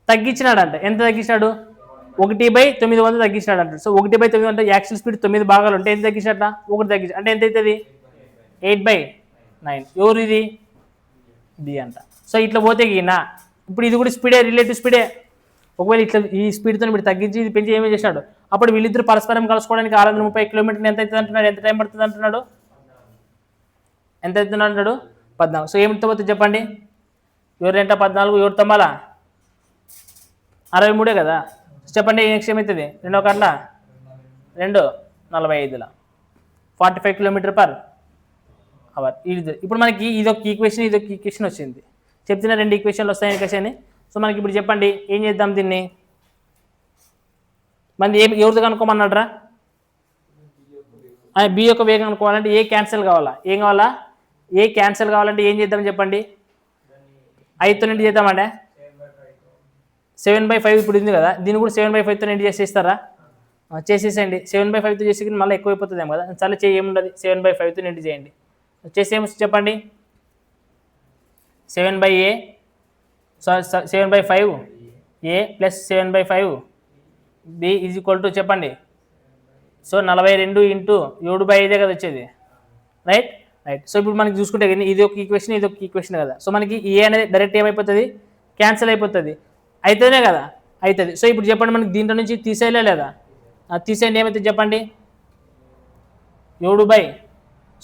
తగ్గించినాడంట. ఎంత తగ్గించినాడు 1/9 తగ్గించినాడు అంట. సో 1/9 అంటే యాక్చువల్ స్పీడ్ 9 భాగాలు ఉంటే ఎంత తగ్గించినట్ట 1 తగ్గించి అంటే ఎంత అవుతుంది 8/9. ఎవరు ఇది బి అంట. సో ఇట్లా పోతే గినా ఇప్పుడు ఇది కూడా స్పీడే రిలేటివ్ స్పీడే. ఒకవేళ ఇట్లా ఈ స్పీడ్తో ఇప్పుడు తగ్గించి ఇది పెంచి ఏమేమి చేశాడు అప్పుడు వీళ్ళిద్దరు పరస్పరం కలుసుకోవడానికి 630 కిలోమీటర్లు ఎంత అవుతుంది అంటున్నాడు. ఎంత టైం పడుతుంది అంటున్నాడు, ఎంత అవుతుంది అంటాడు 14. సో ఏమిటితో పోతుంది చెప్పండి ఎవరు ఎంత 14 ఎవరు తమ్మాలా 63 కదా. చెప్పండి నెక్స్ట్ ఏమవుతుంది 2 గంటల 2 45 45 km/h. ఇది ఇప్పుడు మనకి ఇదొక ఈక్వేషన్ వచ్చింది. చెప్తున్న 2 ఈక్వేషన్లు వస్తాయి ఈక్వేషన్. సో మనకి ఇప్పుడు చెప్పండి ఏం చేద్దాం దీన్ని. మనది ఎవరితో కనుక్కోమన్నాడ్రా బి యొక్క వేగం కనుక్కోవాలంటే ఏ క్యాన్సిల్ కావాలా, ఏం కావాలా ఏ క్యాన్సిల్ కావాలంటే ఏం చేద్దాం చెప్పండి 5తో నిండి చేద్దామంటే 7/5 ఇప్పుడు ఉంది కదా, దీన్ని కూడా 7/5తో నిండి చేసేస్తారా చేసేసేయండి. 7/5తో చేసి మళ్ళీ ఎక్కువైపోతుందేమో కదా, చాలా ఏముండదు 7/5తో నిండి చేయండి. చేసి ఏమి చెప్పండి 7/5 A plus 7/5 B is equal to చెప్పండి. సో 42 ఇంటూ 7/5 కదా వచ్చేది రైట్. సో ఇప్పుడు మనకి చూసుకుంటే ఇది ఒక ఈక్వేషన్ కదా. సో మనకి ఏ అనేది డైరెక్ట్ ఏమైపోతుంది క్యాన్సిల్ అయిపోతుంది, అయితేనే కదా అవుతుంది. సో ఇప్పుడు చెప్పండి మనకి దీంట్లో నుంచి తీసేయలే లేదా తీసేయండి ఏమైతుంది చెప్పండి 7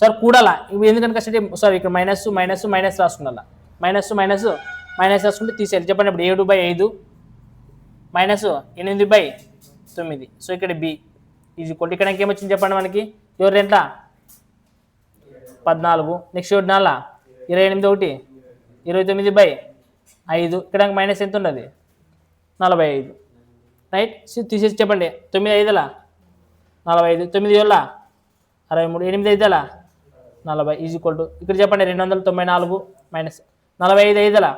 సార్ కూడాలా ఇప్పుడు ఎందుకంటే కష్టం సార్ ఇక్కడ మైనస్ రాసుకున్నా మైనస్ రాసుకుంటే తీసేయాలి చెప్పండి. ఇప్పుడు 7/5 మైనస్ 8/9. సో ఇక్కడ బి ఈజ్ ఈక్వల్ ఇక్కడ ఇంకేమొచ్చింది చెప్పండి మనకి ఎవరు ఎంత 14 నెక్స్ట్ 4 28 29/5 ఇక్కడ మైనస్ ఎంత ఉన్నది 45 రైట్. తీసేసి చెప్పండి 9/5 45 9 63 8/5 40 ఈజ్ ఈక్వల్ టు ఇక్కడ చెప్పండి 294 మైనస్ 45 5.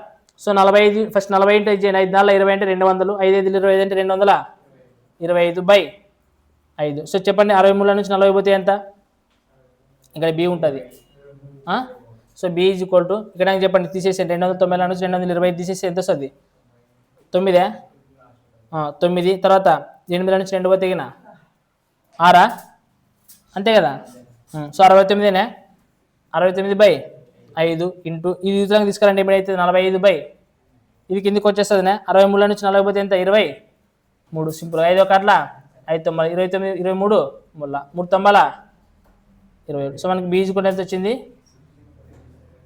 సో 45 ఫస్ట్ 40 ఇంటూ 5 5 అంటే 200 5 25 అంటే 225/5. సో చెప్పండి 63 నుంచి 40 పోతే ఎంత ఇక్కడ బి ఉంటుంది. So B is equal to ఇక్కడ చెప్పండి తీసేసి 290 నుంచి 225 తీసేసి ఎంత వస్తుంది 9 తర్వాత 8 నుంచి 2 పోతే 6 అంతే కదా. సో 69 69/5 ఇంటూ ఇది యూత్రంగా తీసుకురండి ఏమైతే 45 ఇది కిందికి వచ్చేస్తుంది 63 నుంచి 40 పోతే ఎంత 23 సింపుల్ 5 అట్లా 5 9 29 23 ముళ్ళ 3 9 27 సో మనకి బీజ్ కూడా ఎంత వచ్చింది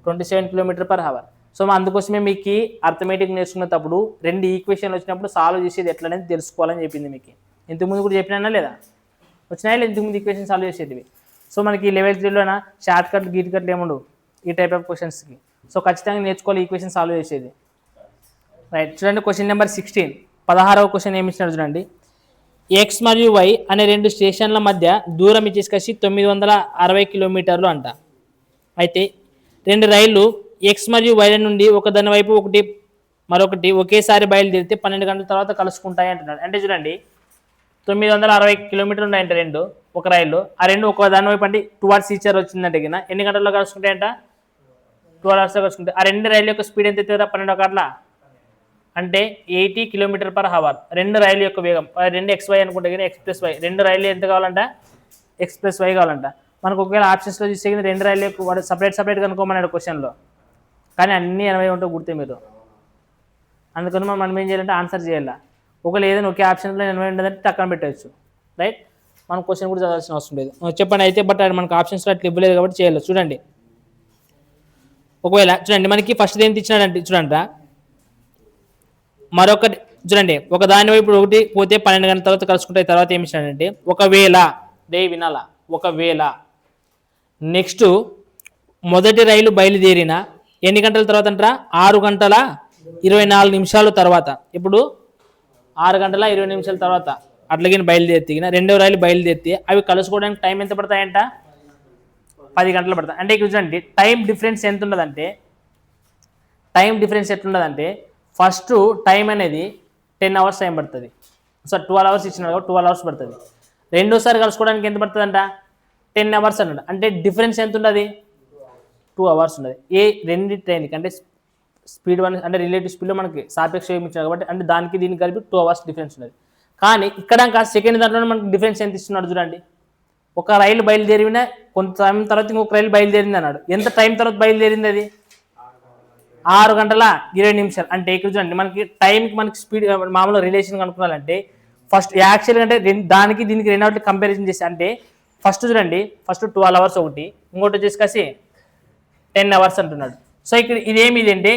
27 km/h. సో అందుకోసమే మీకు అర్థమెటిక్ నేర్చుకునేటప్పుడు 2 ఈక్వేషన్లు వచ్చినప్పుడు సాల్వ్ చేసేది ఎట్లా అనేది తెలుసుకోవాలని చెప్పింది మీకు. ఇంతకుముందు కూడా చెప్పినా లేదా వచ్చినాయా లేదు ఇంతకుముందు ఈక్వేషన్ సాల్వ్ చేసేటివి. సో మనకి లెవెల్ 3లోన షార్ట్ కట్లు గీట్ కట్లు ఏముండవు ఈ టైప్ ఆఫ్ క్వశ్చన్స్కి. సో ఖచ్చితంగా నేర్చుకోవాలి ఈక్వేషన్ సాల్వ్ చేసేది. రైట్ చూడండి క్వశ్చన్ నెంబర్ 16 16వ క్వశ్చన్ ఏమి ఇచ్చినాడు చూడండి. ఎక్స్ మరియు వై అనే 2 స్టేషన్ల మధ్య దూరం ఇచ్చేసి 960 కిలోమీటర్లు అంట. అయితే 2 రైళ్లు ఎక్స్ మరియు వైల నుండి ఒక దాని వైపు ఒకటి మరొకటి ఒకేసారి బయలుదేరితే 12 గంటల తర్వాత కలుసుకుంటాయి అంటున్నాడు. అంటే చూడండి 960 కిలోమీటర్లు ఉన్నాయంటే 2 ఒక రైలు ఆ 2 ఒక దాని వైపు అంటే 2 hours ఈచ్ వచ్చిందంటే కింద ఎన్ని గంటల్లో కలుసుకుంటాయంట 12 hours కలుసుకుంటాయి. ఆ 2 రైలు యొక్క స్పీడ్ ఎంత అవుతుందా 12 గంటల అంటే 80 km/h. 2 రైలు యొక్క వేగం 2 XY అనుకుంటే కానీ X+Y 2 రైలు ఎంత కావాలంట X+Y కావాలంట. మనకు ఒకవేళ ఆప్షన్స్లో చూస్తే 2 రైలు వాడు సపరేట్ కనుక్కోమన్నాడు క్వశ్చన్లో, కానీ అన్నీ 80 ఉంటే గుర్తే మీరు. అందుకని మనం ఏం చేయాలంటే ఆన్సర్ చేయాలి. ఒకవేళ ఏదైనా ఒకే ఆప్షన్లో 80 ఉండదంటే టక్కన పెట్టవచ్చు. రైట్ మనం క్వశ్చన్ కూడా చదవాల్సిన అవసరం లేదు. చెప్పండి అయితే బట్ మనకు ఆప్షన్స్లో అట్లా ఇవ్వలేదు కాబట్టి చేయాలి. చూడండి ఒకవేళ చూడండి మనకి ఫస్ట్ ఏం ఇచ్చినాడంటే చూడండి మరొకటి చూడండి ఒక దాని వైపు ఒకటి పోతే 12 గంటల తర్వాత కలుసుకుంటే తర్వాత ఏమి ఇచ్చినాడంటే ఒకవేళ వినాలా ఒకవేళ నెక్స్ట్ మొదటి రైలు బయలుదేరిన ఎన్ని గంటల తర్వాత అంటారా 6 గంటల 24 నిమిషాల తర్వాత. ఇప్పుడు 6 గంటల 20 నిమిషాల తర్వాత అట్లాగే బయలుదేరితే రెండవ రైలు బయలుదేరితే అవి కలుసుకోవడానికి టైం ఎంత పడతాయంట 10 గంటలు పడతాయి. అంటే ఇక్కడ చూడండి టైం డిఫరెన్స్ ఎంత ఉండదంటే ఫస్ట్ టైం అనేది 10 hours టైం పడుతుంది. సో 12 hours ఇచ్చినాడు కాబట్టి 12 hours పడుతుంది. రెండోసారి కలుసుకోవడానికి ఎంత పడుతుంది అంట 10 hours అన్నాడు. అంటే డిఫరెన్స్ ఎంత ఉండదు 2 hours ఉండదు. ఏ 2 ట్రైన్కి అంటే స్పీడ్ 1 అంటే రిలేటివ్ స్పీడ్లో మనకి సాపేక్ష వేగం ఇచ్చాడు కాబట్టి అంటే దానికి దీనికి కలిపి 2 hours డిఫరెన్స్ ఉన్నది. కానీ ఇక్కడ సెకండ్ దాంట్లో మనకి డిఫరెన్స్ ఎంత ఇస్తున్నాడు చూడండి. ఒక రైలు బయలుదేరిన కొంత టైం తర్వాత ఇంకొక రైలు బయలుదేరింది అన్నాడు. ఎంత టైం తర్వాత బయలుదేరింది అది 6 గంటల 20 నిమిషాలు. అంటే ఇక్కడ చూడండి మనకి టైంకి మనకి స్పీడ్ మామూలు రిలేషన్ కనుక్కోవాలంటే ఫస్ట్ యాక్చువల్గా అంటే దానికి దీనికి రెండోటి కంపారిజన్ చేసి అంటే ఫస్ట్ చూడండి ఫస్ట్ 12 hours ఒకటి ఇంకోటి వచ్చేసి 10 hours అంటున్నాడు. సో ఇక్కడ ఇదేమి ఇది అంటే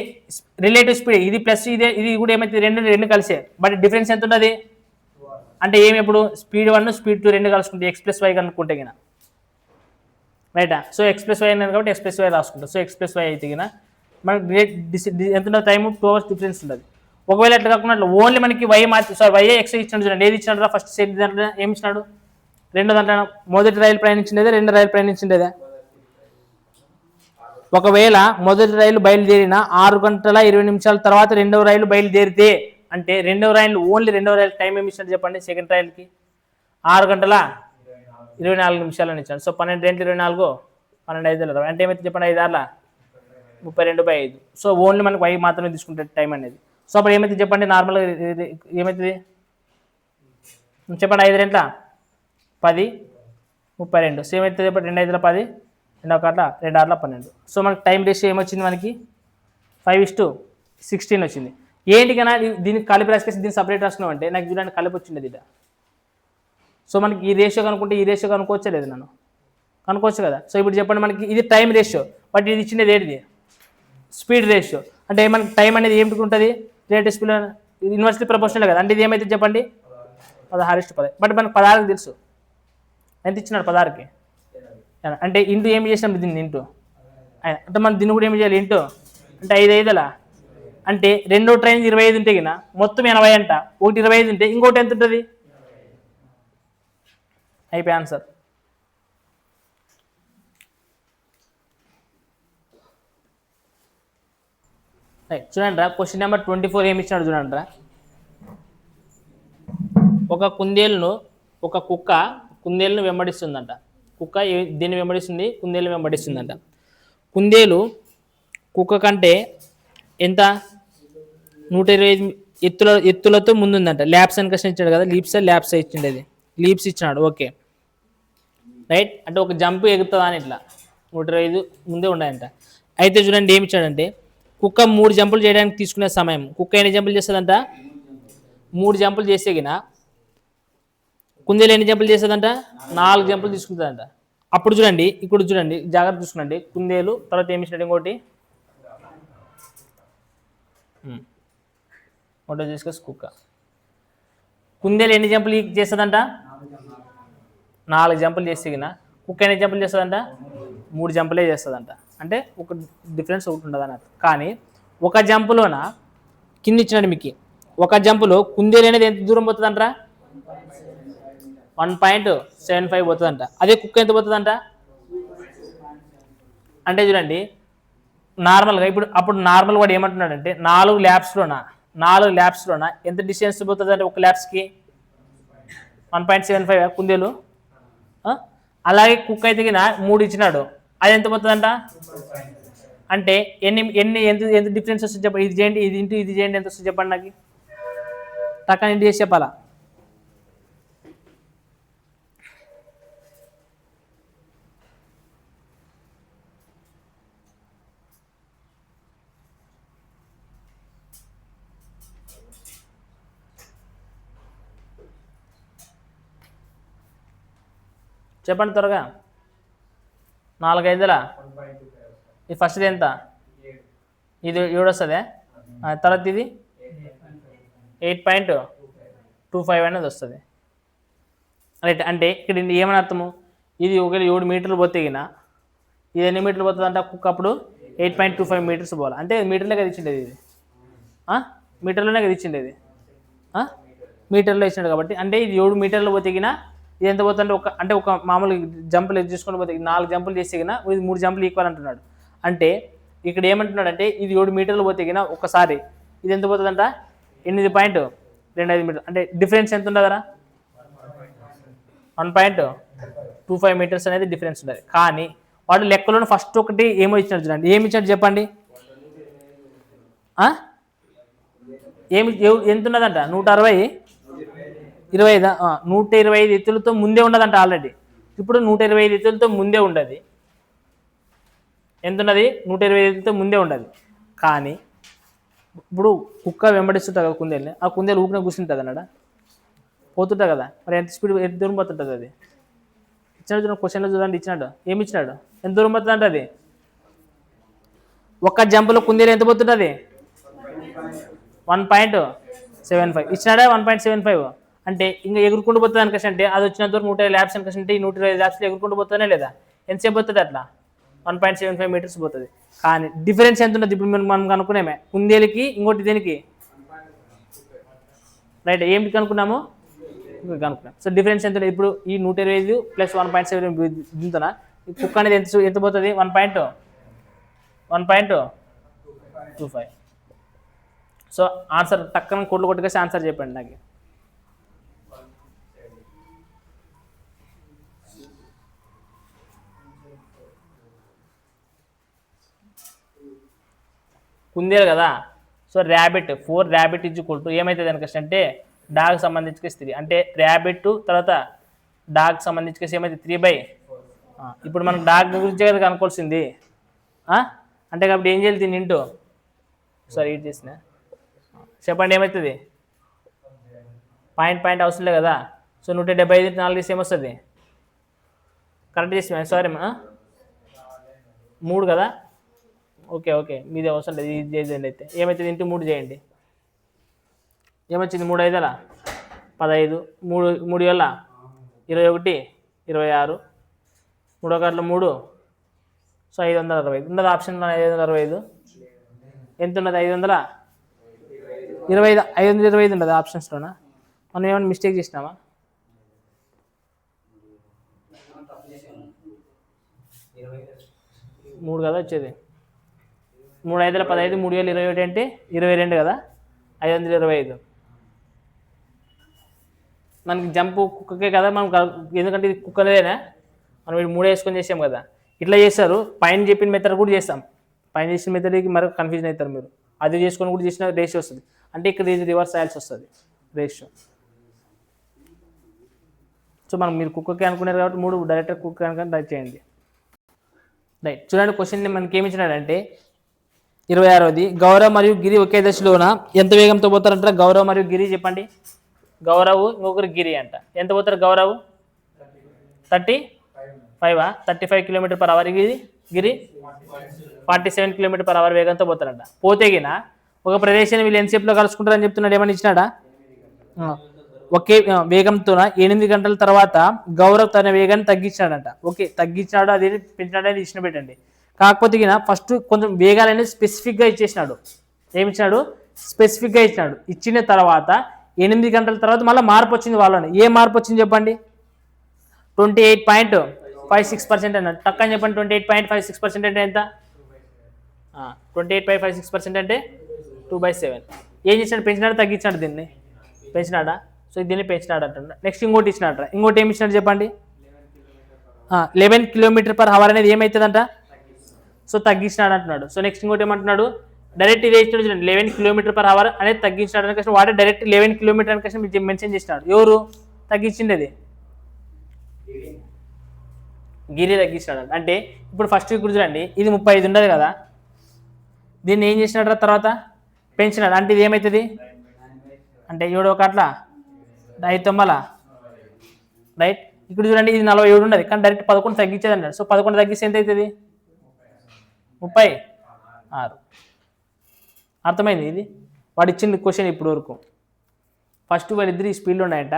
రిలేటివ్ స్పీడ్ ఇది ప్లస్ ఇది కూడా ఏమైతే రెండు కలిసే బట్ డిఫరెన్స్ ఎంత ఉంటుంది అంటే ఏమి ఇప్పుడు స్పీడ్ 1 స్పీడ్ 2 రెండు కలుసుకుంటే X+Y కనుక్కుంటే గిన రైటా. సో X+Y అన్నారు కాబట్టి X+Y రాసుకుంటాం. సో X+Y అయితే గిన మనకి ఎంత ఉంటుంది టైము 2 hours డిఫరెన్స్ ఉంటుంది. ఒకవేళ ఎట్లా కాకుండా ఓన్లీ మనకి వై X ఇచ్చినాడు చూడండి. ఏది ఇచ్చినాడు ఫస్ట్ సెట్ దాంట్లో ఏమి ఇచ్చినాడు రెండో దాంట్లో మొదటి రైలు ప్రయాణించిండేదా రెండో రైలు ప్రయాణించిండేదా. ఒకవేళ మొదటి రైలు బయలుదేరిన 6 గంటల 20 నిమిషాల తర్వాత రెండవ రైలు బయలుదేరితే అంటే రెండవ రైలు ఓన్లీ రెండవ రైలు టైం ఏమి ఇచ్చినట్టు చెప్పండి. సెకండ్ రైలుకి 6 గంటల 24 నిమిషాలు అని ఇచ్చాను. సో 12 గంటల 24 12 5 అంటే ఏమైతే చెప్పండి 5 6 32/5. సో ఓన్లీ మనకి వై మాత్రమే తీసుకుంటే టైం అనేది. సో అప్పుడు ఏమైతే చెప్పండి నార్మల్గా ఏమవుతుంది చెప్పండి 5 గంటల 10 32. సో ఏమైతే చెప్పండి 2 5 10 2 1 2 6 12. సో మనకి టైం రేషియో ఏమొచ్చింది మనకి 5:16 వచ్చింది. ఏంటి కన్నా దీనికి కలిపి రాసుకేసి దీన్ని సపరేట్ రాసుకున్నాం అంటే నాకు చూడండి కలిపి వచ్చిండేది ఇట. సో మనకి ఈ రేషియో కనుక్కుంటే ఈ రేషియో కనుక్కోవచ్చా లేదు నన్ను కనుక్కోవచ్చు కదా. సో ఇప్పుడు చెప్పండి మనకి ఇది టైం రేషియో బట్ ఇది ఇచ్చినది ఏంటిది స్పీడ్ రేషియో. అంటే మనకి టైం అనేది ఏమిటి ఉంటుంది రిలేటివ్ స్పీడ్ ఇన్వర్స్లీ ప్రపోర్షనల్ కదా. అంటే ఇది ఏమైతే చెప్పండి 16:10. బట్ మనకు 16కి తెలుసు ఎంత ఇచ్చినాడు 16కి అంటే ఇంటూ ఏమి చేసినాం దీన్ని ఇంటూ అంటే మనం దీన్ని కూడా ఏమి చేయాలి ఇంటూ అంటే 5 5 అంటే రెండో ట్రైన్ 25 ఉంటే కినా మొత్తం 80 అంట. ఒకటి 25 ఉంటే ఇంకోటి ఎంత ఉంటుంది అయిపోయి ఆన్సర్. రైట్ చూడండి రా క్వశ్చన్ నెంబర్ 24 ఏమి ఇచ్చినాడు చూడండి రా. ఒక కుక్క కుందేలును వెంబడిస్తుందంట. కుక్క దీన్ని వెంబడిస్తుంది కుందేలు వెంబడిస్తుందంట. కుందేలు కుక్క కంటే ఎంత 125 ఎత్తులతో ముందుందంట. ల్యాబ్స్ అని క్వశ్చన్ ఇచ్చాడు కదా లీప్స్ ఇచ్చిండేది లీప్స్ ఇచ్చినాడు. Okay right. అంటే ఒక జంప్ ఎగురుతుందా అని ఇట్లా 125 ముందే ఉండాలంట. అయితే చూడండి ఏమి ఇచ్చాడంటే కుక్క 3 జంపులు చేయడానికి తీసుకునే సమయం. కుక్క ఎన్ని జంపులు చేస్తుందంట? 3 జంపులు చేస్తే గిన కుందేలు ఎన్ని జంపులు చేస్తుందంట? 4 జంపులు తీసుకుంటుందంట. అప్పుడు చూడండి, ఇప్పుడు చూడండి జాగ్రత్త చూసుకోండి. కుందేలు తర్వాత ఏమి ఇచ్చినట్టు ఇంకోటి ఒకటో తీసుకొచ్చి కుక్క. కుందేలు ఎన్ని జంపులు చేస్తుందంట? 4 జంపులు చేస్తే గిన కుక్క ఎన్ని జంపులు చేస్తుందంట? 3 జంపులే చేస్తుందంట. అంటే ఒక డిఫరెన్స్ ఒకటి ఉండదు అన్నట్టు. కానీ ఒక జంపులోన కింద ఇచ్చినట్టు మీకు ఒక జంపులో కుందేలు అనేది ఎంత దూరం పోతుందంటారా? 1.75 పోతుందంట. అదే కుక్క ఎంత పోతుందంట? అంటే చూడండి నార్మల్గా అప్పుడు నార్మల్ వాడు ఏమంటున్నాడంటే 4 ల్యాబ్స్లోన ఎంత డిస్టెన్స్ పోతుంది అంటే ఒక ల్యాబ్స్కి 1.75 కుందేలు. అలాగే కుక్క అయితే 3 ఇచ్చినాడు, అది ఎంత పోతుందంట? అంటే ఎంత డిఫరెన్స్ వస్తుంది చెప్పండి. ఇది చేయండి, ఇది చేయండి, ఎంత వస్తుంది చెప్పండి నాకు. టక్కని ఇంటి చేసి చెప్పాలా? చెప్పండి త్వరగా. 4 5లా ఇది ఫస్ట్ది ఎంత? ఇది 7 వస్తుంది. తర్వాత ఇది 8.25 అనేది వస్తుంది. రైట్. అంటే ఇక్కడ ఏమని అర్థము? ఇది ఒకవేళ 7 మీటర్లు పోతే గిన ఇది ఎన్ని మీటర్లు పోతుంది అంటే కుక్క అప్పుడు 8.25 మీటర్స్ పోవాలి. అంటే మీటర్లే కదా ఇచ్చిండేది, ఇది మీటర్లోనే కదా ఇచ్చిండేది, మీటర్లో ఇచ్చినాడు కాబట్టి. అంటే ఇది 7 మీటర్లు పోతే గిన ఇది ఎంత పోతుందంటే ఒక మామూలు జంపులు చూసుకొని పోతే 4 జంపులు చేస్తే గిన ఇది 3 జంపులు ఈక్వల్ అంటున్నాడు. అంటే ఇక్కడ ఏమంటున్నాడు అంటే ఇది 7 మీటర్లు పోతే గిన ఒకసారి ఇది ఎంత పోతుందంట? 8.25 మీటర్లు. అంటే డిఫరెన్స్ ఎంత ఉండదరా? 1.25 మీటర్స్ అనేది డిఫరెన్స్ ఉండదు. కానీ వాడు లెక్కలో ఫస్ట్ ఒకటి ఏమో ఇచ్చినాడు చూడండి. ఏమి ఇచ్చాడు చెప్పండి? ఎంత ఉన్నదంట? 160 25 125 ఎత్తులతో ముందే ఉండదంట ఆల్రెడీ. ఇప్పుడు 125 ఎత్తులతో ముందే ఉండదు. ఎంత ఉన్నది? 125 ఎత్తులతో ముందే ఉండదు. కానీ ఇప్పుడు కుక్క వెంబడిస్తుంటుంది కదా కుందేలుని, ఆ కుందేలు ఊపిన కూర్చుంటుంది అన్నాడా? పోతుంటా కదా, మరి ఎంత స్పీడ్ ఎంత దూరం పోతుంటుంది అది? ఇచ్చినాడు చూడండి, క్వశ్చన్లో చూడండి ఇచ్చినాడు. ఏమి ఇచ్చినాడు? ఎంత దూరం పోతుంది అంటే అది ఒక్క జంపులో కుందేలు ఎంత పోతుంటుంది? 1.75 ఇచ్చినాడా? 1.75 అంటే ఇంకా ఎగురుకుంటూ పోతుంది అనుకసి అంటే అది వచ్చినంత వరకు 120 ల్యాబ్స్ అనుకసి అంటే ఈ 120 ల్యాబ్స్లో ఎగురుకుంటూ పోతుందనే లేదా? ఎంతసేపు పోతుంది అట్లా? 1.75 మీటర్స్ పోతుంది. కానీ డిఫరెన్స్ ఎంత ఉన్నది ఇప్పుడు మనం కనుక్కునేమే కుందేలుకి ఇంకోటి దేనికి? రైట్. ఏమిటి కనుక్కున్నాము? కనుక్కున్నాం. సో డిఫరెన్స్ ఎంత? ఇప్పుడు ఈ 125 + 1.7 దింతున్నా కుక్క అనేది ఎంత పోతుంది? 1.25. సో ఆన్సర్ టక్కన కొట్టుకేసి ఆన్సర్ చెప్పండి నాకు. కుందేలు కదా. సో ర్యాబిట్ 4 ర్యాబిట్ ఏమవుతుంది అనుకో అంటే డాగ్ సంబంధించి 3 అంటే ర్యాబిట్ తర్వాత డాగ్ సంబంధించి ఏమైతే 3/4. ఇప్పుడు మనం డాగ్ గురించే కదా కనుక్కోవాల్సింది. అంటే కాబట్టి ఏం చేయాలి దీన్ని ఇంటూ సారీ ఇటు చేసిన చెప్పండి ఏమవుతుంది? పాయింట్ అవసరం లేదు కదా. సో 175 4 చేసి ఏమొస్తుంది? కరెక్ట్ చేసి సారీ 3 కదా. ఓకే మీది అవసరం లేదు, ఇది చేయండి. అయితే ఏమవుతుంది? ఇంటూ 3 చేయండి. ఏమొచ్చింది? 3 5 15 3 ఏళ్ళ 21 26 3 1 3. సో 565 ఉన్నది ఆప్షన్ 565. ఎంత ఉన్నది? 525 ఉండదు ఆప్షన్స్లోనా? మనం ఏమైనా మిస్టేక్ చేసినామా? మూడు కదా వచ్చేది. 3 5 15 3021 అంటే 22 కదా. 525 మనకి జంపు కుక్కకే కదా మనం, ఎందుకంటే ఇది కుక్కలేనా మనం వీడు 3 వేసుకొని చేసాం కదా. ఇట్లా చేస్తారు. పైన చెప్పిన మెథడ్ కూడా చేస్తాం. పైన చేసిన మెథడ్కి మరొక కన్ఫ్యూజన్ అవుతారు మీరు. అది చేసుకొని కూడా చేసిన రేషియో వస్తుంది. అంటే ఇక్కడ ఇది రివర్స్ రాయాల్సి వస్తుంది రేషియో. సో మనం మీరు కుక్కకి అనుకున్నారు కాబట్టి 3 డైరెక్ట్ కుక్క అనుకుని రైట్ చేయండి. రైట్. చూడండి క్వశ్చన్ మనకి ఏమి ఇచ్చినాడంటే 26ది, గౌరవ్ మరియు గిరి ఒకే దశలోన ఎంత వేగంతో పోతారంటారా? గౌరవ్ మరియు గిరి చెప్పండి. గౌరవ్ ఇంకొకరు గిరి అంట. ఎంత పోతారు గౌరవ్? 35 km/h. గిరి 47 km/h వేగంతో పోతారంట. పోతే గిన ఒక ప్రదేశాన్ని వీళ్ళు ఎంతసేపులో కలుసుకుంటారని చెప్తున్నాడు. ఏమని ఇచ్చినాడా? ఒకే వేగంతో 8 గంటల తర్వాత గౌరవ్ తన వేగాన్ని తగ్గించాడంట. ఓకే, తగ్గించాడు, అది పెంచినాడు అనేది ఇచ్చిన పెట్టండి. కాకపోతే గిన ఫస్ట్ కొంచెం వేగాలు అనేది స్పెసిఫిక్గా ఇచ్చేసినాడు. ఏమిచ్చినాడు? స్పెసిఫిక్గా ఇచ్చినాడు. ఇచ్చిన తర్వాత 8 గంటల తర్వాత మళ్ళీ మార్పు వచ్చింది వాళ్ళని. ఏ మార్పు వచ్చింది చెప్పండి? 28.56% అన్నాడు. టక్కని చెప్పండి. 28.56% అంటే ఎంత? 28.56% అంటే 2/7. ఏం చేసినాడు? పెంచినాడు తగ్గించాడు? దీన్ని పెంచినాడా? సో దీన్ని పెంచినాడు అంటున్నాడు. నెక్స్ట్ ఇంకోటి ఇచ్చినాడు. ఇంకోటి ఏమి ఇచ్చినాడు చెప్పండి? 11 km/h అనేది ఏమవుతుందంట? సో తగ్గించినాడు అంటున్నాడు. సో నెక్స్ట్ ఇంకోటి ఏమంటున్నాడు? డైరెక్ట్ ఇదే ఇచ్చినాడు చూడండి. 11 km/h అనేది తగ్గించినాడు అని question వాడే డైరెక్ట్ 11 km అని question మెన్షన్ చేసినాడు. ఎవరు తగ్గించింది? అది గిరి తగ్గించినాడు. అంటే ఇప్పుడు ఫస్ట్ ఇప్పుడు చూడండి, ఇది 35 ఉండదు కదా, దీన్ని ఏం చేసినాడు తర్వాత? పెంచినాడు. అంటే ఇది ఏమవుతుంది అంటే 7 ఒక అట్లా 5 రైట్. ఇక్కడ చూడండి, ఇది 47 ఉండదు కానీ డైరెక్ట్ 11 తగ్గించేది అన్నాడు. సో 11 తగ్గిస్తే ఎంత అవుతుంది? 36. అర్థమైంది? ఇది వాడు ఇచ్చింది క్వశ్చన్ ఇప్పుడు వరకు. ఫస్ట్ వాళ్ళిద్దరు ఈ స్పీడ్లో ఉన్నాయంట.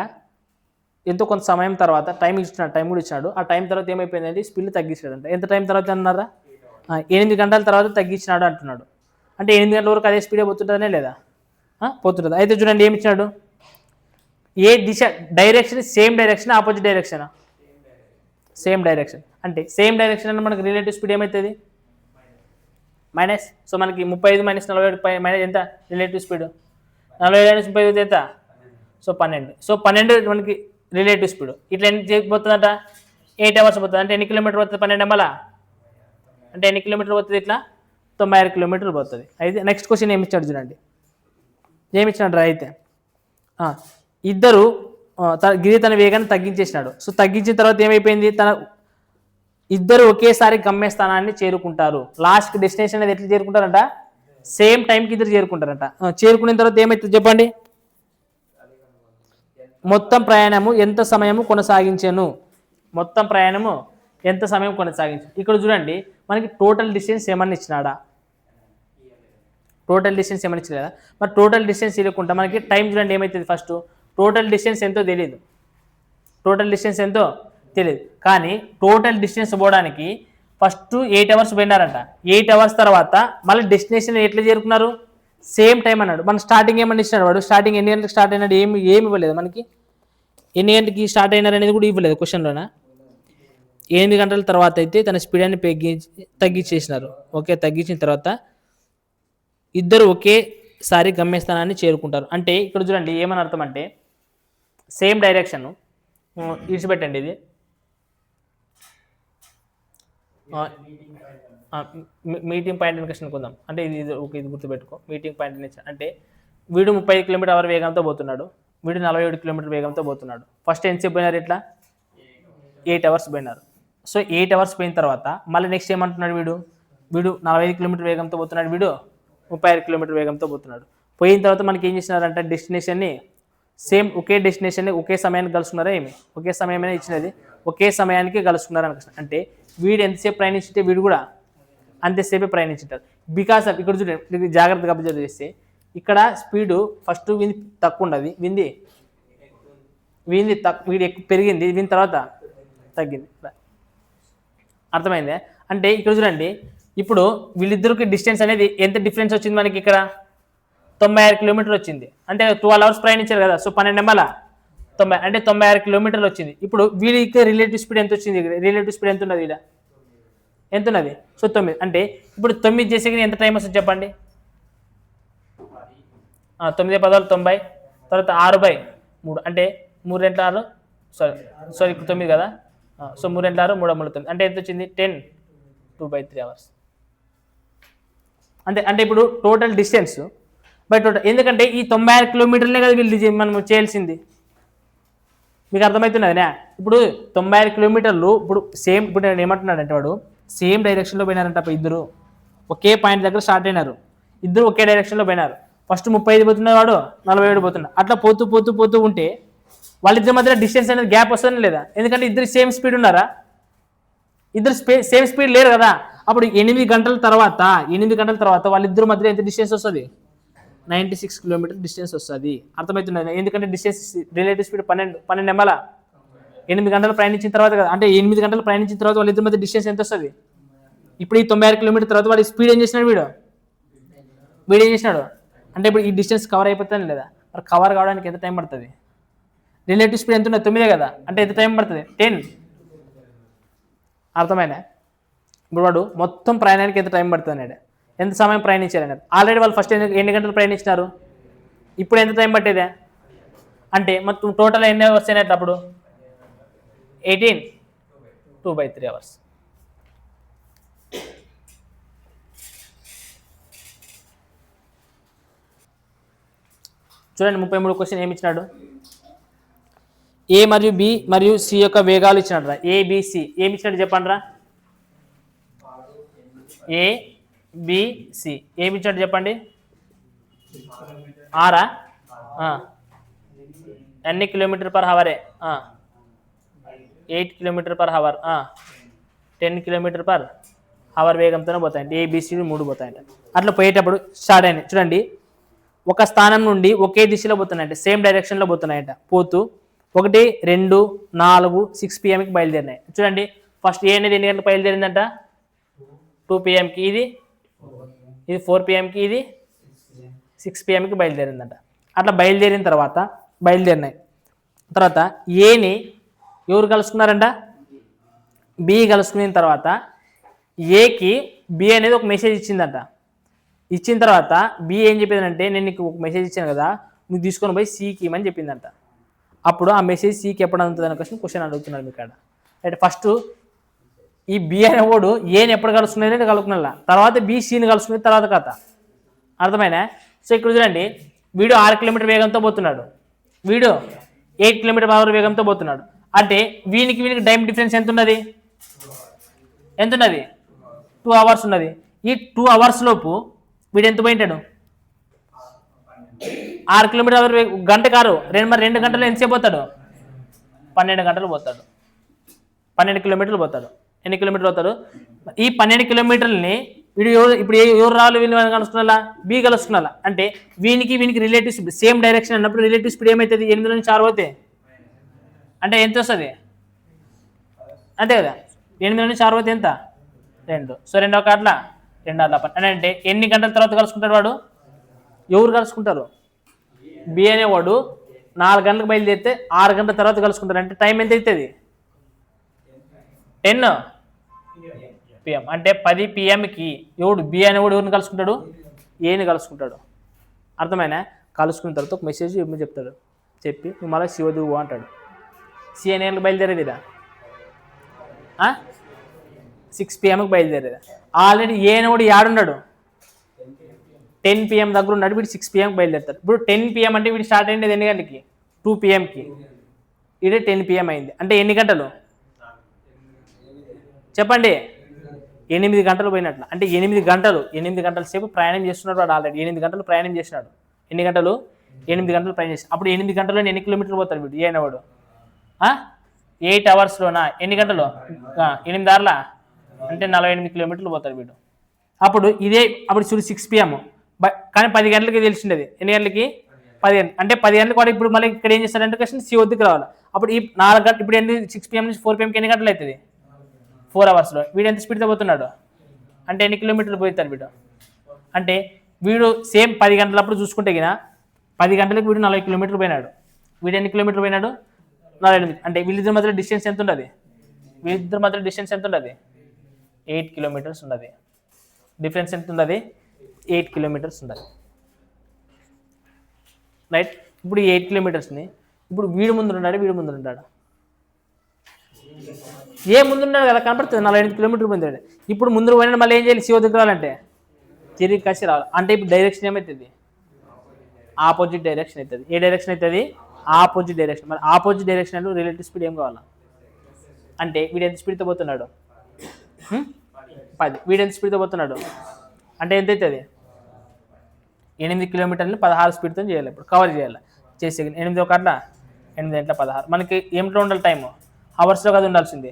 ఎంతో కొంత సమయం తర్వాత టైం ఇచ్చినాడు, టైం కూడా ఇచ్చినాడు. ఆ టైం తర్వాత ఏమైపోయిందంటే స్పీడ్ తగ్గించాడంట. ఎంత టైం తర్వాత అన్నారా? 8 గంటల తర్వాత తగ్గించినాడు అంటున్నాడు. అంటే 8 గంటల వరకు అదే స్పీడే పోతుంటుందనే లేదా? పోతుంటుంది. అయితే చూడండి ఏమి ఇచ్చినాడు? ఏ దిశ, direction same direction, opposite direction? Same direction. అంటే సేమ్ డైరెక్షన్ అంటే మనకి రిలేటివ్ స్పీడ్ ఏమవుతుంది? మైనస్. సో మనకి 35 - 47 మైనస్ ఎంత రిలేటివ్ స్పీడ్? 47 - 35 ఎంత? సో 12. సో 12 మనకి రిలేటివ్ స్పీడ్. ఇట్లా ఎన్ని చేయకపోతుందంట? 8 hours పోతుంది. అంటే ఎన్ని కిలోమీటర్ పోతుంది? 12 మళ్ళా అంటే ఎన్ని కిలోమీటర్ పోతుంది? ఇట్లా 96 కిలోమీటర్లు పోతుంది. అయితే నెక్స్ట్ క్వశ్చన్ ఏమి ఇచ్చాడు చూడండి. ఏమి ఇచ్చినాడు? అయితే ఇద్దరు గిరి తన వేగాన్ని తగ్గించేసినాడు. సో తగ్గించిన తర్వాత ఏమైపోయింది? ఇద్దరు ఒకేసారి గమ్యస్థానాన్ని చేరుకుంటారు. లాస్ట్ డెస్టినేషన్ అనేది ఎట్లా చేరుకుంటారంట? సేమ్ టైంకి ఇద్దరు చేరుకుంటారంట. చేరుకున్న తర్వాత ఏమవుతుంది చెప్పండి? మొత్తం ప్రయాణము ఎంత సమయము కొనసాగించాను? మొత్తం ప్రయాణము ఎంత సమయం కొనసాగించు? ఇక్కడ చూడండి, మనకి టోటల్ డిస్టెన్స్ ఏమన్నా ఇచ్చినాడా? టోటల్ డిస్టెన్స్ ఏమన్నా ఇచ్చలేదా? మరి టోటల్ డిస్టెన్స్ ఇవ్వకుండా మనకి టైం చూడండి ఏమవుతుంది? ఫస్ట్ టోటల్ డిస్టెన్స్ ఎంతో తెలియదు. టోటల్ డిస్టెన్స్ ఎంతో తెలియదు. కానీ టోటల్ డిస్టెన్స్ పోవడానికి ఫస్ట్ 8 hours పోయినారంట. 8 hours తర్వాత మళ్ళీ డెస్టినేషన్ ఎట్లా చేరుకున్నారు? సేమ్ టైం అన్నాడు. మన స్టార్టింగ్ ఏమన్నా ఇచ్చినాడు వాడు? స్టార్టింగ్ ఎన్ని గంటలకు స్టార్ట్ అయినాడు? ఏమి ఇవ్వలేదు మనకి. ఎన్ని గంటలకి స్టార్ట్ అయినారు అనేది కూడా ఇవ్వలేదు క్వశ్చన్లోన. 8 గంటల తర్వాత అయితే తన స్పీడాన్ని తగ్గించేసినారు. ఓకే, తగ్గించిన తర్వాత ఇద్దరు ఒకేసారి గమ్యస్థానాన్ని చేరుకుంటారు. అంటే ఇక్కడ చూడండి ఏమని అర్థం అంటే సేమ్ డైరెక్షన్ ఇడిచిపెట్టండి. ఇది మీటింగ్ పాయింట్ అని క్వశ్చన్ కొందాం. అంటే ఇది గుర్తుపెట్టుకో. మీటింగ్ పాయింట్ అంటే వీడు 35 km/h వేగంతో పోతున్నాడు, వీడు 47 km వేగంతో పోతున్నాడు. ఫస్ట్ ఎంతసేపు పోయినారు? ఇట్లా 8 hours పోయినారు. సో 8 hours పోయిన తర్వాత మళ్ళీ నెక్స్ట్ ఏమంటున్నాడు? వీడు 45 km వేగంతో పోతున్నాడు, వీడు 36 km వేగంతో పోతున్నాడు. పోయిన తర్వాత మనకి ఏం చేసినారంటే డెస్టినేషన్ని సేమ్ ఒకే డెస్టినేషన్ని ఒకే సమయానికి కలుసుకున్నారా? ఏమి ఒకే సమయమైనా ఇచ్చినది ఒకే సమయానికి కలుసుకున్నారు అనుకుంటున్నాను. అంటే వీడు ఎంతసేపు ప్రయాణించితే వీడు కూడా అంతసేపే ప్రయాణించుంటారు. బికాస్ ఆఫ్ ఇక్కడ చూడండి జాగ్రత్తగా అబ్జర్వ్ చేస్తే ఇక్కడ స్పీడు ఫస్ట్ వీంది తక్కువ ఉండదు, వీంది వీడి ఎక్కువ పెరిగింది, దీని తర్వాత తగ్గింది. అర్థమైందే? అంటే ఇక్కడ చూడండి, ఇప్పుడు వీళ్ళిద్దరికి డిస్టెన్స్ అనేది ఎంత డిఫరెన్స్ వచ్చింది మనకి? ఇక్కడ 96 కిలోమీటర్లు వచ్చింది. అంటే 12 hours ప్రయాణించారు కదా. సో 12 నెంబర్ల 90 అంటే 96 కిలోమీటర్లు వచ్చింది. ఇప్పుడు వీళ్ళకి రిలేటివ్ స్పీడ్ ఎంత వచ్చింది? రిలేటివ్ స్పీడ్ ఎంత ఉన్నది? వీళ్ళ ఎంత ఉన్నది? సో 9. అంటే ఇప్పుడు 9 చేసేకి ఎంత టైం వస్తుంది చెప్పండి? 9 × 10 = 90. తర్వాత 6/3 అంటే 3 × 6 సారీ ఇప్పుడు 9 కదా. సో 3 × 6 3 × 9 అంటే ఎంత వచ్చింది? 10 2/3 hours. అంటే ఇప్పుడు టోటల్ డిస్టెన్స్ బై టోటల్. ఎందుకంటే ఈ 96 కిలోమీటర్లే కదా వీళ్ళు మనం చేయాల్సింది. మీకు అర్థమవుతున్నదినా? ఇప్పుడు 96 కిలోమీటర్లు ఇప్పుడు నేను ఏమంటున్నాడంటే వాడు సేమ్ డైరెక్షన్లో పోయినారంట ఇద్దరు, ఒకే పాయింట్ దగ్గర స్టార్ట్ అయినారు, ఇద్దరు ఒకే డైరెక్షన్లో పోయినారు. ఫస్ట్ 35 పోతున్నాడు, వాడు 47 పోతున్నాడు. అట్లా పోతూ పోతూ పోతూ ఉంటే వాళ్ళిద్దరి మధ్య డిస్టెన్స్ అనేది గ్యాప్ వస్తుందా లేదా? ఎందుకంటే ఇద్దరు సేమ్ స్పీడ్ ఉన్నారా? ఇద్దరు సేమ్ స్పీడ్ లేరు కదా. అప్పుడు 8 గంటల తర్వాత వాళ్ళిద్దరి మధ్య ఎంత డిస్టెన్స్ వస్తుంది? 96 కిలోమీటర్ డిస్టెన్స్ వస్తుంది. అర్థమవుతున్నది? ఎందుకంటే డిస్టెన్స్ రిలేటివ్ స్పీడ్ 12 ఎంఎల 8 గంటలు ప్రయాణించిన తర్వాత కదా. అంటే 8 గంటలు ప్రయాణించిన తర్వాత వాళ్ళిద్దరి మధ్య డిస్టెన్స్ ఎంత వస్తుంది? ఇప్పుడు ఈ 96 కిలోమీటర్ తర్వాత వాడి స్పీడ్ ఏం చేసినాడు? వీడు ఏం చేసినాడు అంటే ఇప్పుడు ఈ డిస్టెన్స్ కవర్ అయిపోతుంది లేదా? మరి కవర్ కావడానికి ఎంత టైం పడుతుంది? రిలేటివ్ స్పీడ్ ఎంత ఉన్నది? 9 కదా. అంటే ఎంత టైం పడుతుంది? 10. అర్థమైనా? ఇప్పుడు వాడు మొత్తం ప్రయాణానికి ఎంత టైం పడుతుంది అన్నాడు, ఎంత సమయం ప్రయాణించారు అన్నాడు. ఆల్రెడీ వాళ్ళు ఫస్ట్ ఎన్ని గంటలు ప్రయాణించినారు, ఇప్పుడు ఎంత టైం పట్టేదే అంటే మొత్తం టోటల్ ఎన్ని అవర్స్ అయినట్టు అప్పుడు? 18, 2/3 అవర్స్. చూడండి 33 క్వశ్చన్ ఏమి ఇచ్చినాడు? ఏ మరియు బి మరియు సి యొక్క వేగాలు ఇచ్చినాడు రా. ఏబిసి ఏమి ఇచ్చినాడు చెప్పండి రా. ఏబిసి ఏమి ఇచ్చాడు చెప్పండి? ఆరా ఎన్ని కిలోమీటర్ పర్ హవరే? 8 kilometre per hour, 10 kilometre per hour వేగంతోనే పోతాయంట. ఏబిసిలు 3 పోతాయంట. అట్లా పోయేటప్పుడు స్టార్ట్ అయినాయి చూడండి. ఒక స్థానం నుండి ఒకే దిశలో పోతున్నాయంట, సేమ్ డైరెక్షన్లో పోతున్నాయంట. పోతూ 1, 2, 4, 6 PM బయలుదేరినాయి. చూడండి ఫస్ట్ ఏ అనేది ఎన్ని గంటలకు బయలుదేరిందంట? 2 PM ఇది 4 PM ఇది 6 PM బయలుదేరిందంట. అట్లా బయలుదేరిన తర్వాత బయలుదేరినాయి తర్వాత ఏని ఎవరు కలుసుకున్నారంట? బి కలుసుకున్న తర్వాత ఏకి బి అనేది ఒక మెసేజ్ ఇచ్చిందంట. ఇచ్చిన తర్వాత బి ఏం చెప్పిందంటే, నేను నీకు ఒక మెసేజ్ ఇచ్చాను కదా, నువ్వు తీసుకొని పోయి సికి ఇమ్మని చెప్పిందంట. అప్పుడు ఆ మెసేజ్ సికి ఎప్పుడు అందుతుంది అనే క్వశ్చన్ అడుగుతున్నారు మీకు. అంటే ఫస్ట్ ఈ బి అనేవాడు ఏని ఎప్పుడు కలుసుకునేది కలుపుకున్నా, తర్వాత బి సిని కలుసుకునేది తర్వాత కథ. అర్థమైనా? సో ఇక్కడ చూడండి, వీడు 6 కిలోమీటర్ వేగంతో పోతున్నాడు, వీడు 8 కిలోమీటర్ పర్ అవర్ వేగంతో పోతున్నాడు. అంటే వీనికి టైం డిఫరెన్స్ ఎంత ఉన్నది? 2 అవర్స్ ఉన్నది. ఈ 2 అవర్స్ లోపు వీడు ఎంత పోయింటాడు? 6 కిలోమీటర్ అవర్ గంట కారు 2 గంటలు ఎంతసేపు పోతాడు? 12 గంటలు పోతాడు. 12 కిలోమీటర్లు పోతాడు. ఎన్ని కిలోమీటర్లు పోతాడు? ఈ 12 కిలోమీటర్లని వీడు ఇప్పుడు ఎవరు రావాలి? వీళ్ళు కలుసుకున్నా, బి కలుసుకున్నా. అంటే వీనికి రిలేటివ్ స్పీడ్ సేమ్ డైరెక్షన్ అన్నప్పుడు రిలేటివ్ స్పీడ్ ఏమవుతుంది? 8 నుంచి 6 పోతే అంటే ఎంత వస్తుంది? అంతే కదా. 8 నుంచి 6 పోతే ఎంత? 2. సో 2 ఒక అట్లా 2 అట్లా అంటే ఎన్ని గంటల తర్వాత కలుసుకుంటాడు వాడు? ఎవరు కలుసుకుంటారు? బి అనేవాడు 4 గంటలకు బయలుదేరితే 6 గంటల తర్వాత కలుసుకుంటారు. అంటే టైం ఎంత అవుతుంది? 10 PM. అంటే 10 PMకి ఎవడు బి అనేవాడు ఎవరిని కలుసుకుంటాడు? ఏని కలుసుకుంటాడు. అర్థమైనా? కలుసుకున్న తర్వాత ఒక మెసేజ్ చెప్తాడు, చెప్పి నువ్వు మళ్ళీ శివదువు అంటాడు. సి అనే బయలుదేరేది 6 PMకి బయలుదేరేది. ఆల్రెడీ ఏ అనేవాడు ఏడున్నాడు? 10 PM దగ్గర ఉన్నాడు. వీడు 6 PMకి బయలుదేరుతాడు. ఇప్పుడు 10 PM అంటే వీడు స్టార్ట్ అయ్యేది ఎన్ని గంటలకి? 2 PMకి. ఇదే 10 PM అయింది. అంటే ఎన్ని గంటలు చెప్పండి? 8 గంటలు పోయినట్లు. అంటే 8 గంటల సేపు ప్రయాణం చేస్తున్నాడు వాడు. ఆల్రెడీ 8 గంటలు ప్రయాణం చేసినాడు. ఎన్ని గంటలు? 8 గంటలు ప్రయాణం చేసి అప్పుడు 8 గంటల్లో ఎన్ని కిలోమీటర్లు పోతాడు వీడు? ఏ అనేవాడు 8 అవర్స్లోనా? ఎన్ని గంటలు? 8 దారులా అంటే 48 కిలోమీటర్లు పోతాడు వీడు. అప్పుడు చూడు 6 PM, కానీ 10 గంటలకి తెలిసిండేది. ఎన్ని గంటలకి? 10 గంటలు. అంటే 10 గంటలకు వాడు ఇప్పుడు మళ్ళీ ఇక్కడ ఏం చేస్తాడంటే క్వశ్చన్ సి వద్దకు రావాలి. అప్పుడు ఈ 4 గంటలు ఇప్పుడు 6 PM నుంచి 4 PMకి ఎన్ని గంటలు అవుతుంది? 4 అవర్స్లో. వీడు ఎంత స్పీడ్తో పోతున్నాడు? అంటే ఎన్ని కిలోమీటర్లు పోతాడు వీడు? అంటే వీడు సేమ్ 10 గంటలప్పుడు చూసుకుంటే గిన 10 గంటలకు వీడు 40 కిలోమీటర్లు పోయినాడు. వీడు ఎన్ని కిలోమీటర్లు పోయినాడు? 48. అంటే వీళ్ళిద్దరి మధ్య డిస్టెన్స్ ఎంత ఉంటుంది? 8 కిలోమీటర్స్ ఉన్నది. డిఫరెన్స్ ఎంత ఉన్నది? 8 కిలోమీటర్స్ ఉన్నది. రైట్. ఇప్పుడు ఈ 8 కిలోమీటర్స్ని ఇప్పుడు వీడు ముందు ఉన్నాడు, ఏ ముందున్నాడు కదా కనపడుతుంది. 48 కిలోమీటర్లు పొందాడు. ఇప్పుడు ముందు పోయినా మళ్ళీ ఏం చేయాలి? శివ దగ్గర రావాలంటే తిరిగి కాసి రావాలి. అంటే ఇప్పుడు డైరెక్షన్ ఏమవుతుంది? ఆపోజిట్ డైరెక్షన్ అవుతుంది. ఏ డైరెక్షన్ అవుతుంది? Opposite direction. మరి ఆపోజిట్ డైరెక్షన్ రిలేటివ్ స్పీడ్ ఏం కావాలా అంటే వీడు ఎంత స్పీడ్తో పోతున్నాడు 10, వీడు ఎంత స్పీడ్తో పోతున్నాడు అంటే ఎంత అవుతుంది 8 కిలోమీటర్లు 16 స్పీడ్తో చేయాలి. ఇప్పుడు కవర్ చేయాలి. చేసే 8 ఒకట్ల 8 గంటల 16. మనకి ఏమిట్లో ఉండాలి టైము అవర్స్లో కదా ఉండాల్సింది.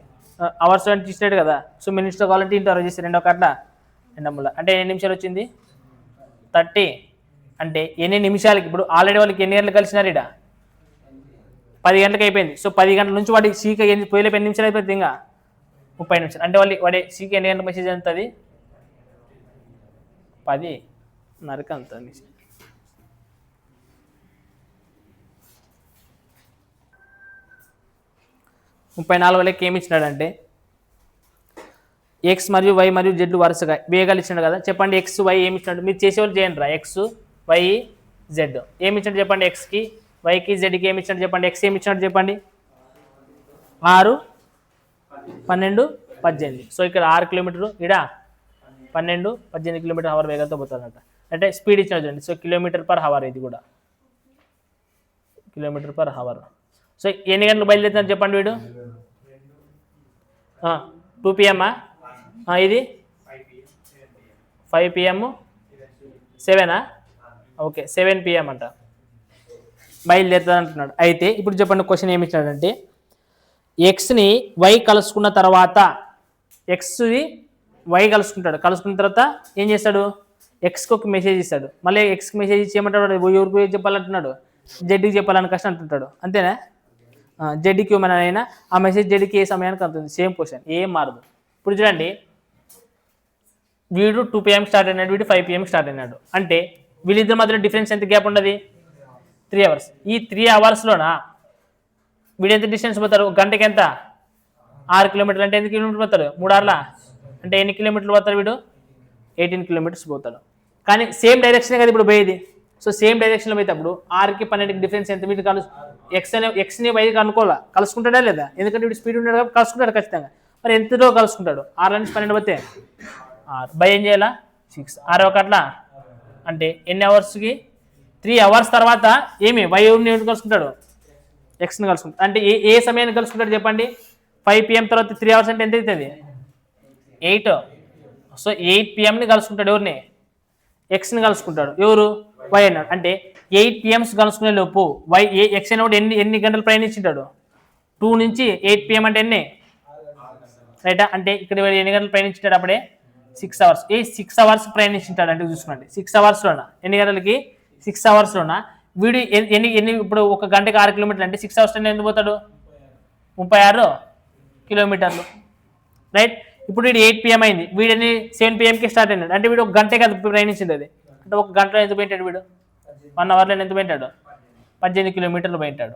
అవర్స్ అంటే ఇచ్చినాడు కదా. సో మినిట్స్లో కావాలంటే ఇంటూ 60 చేస్తే 2 ఒకట్ల 2 అంటే ఎన్ని నిమిషాలు వచ్చింది 30. అంటే ఎన్ని నిమిషాలకి ఇప్పుడు ఆల్రెడీ వాళ్ళకి ఎన్ని గంటలు కలిసినారు ఇక్కడ 10 గంటలకు అయిపోయింది. సో 10 గంటల నుంచి వాడికి సీక పోయిలేపు ఎన్ని నిమిషాలు అయిపోతుంది ఇంకా 30 నిమిషాలు. అంటే వాడి సీకి ఎన్ని గంటల మెసేజ్ ఉంటుంది 10 నరక అంత 34 లెక్క ఏమి ఇచ్చినాడంటే ఎక్స్ మరియు వై మరియు జెడ్ వరుసగా వేగాలు ఇచ్చినాడు కదా. చెప్పండి ఎక్స్ వై ఏమి ఇచ్చినాడు మీరు చేసేవాళ్ళు చేయండి రా. ఎక్స్ వై జెడ్ ఏమి ఇచ్చినాడు చెప్పండి. ఎక్స్కి వైకి జెడ్కి ఏమి ఇచ్చినాడు చెప్పండి. ఎక్స్ ఏమి ఇచ్చినాడు చెప్పండి 6, 12, 18. సో ఇక్కడ 6 కిలోమీటర్లు ఇక్కడ 12, 18 కిలోమీటర్ అవర్ వేగంతో పోతాడంట. అంటే స్పీడ్ ఇచ్చినాడు చూడండి. సో కిలోమీటర్ పర్ అవర్ ఇది కూడా కిలోమీటర్ పర్ అవర్. సో ఎన్ని గంటలు బయలుదేరుతాడు చెప్పండి వీడు 2 PM ఇది 5 PM 7 ఓకే 7 PM అంట బయలుదేరుతాడు అంటున్నాడు. అయితే ఇప్పుడు చెప్పండి క్వశ్చన్ ఏమి ఇచ్చాడంటే ఎక్స్ని వై కలుసుకున్న తర్వాత ఎక్స్ది వై కలుసుకుంటాడు. కలుసుకున్న తర్వాత ఏం చేస్తాడు ఎక్స్కి ఒక మెసేజ్ ఇస్తాడు. మళ్ళీ ఎక్స్కి మెసేజ్ ఇచ్చి ఏమంటాడు ఎవరికి చెప్పాలంటున్నాడు జెడ్కి చెప్పాలని కష్టం అంటుంటాడు. అంతేనా జెడ్కి మన అయినా ఆ మెసేజ్ జెడ్కి ఏ సమయానికి అందుతుంది. సేమ్ క్వశ్చన్ ఏం మారదు. ఇప్పుడు చూడండి వీడు 2 PM స్టార్ట్ అయినాడు వీడు 5 PM స్టార్ట్ అయినాడు. అంటే వీళ్ళిద్దరి మధ్యలో డిఫరెన్స్ ఎంత గ్యాప్ ఉండదు 3 అవర్స్. ఈ 3 అవర్స్లోన వీడు ఎంత డిస్టెన్స్ పోతారు ఒక గంటకి ఎంత 6 కిలోమీటర్లు అంటే ఎన్ని కిలోమీటర్లు పోతాడు 3 అవర్ల అంటే ఎన్ని కిలోమీటర్లు పోతాడు వీడు 18 కిలోమీటర్స్ పోతాడు. కానీ సేమ్ డైరెక్షనే కదా ఇప్పుడు పోయేది. సో సేమ్ డైరెక్షన్లో పోతే అప్పుడు 6కి 12కి డిఫరెన్స్ ఎంత వీటి ఎక్స్ని వైకి అనుకోవాలా కలుసుకుంటాడా లేదా ఎందుకంటే వీడు స్పీడ్ ఉన్నాడు కాబట్టి కలుసుకుంటాడు ఖచ్చితంగా. మరి ఎంతలో కలుసుకుంటాడు 6 నుంచి 12 పోతే 6 బై ఏం చేయాలా 6 6 ఒకట్ల అంటే ఎన్ని అవర్స్కి 3 అవర్స్ తర్వాత ఏమి వై ఎవరిని కలుసుకుంటాడు ఎక్స్ని కలుసుకుంటాడు. అంటే ఏ సమయాన్ని కలుసుకుంటాడు చెప్పండి 5 PM తర్వాత 3 అవర్స్ అంటే ఎంత అవుతుంది 8. సో 8 PMని కలుసుకుంటాడు ఎవరిని ఎక్స్ని కలుసుకుంటాడు ఎవరు వై అన్నాడు. అంటే 8 PM కలుసుకునే లోపు వై ఎక్స్ అయినప్పుడు ఎన్ని గంటలు ప్రయాణించుంటాడు 2 నుంచి 8 PM అంటే ఎన్ని రైటా. అంటే ఇక్కడ ఎన్ని గంటలు ప్రయాణించుంటాడు అప్పుడే 6 అవర్స్. 6 అవర్స్ ప్రయాణించుంటాడు అంటే చూసుకోండి 6 అవర్స్లోన ఎన్ని గంటలకి 6 అవర్స్లోన వీడు ఎన్ని ఇప్పుడు ఒక గంటకి 6 కిలోమీటర్లు అంటే 6 అవర్స్ ఎందుకు పోతాడు 36 కిలోమీటర్లు రైట్. ఇప్పుడు వీడు 8 PM అయింది వీడు 7 PMకి స్టార్ట్ అయినాడు. అంటే వీడు ఒక గంటే కదా ప్రయాణించింది అది. అంటే ఒక గంటలో ఎంత పోయింటాడు వీడు 1 అవర్లో ఎంత పోయింటాడు 18 కిలోమీటర్లు పోయింటాడు.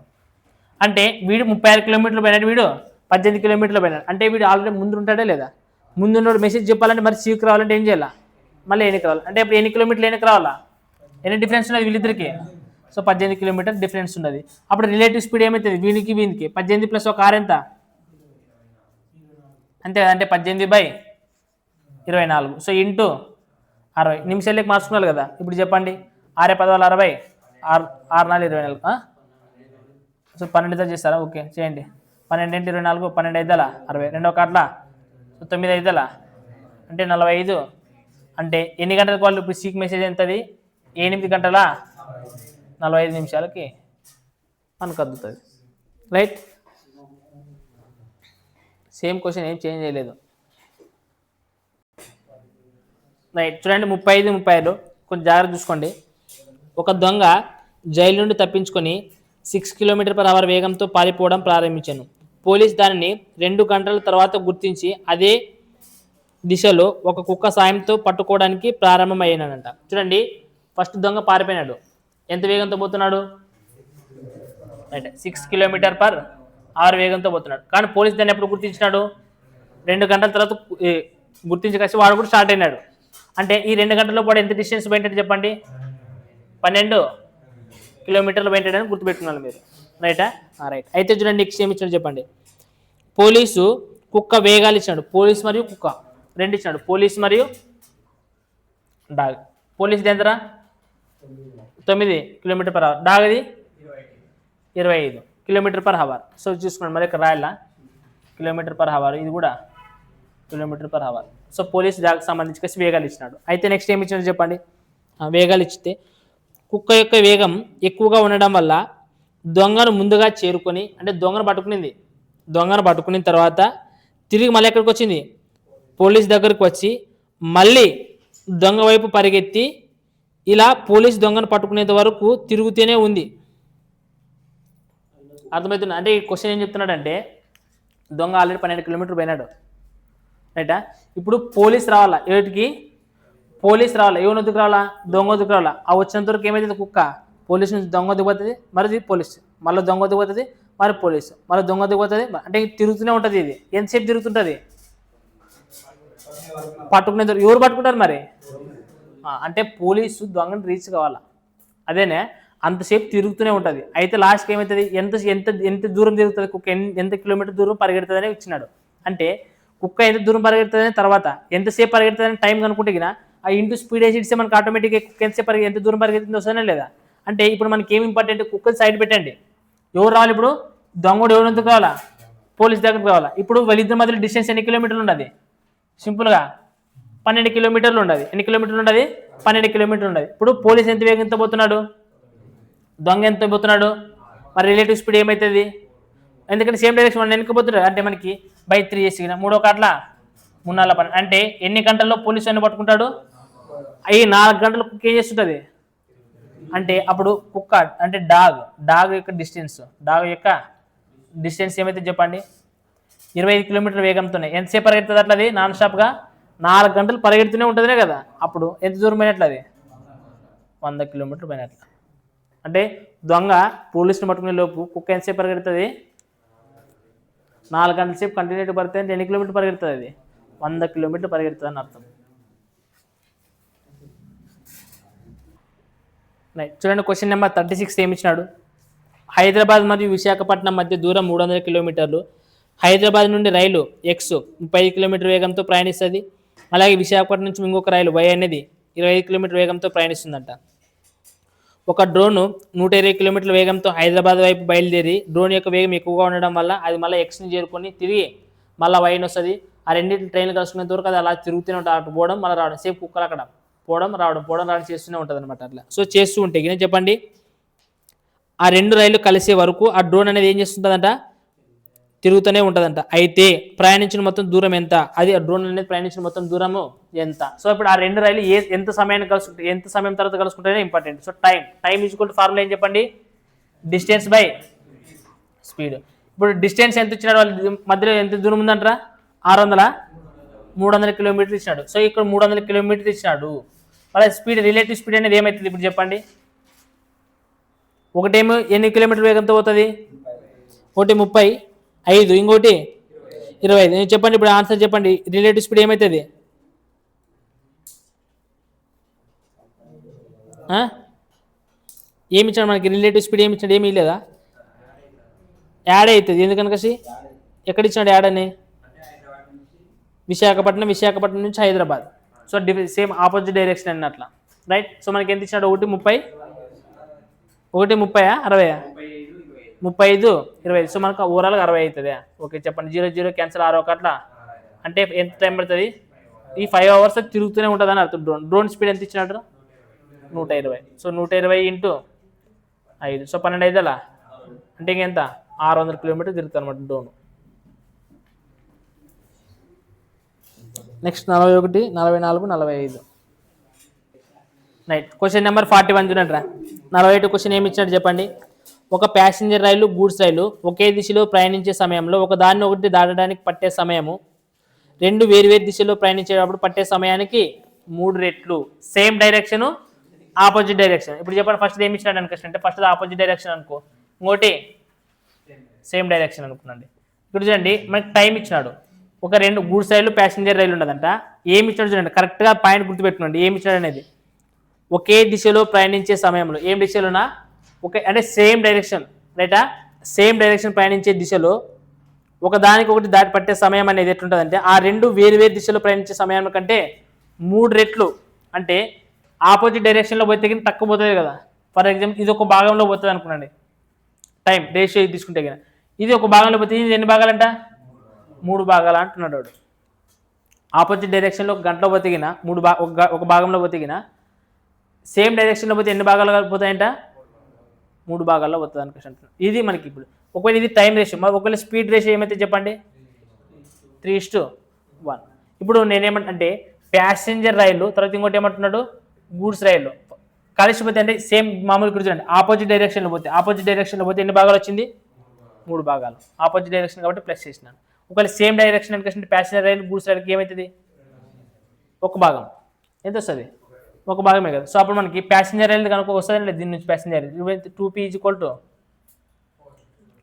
అంటే వీడు 36 కిలోమీటర్లు పోయినాడు వీడు 18 కిలోమీటర్లు పోయినాడు. అంటే వీడు ఆల్రెడీ ముందు ఉంటాడా లేదా ముందున్నోడు మెసేజ్ చెప్పాలంటే మరి సీకి రావాలంటే ఏం చేయాలా మళ్ళీ ఎన్నికి రావాలి. అంటే ఇప్పుడు ఎన్ని కిలోమీటర్లు ఎన్నికి రావాలా ఎన్ని డిఫరెన్స్ ఉన్నది వీళ్ళిద్దరికి. సో 18 కిలోమీటర్ డిఫరెన్స్ ఉన్నది. అప్పుడు రిలేటివ్ స్పీడ్ ఏమవుతుంది వీనికి 18 ప్లస్ ఒక 6 ఎంత అంతే కదా. అంటే 18/24 సో ఇంటూ 60 నిమిషాలకి మార్చుకోవాలి కదా. ఇప్పుడు చెప్పండి 6 × 10 = 60 6 × 4 = 24 సో 12తో చేస్తారా ఓకే చేయండి 12 × 24 12 × 5 = 60 2 ఒకట్ల సో 9 × 5 అంటే 45. అంటే ఎన్ని గంటలకు వాళ్ళు ఇప్పుడు సీక్ మెసేజ్ ఎంతది 8 గంటల 45 నిమిషాలకి మనకు అందుతుంది రైట్. సేమ్ క్వశ్చన్ ఏం చేంజ్ చేయలేదు రైట్. చూడండి 35, 36 కొంచెం జాగ్రత్త చూసుకోండి. ఒక దొంగ జైలు నుండి తప్పించుకొని 6 km/h వేగంతో పారిపోవడం ప్రారంభించాను. పోలీస్ దానిని 2 గంటల తర్వాత గుర్తించి అదే దిశలో ఒక కుక్క సాయంతో పట్టుకోవడానికి ప్రారంభమయ్యానంట. చూడండి ఫస్ట్ దొంగ పారిపోయినాడు ఎంత వేగంతో పోతున్నాడు రైట్ 6 km/h వేగంతో పోతున్నాడు. కానీ పోలీస్ దాన్ని ఎప్పుడు గుర్తించినాడు 2 గంటల తర్వాత గుర్తించకేసి వాడు కూడా స్టార్ట్ అయినాడు. అంటే ఈ 2 గంటల్లో పాటు ఎంత డిస్టెన్స్ పోయింటాడు చెప్పండి 12 కిలోమీటర్లు పోయింటాడని గుర్తుపెట్టుకున్నాను మీరు రైటా రైట్. అయితే చూడండి నెక్స్ట్ ఏమి ఇచ్చాడు చెప్పండి పోలీసు కుక్క వేగాలు ఇచ్చాడు. పోలీస్ మరియు కుక్క 2 ఇచ్చాడు పోలీస్ మరియు డాగ్. పోలీస్ ఎంత 9 km/h డాగ్ది 25 km/h. సో చూసుకోండి మరి ఇక్కడ రాయాలా km/h, ఇది కూడా km/h. సో పోలీస్ దానికి సంబంధించి వేగాలు ఇచ్చినాడు. అయితే నెక్స్ట్ ఏమి ఇచ్చినాడు చెప్పండి. వేగాలు ఇచ్చితే కుక్క యొక్క వేగం ఎక్కువగా ఉండడం వల్ల దొంగను ముందుగా చేరుకొని, అంటే దొంగను పట్టుకున్న తర్వాత తిరిగి మళ్ళీ ఎక్కడికి వచ్చింది, పోలీస్ దగ్గరికి వచ్చి మళ్ళీ దొంగ వైపు పరిగెత్తి ఇలా పోలీస్ దొంగను పట్టుకునేంత వరకు తిరుగుతూనే ఉంది. అర్థమవుతుంది. అంటే ఈ క్వశ్చన్ ఏం చెప్తున్నాడంటే దొంగ ఆల్రెడీ 12 కిలోమీటర్లు పోయినాడు, రైటా. ఇప్పుడు పోలీస్ రావాలా, ఏటికి పోలీస్ రావాలా, ఎవరి వద్దకు రావాలా, దొంగ వద్దకు రావాలా. ఆ వచ్చినంత వరకు ఏమవుతుంది, కుక్క పోలీస్ నుంచి దొంగ దిగుతుంది, మరి పోలీస్, మళ్ళీ దొంగ దిగుతుంది, మరి పోలీసు, మళ్ళీ దొంగ దిగుతుంది. అంటే తిరుగుతూనే ఉంటుంది. ఇది ఎంతసేపు తిరుగుతుంటుంది, పట్టుకునే ఎవరు పట్టుకుంటారు మరి, అంటే పోలీసు దొంగని రీచ్ కావాలా. అదేనే అంతసేపు తిరుగుతూనే ఉంటుంది. అయితే లాస్ట్కి ఏమవుతుంది, ఎంత దూరం తిరుగుతుంది కుక్క, ఎంత కిలోమీటర్ దూరం పరిగెడుతుందని ఇచ్చినాడు. అంటే కుక్క ఎంత దూరం పరిగెడుతుందని, తర్వాత ఎంతసేపు పరిగెడుతుందని టైం కనుక్కుంటే ఆ ఇంటూ స్పీడ్ వేసి ఇస్తే మనకు ఆటోమేటిక్గా కుక్క ఎంత దూరం పరిగెడుతుంది వస్తుందనే లేదా. అంటే ఇప్పుడు మనకి ఏమి ఇంపార్టెంట్, కుక్కని సైడ్ పెట్టండి. ఎవరు రావాలి ఇప్పుడు, దొంగడు ఎవరు ఎందుకు కావాలా, పోలీస్ దగ్గరకు కావాలా. ఇప్పుడు వాళ్ళిద్దరి మధ్యలో డిస్టెన్స్ ఎన్ని కిలోమీటర్లు ఉండదు, సింపుల్గా 12 కిలోమీటర్లు ఉండదు. ఎన్ని కిలోమీటర్లు ఉండదు, 12 కిలోమీటర్లు ఉండదు. ఇప్పుడు పోలీస్ ఎంత వేగంతో పోతున్నాడు, దొంగ ఎంత పోతున్నాడు, మరి రిలేటివ్ స్పీడ్ ఏమవుతుంది, ఎందుకంటే సేమ్ డైరెక్షన్ మనం వెనుకపోతున్నాడు. అంటే మనకి బై 3 చేసి 3 కాట్ల 3 అంటే ఎన్ని గంటల్లో పోలీసు అన్ని పట్టుకుంటాడు, అవి 4 గంటలు కుక్క ఏం చేస్తుంటుంది. అంటే అప్పుడు కుక్క అంటే డాగ్ యొక్క డిస్టెన్స్ ఏమైతే చెప్పండి, 25 కిలోమీటర్ల వేగంతోనే ఎంతసేపు పరిగెడుతుంది అట్లా, అది నాన్ స్టాప్గా 4 గంటలు పరిగెడుతూనే ఉంటుందినే కదా. అప్పుడు ఎంత దూరం పోయినట్లు, అది 100 కిలోమీటర్లు పోయినట్లు. అంటే దొంగ పోలీసుని పట్టుకునే లోపు కుక్క ఎంతసేపు పరిగెడుతుంది, 4 గంటల సేపు కంటిన్యూటీ పరిగెడితే ఎన్ని కిలోమీటర్లు పరిగెడుతుంది, అది 100 కిలోమీటర్లు పరిగెడుతుంది అని అర్థం. చూడండి క్వశ్చన్ నెంబర్ 36 ఏమి ఇచ్చినాడు. హైదరాబాద్ మరియు విశాఖపట్నం మధ్య దూరం 300 కిలోమీటర్లు. హైదరాబాద్ నుండి రైలు X 35 కిలోమీటర్ వేగంతో ప్రయాణిస్తుంది. అలాగే విశాఖపట్నం నుంచి ఇంకొక రైలు Y అనేది 25 కిలోమీటర్ వేగంతో ప్రయాణిస్తుందంట. ఒక డ్రోన్ 120 కిలోమీటర్ల వేగంతో హైదరాబాద్ వైపు బయలుదేరి డ్రోన్ యొక్క వేగం ఎక్కువగా ఉండడం వల్ల అది మళ్ళీ Xని చేరుకొని తిరిగి మళ్ళీ Yని వస్తుంది. ఆ రెండింటి ట్రైన్లు కలుసుకునేంత వరకు అది అలా తిరుగుతూనే ఉంటుంది, అటు పోవడం మళ్ళీ రావడం, సేపు కుక్కలు అక్కడ పోవడం రావడం చేస్తూనే ఉంటుంది అనమాట. అట్లా సో చేస్తూ ఉంటే నేను చెప్పండి, ఆ 2 రైళ్లు కలిసే వరకు ఆ డ్రోన్ అనేది ఏం చేస్తుంటుందంట, తిరుగుతూనే ఉంటుందంట. అయితే ప్రయాణించిన మొత్తం దూరం ఎంత, అది ఆ డ్రోన్ అనేది ప్రయాణించిన మొత్తం దూరము ఎంత. సో ఇప్పుడు ఆ 2 రైళ్లు ఎంత సమయం తర్వాత కలుసుకుంటేనే important. So time equal to formula ఏం చెప్పండి, డిస్టెన్స్ బై స్పీడ్. ఇప్పుడు డిస్టెన్స్ ఎంత ఇచ్చినాడు, వాళ్ళ మధ్యలో ఎంత దూరం ఉందంటారా, 300 కిలోమీటర్లు ఇచ్చినాడు. సో ఇక్కడ 300 కిలోమీటర్లు ఇచ్చినాడు. వాళ్ళ స్పీడ్, రిలేటివ్ స్పీడ్ అనేది ఏమవుతుంది ఇప్పుడు చెప్పండి. ఒకటేమో ఎన్ని కిలోమీటర్ వేగంతో పోతుంది, ఒకటి 35, ఇంకోటి 25. నేను చెప్పండి ఇప్పుడు ఆన్సర్ చెప్పండి, రిలేటివ్ స్పీడ్ ఏమవుతుంది, ఏమి ఇచ్చాడు మనకి, రిలేటివ్ స్పీడ్ ఏమి ఇచ్చాడు, ఏమీ లేదా, యాడ్ అవుతుంది. ఎందుకనకసి ఎక్కడ ఇచ్చినాడు యాడ్ అని, విశాఖపట్నం నుంచి Hyderabad. So same opposite direction అన్నట్లా, రైట్. సో మనకి ఎంత ఇచ్చినాడు, 1:30, 1:30, 60, 35, 20. సో మనకు ఓవరాల్గా 60 అవుతుంది. ఓకే చెప్పండి, 0 క్యాన్సిల్, 6 అట్లా. అంటే ఎంత టైం పడుతుంది, ఈ 5 అవర్స్ తిరుగుతూనే ఉంటుంది అని అర్థం. డ్రోన్ స్పీడ్ ఎంత ఇచ్చినట్టు, 120. సో 120 ఇంటూ 5, సో 12 అలా, అంటే ఇంకెంత 600 కిలోమీటర్ తిరుగుతుంది అనమాట drone. Next 41, 44, 45. Right. Question number 41 చూడండి. 48 క్వశ్చన్ ఏమి ఇచ్చాడు చెప్పండి. ఒక ప్యాసింజర్ రైలు, గూడ్స్ రైలు ఒకే దిశలో ప్రయాణించే సమయంలో ఒక దాన్ని ఒకటి దాటడానికి పట్టే సమయము 2 వేరు దిశలో ప్రయాణించేటప్పుడు పట్టే సమయానికి 3 రెట్లు. Same direction, opposite direction. ఇప్పుడు చెప్పండి, ఫస్ట్ ఏమి ఇచ్చినాడు అనుకోండి, అంటే ఫస్ట్ ఆపోజిట్ డైరెక్షన్ అనుకో, ఇంకోటి సేమ్ డైరెక్షన్ అనుకున్నాండి. ఇప్పుడు చూడండి మనకి టైం ఇచ్చినాడు, ఒక 2 గూడ్స్ రైలు, ప్యాసింజర్ రైలు ఉండదంట. ఏమి ఇచ్చాడు చూడండి, కరెక్ట్గా పాయింట్ గుర్తుపెట్టుకోండి. ఏమి ఇచ్చాడు అనేది, ఒకే దిశలో ప్రయాణించే సమయంలో, ఏం దిశలోనా, ఓకే అంటే సేమ్ డైరెక్షన్, రైటా, సేమ్ డైరెక్షన్ ప్రయాణించే దిశలో ఒక దానికి ఒకటి దాటి పట్టే సమయం అనేది ఎట్లుంటుందంటే, ఆ 2 వేరు దిశలో ప్రయాణించే సమయం కంటే 3 రెట్లు. అంటే ఆపోజిట్ డైరెక్షన్లో పోతే తక్కువ పోతుంది కదా. ఫర్ ఎగ్జాంపుల్ ఇది ఒక భాగంలో పోతుంది అనుకున్నాండి, టైం రేషియో తీసుకుంటే కదా ఇది ఒక భాగంలో పోతే ఇది ఎన్ని భాగాలంట 3 భాగాలు అంటున్నాడు వాడు. ఆపోజిట్ డైరెక్షన్లో ఒక గంటలో పోతిగిన ఒక భాగంలో పోతిగిన సేమ్ డైరెక్షన్లో పోతే ఎన్ని భాగాలు పోతాయంట 3 భాగాల్లో పోతుంది అనుకోవచ్చు అంటున్నాడు. ఇది మనకి ఇప్పుడు ఒకవేళ ఇది టైం రేషియో, మరి ఒకవేళ స్పీడ్ రేషియో ఏమైతే చెప్పండి 3:1. ఇప్పుడు నేనేమంటే ప్యాసింజర్ రైలు తర్వాత ఇంకోటి ఏమంటున్నాడు గూడ్స్ రైలు కలిసిపోతే అంటే సేమ్ మామూలు చూడండి ఆపోజిట్ డైరెక్షన్లో పోతే ఎన్ని భాగాలు వచ్చింది 3 భాగాలు. ఆపోజిట్ డైరెక్షన్ కాబట్టి ప్లస్ చేసినాను. ఒకవేళ సేమ్ డైరెక్షన్ ఎందుకంటే ప్యాసింజర్ రైలు గూడ్స్ రైలుకి ఏమవుతుంది ఒక భాగం ఎంత వస్తుంది ఒక భాగమే కదా. సో అప్పుడు మనకి ప్యాసింజర్ రైలు కనుక వస్తుంది దీని నుంచి ప్యాసింజర్ రైలు 2p =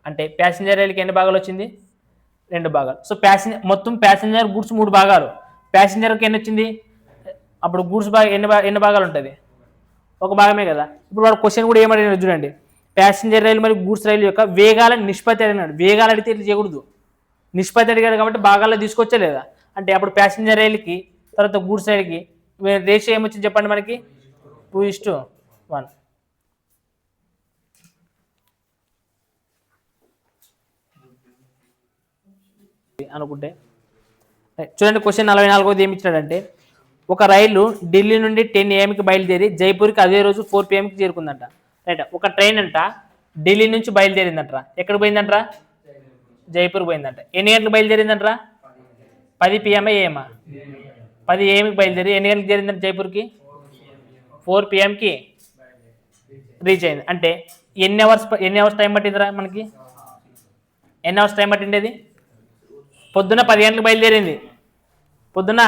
అంటే ప్యాసింజర్ రైలుకి ఎన్ని భాగాలు వచ్చింది 2 భాగాలు. సో మొత్తం ప్యాసింజర్ గూడ్స్ 3 భాగాలు, ప్యాసింజర్కి ఎన్ని వచ్చింది అప్పుడు గూడ్స్ ఎన్ని భాగాలు ఉంటుంది ఒక భాగమే కదా. ఇప్పుడు వాడు క్వశ్చన్ కూడా ఏమడిగినాడు చూడండి, ప్యాసింజర్ రైలు మరియు గూడ్స్ రైలు యొక్క వేగాల నిష్పత్తి అడిగినాడు. వేగాలు అడిగితే ఇట్లా చేయకూడదు, నిష్పత్తి అడిగాడు కాబట్టి భాగాల్లో తీసుకొచ్చా లేదా అంటే అప్పుడు ప్యాసింజర్ రైలుకి తర్వాత గూడ్స్ రైలుకి రేషియో ఏమొచ్చింది చెప్పండి మనకి 2:1 అనుకుంటే. చూడండి క్వశ్చన్ 44ది ఏమి ఇచ్చినాడంటే ఒక రైలు ఢిల్లీ నుండి 10 AM బయలుదేరి జైపూర్కి అదే రోజు 4 PM చేరుకుందంట. రైట్, ఒక ట్రైన్ అంట ఢిల్లీ నుంచి బయలుదేరిందంట. ఎక్కడికి పోయిందంట జైపూర్ పోయిందంట. ఎన్ని గంటలకు బయలుదేరిందంట 10 PM AM 10 AM బయలుదేరి ఎన్ని గంటలకు చేరిందంట జైపూర్కి 4 PM రీచ్ అయింది. అంటే ఎన్ని అవర్స్ టైం పట్టిందిరా మనకి ఎన్ని అవర్స్ టైం పట్టిండేది పొద్దున 10 గంటలకు బయలుదేరింది, పొద్దున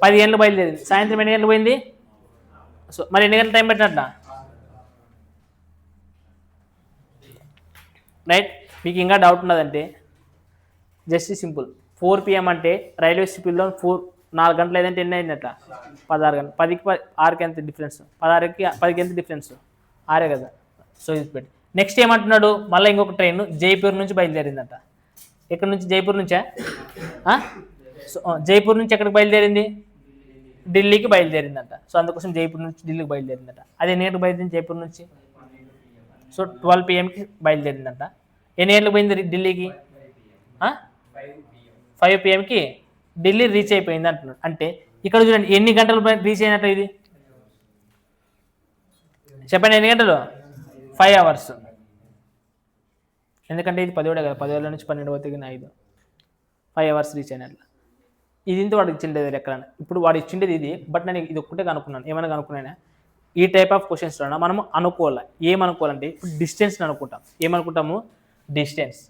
10 గంటలకు బయలుదేరింది, సాయంత్రం ఎన్ని గంటలకు పోయింది. సో మరి ఎన్ని గంటల టైం పట్టినట్ట రైట్. మీకు ఇంకా డౌట్ ఉన్నదంటే జస్ట్ సింపుల్ 4 PM అంటే రైల్వే స్పీడ్లో 4 గంటలు ఏదంటే ఎన్ని అయిందట 16 గంటలు. 10కి 6కి ఎంత డిఫరెన్స్ 16కి 10కి ఎంత డిఫరెన్స్ 6 కదా. సో ఇది పెట్టి నెక్స్ట్ ఏమంటున్నాడు మళ్ళీ ఇంకొక ట్రైన్ జైపూర్ నుంచి బయలుదేరిందట. ఎక్కడి నుంచి జైపూర్ నుంచా సో జైపూర్ నుంచి ఎక్కడికి బయలుదేరింది ఢిల్లీకి బయలుదేరిందట. సో అందుకోసం జైపూర్ నుంచి ఢిల్లీకి బయలుదేరిందట. అది ఎన్ని గంటలకు బయలుదేరింది జైపూర్ నుంచి సో 12 PM బయలుదేరిందట. ఎన్ని గంటలకు పోయింది ఢిల్లీకి 5 PM ఢిల్లీ రీచ్ అయిపోయింది అంటున్నాడు. అంటే ఇక్కడ చూడండి ఎన్ని గంటలు రీచ్ అయినట్టు ఇది చెప్పండి ఎన్ని గంటలు 5 hours. ఎందుకంటే ఇది 10 కదా 10 నుంచి 12 పోతే 5 hours రీచ్ అయినట్లు. ఇది ఇంత వాడికి ఇచ్చిండేది ఎక్కడ. ఇప్పుడు వాడు ఇచ్చిండేది ఇది, బట్ నేను ఇది ఒక్కటే కనుక్కున్నాను. ఏమైనా కనుక్కున్నానా ఈ టైప్ ఆఫ్ క్వశ్చన్స్లో మనము అనుకోవాలి. ఏమనుకోవాలంటే ఇప్పుడు డిస్టెన్స్ అనుకుంటాం. ఏమనుకుంటాము డిస్టెన్స్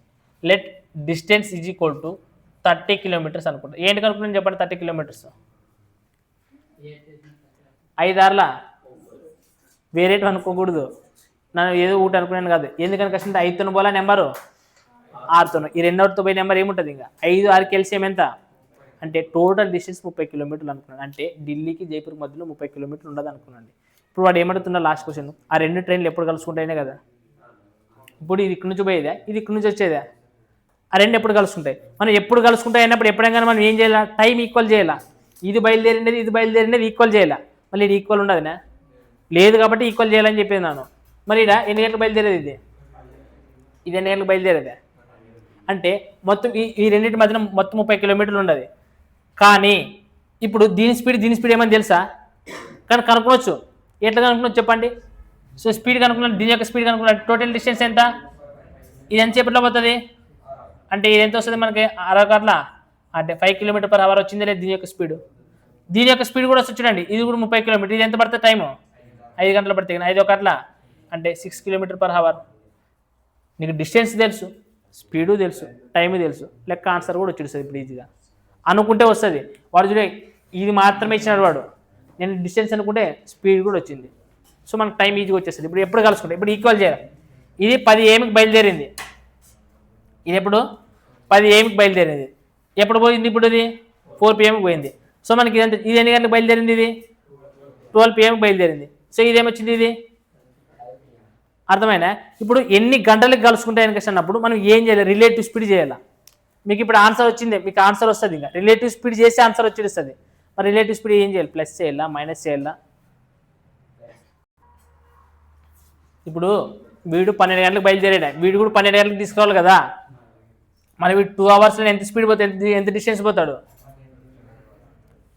డిస్టెన్స్ = 30 kilometers అనుకుంటాం. ఏంటి కనుక్కున్నాను చెప్పండి 30 kilometers 5 hours వేరేటి అనుకోకూడదు. నన్ను ఏదో ఒకటి అనుకున్నాను కాదు. ఎందుకని కష్టం 5తో పోలా నెంబరు 6తో ఈ 2తో పోయే నెంబర్ ఏముంటుంది ఇంకా 5 6కి ఎల్సిఎం ఎంత అంటే టోటల్ డిస్టెన్స్ 30 kilometers అనుకున్నాను. అంటే ఢిల్లీకి జైపూర్ మధ్యలో 30 kilometers ఉండదు అనుకున్నాను. ఇప్పుడు వాడు ఏమడుతున్నా లాస్ట్ క్వశ్చన్ ఆ 2 ట్రైన్లు ఎప్పుడు కలుసుకుంటాయినే కదా. ఇప్పుడు ఇది ఇక్కడ నుంచి పోయేదా ఇది ఇక్కడ నుంచి వచ్చేదా ఆ 2 ఎప్పుడు కలుసుకుంటాయి. మనం ఎప్పుడు కలుసుకుంటాయి అన్నప్పుడు ఎప్పుడైనా మనం ఏం చేయాలా టైం ఈక్వల్ చేయాలా. ఇది బయలుదేరిండేది ఈక్వల్ చేయాలా. మళ్ళీ ఇది ఈక్వల్ ఉండదునా లేదు కాబట్టి ఈక్వల్ చేయాలని చెప్పేది నేను. మరి ఇక్కడ ఎన్ని గంటలకు బయలుదేరేది ఇది ఎన్ని గంటలకు బయలుదేరేదా అంటే మొత్తం ఈ రెండింటి మధ్యన మొత్తం 30 kilometers ఉండదు. కానీ ఇప్పుడు దీని స్పీడ్ ఏమని తెలుసా కానీ కనుక్కోవచ్చు. ఎట్లా కనుక్కున్నది చెప్పండి. సో స్పీడ్ కనుక్కున్నాను దీని యొక్క స్పీడ్ కనుక్కున్నాను టోటల్ డిస్టెన్స్ ఎంత ఇది ఎంతసేపట్లో పోతుంది అంటే ఇది ఎంత వస్తుంది మనకి 60 గంటల అంటే 5 km/h వచ్చింది లేదు దీని యొక్క స్పీడ్ కూడా వస్తుంది చూడండి. ఇది కూడా 30 kilometers. ఇది ఎంత పడుతుంది టైము 5 గంటలు పడుతుంది. 5 గంటల అంటే 6 km/h. నీకు డిస్టెన్స్ తెలుసు స్పీడు తెలుసు టైము తెలుసు లెక్క ఆన్సర్ కూడా వచ్చేస్తుంది ఇప్పుడు ఈజీగా అనుకుంటే వస్తుంది. వాడు చూడే ఇది మాత్రమే ఇచ్చినాడు వాడు. నేను డిస్టెన్స్ అనుకుంటే స్పీడ్ కూడా వచ్చింది. సో మనకు టైం ఈజీగా వచ్చేస్తుంది. ఇప్పుడు ఎప్పుడు కలుసుకుంటే ఇప్పుడు ఈక్వల్ చేయాలి. ఇది 10 AM బయలుదేరింది. ఇది ఎప్పుడు 10 AM బయలుదేరింది. ఎప్పుడు పోయింది ఇప్పుడు ఇది 4 PM పోయింది. సో మనకి ఇది ఎన్ని గంటలకు బయలుదేరింది ఇది 12 PM బయలుదేరింది. సో ఇదేమొచ్చింది ఇది అర్థమైనా. ఇప్పుడు ఎన్ని గంటలకు కలుసుకుంటాయని అన్నప్పుడు మనం ఏం చేయాలి రిలేటివ్ స్పీడ్ చేయాలి. మీకు ఇప్పుడు ఆన్సర్ వచ్చింది మీకు ఆన్సర్ వస్తుంది. ఇంకా రిలేటివ్ స్పీడ్ చేస్తే ఆన్సర్ వచ్చేస్తుంది. మరి రిలేటివ్ స్పీడ్ ఏం చేయాలి ప్లస్ చేయాలా మైనస్ చేయాలా. ఇప్పుడు వీడు 12 గంటలకు బయలుదేరాడు, వీడు కూడా 12 గంటలకు తీసుకురావాలి కదా. మరి వీడు 2 అవర్స్లో ఎంత స్పీడ్ పోతే ఎంత డిస్టెన్స్ పోతాడు?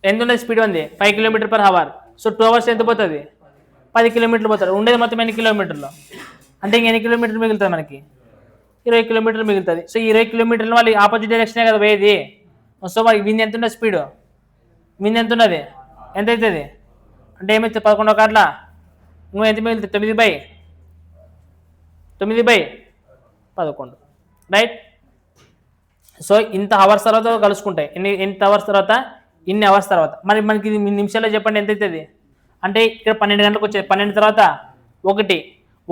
ఎంత ఉన్నది స్పీడ్ ఉంది? 5 km/h. సో 2 అవర్స్ ఎంత పోతుంది? 10 కిలోమీటర్లు పోతాడు. ఉండేది మొత్తం ఎన్ని కిలోమీటర్లు? అంటే ఇంకెన్ని కిలోమీటర్లు మిగులుతుంది మనకి? 20 కిలోమీటర్లు మిగులుతుంది. సో 20 కిలోమీటర్లు వాళ్ళు ఆపోజిట్ డైరెక్షనే కదా పోయేది. సో మరి వీంది ఎంత ఉన్నది స్పీడ్? వీంది ఎంత ఉన్నది? ఎంత అవుతుంది అంటే ఏమవుతుంది? 11 కార్ల ఇంకో ఎంత మిగులుతుంది? 9/11, రైట్. సో ఇంత అవర్స్ తర్వాత కలుసుకుంటాయి. ఎంత అవర్స్ తర్వాత? ఇన్ని అవర్స్ తర్వాత. మరి మనకి ఇది నిమిషాల్లో చెప్పండి ఎంత అవుతుంది? అంటే ఇక్కడ 12 గంటలకు వచ్చేది, 12 తర్వాత 1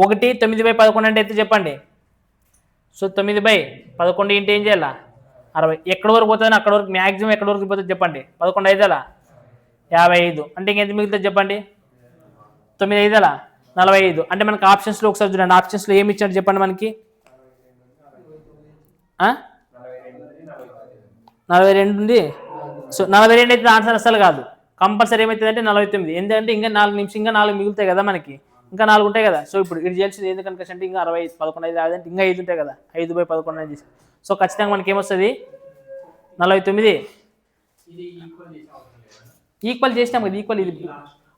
9/11 అంటే అయితే చెప్పండి. సో 9/11 ఇంటి ఏం చేయాలా? 60. ఎక్కడి వరకు పోతుంది? అక్కడ వరకు మ్యాక్సిమం ఎక్కడి వరకు పోతుంది చెప్పండి? 11 5 55. అంటే ఇంకెంత మిగులుతుంది చెప్పండి? 9 5 45. అంటే మనకి ఆప్షన్స్లో ఒకసారి చూడండి, ఆప్షన్స్లో ఏమి ఇచ్చాడు చెప్పండి మనకి? 42 ఉంది. సో 42 అయితే ఆన్సర్ అసలు కాదు. కంపల్సరీ ఏమవుతుంది అంటే 49. ఎందుకంటే ఇంకా 4 నిమిషం, ఇంకా 4 మిగులుతాయి కదా మనకి, ఇంకా 4 ఉంటాయి కదా. సో ఇప్పుడు ఇది చేయాల్సింది ఏంది కనుక అంటే ఇంకా 60 11 5 అంటే ఇంకా 5 ఉంటాయి కదా, 5/11 అని చేసి. సో ఖచ్చితంగా మనకి ఏమొస్తుంది? 49. ఈక్వల్ చేసినాం కదా, ఈక్వల్ ఇది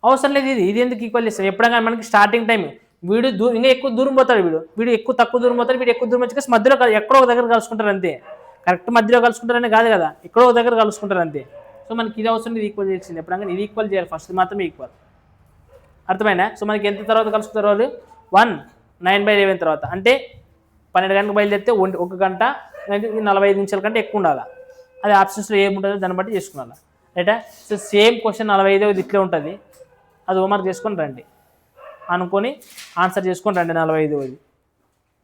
అవసరం లేదు. ఇది ఎందుకు ఈక్వల్ చేస్తాం? ఎప్పుడైనా మనకి స్టార్టింగ్ టైం వీడు ఇంకా ఎక్కువ దూరం పోతాడు, వీడు ఎక్కువ తక్కువ దూరం పోతాడు, వీడు ఎక్కువ దూరం వచ్చి మధ్యలో ఎక్కడో ఒక దగ్గర కలుసుకుంటారు అంతే. కరెక్ట్ మధ్యలో కలుసుకుంటారని కాదు కదా, ఎక్కడో ఒక దగ్గర కలుసుకుంటారు అంతే. సో మనకి ఇది అవసరం, ఇది ఈక్వల్ చేసింది. ఎప్పుడైనా ఇది ఈక్వల్ చేయాలి, ఫస్ట్ మాత్రమే ఈక్వల్. అర్థమైనా? సో మనకి ఎంత తర్వాత కలుసుకుంటారు వాళ్ళు? 1 9/11 తర్వాత. అంటే 12 గంటలకు బయలుదేరితే 1 గంట 45 నిమిషాల కంటే ఎక్కువ ఉండాలి. అది ఆప్షన్స్లో ఏముంటుందో దాన్ని బట్టి చేసుకున్నాను, రైటా? సో సేమ్ క్వశ్చన్ 45 ఇట్లే ఉంటుంది, అది హోంవర్క్ చేసుకొని రండి, అనుకొని ఆన్సర్ చేసుకొని రండి 45.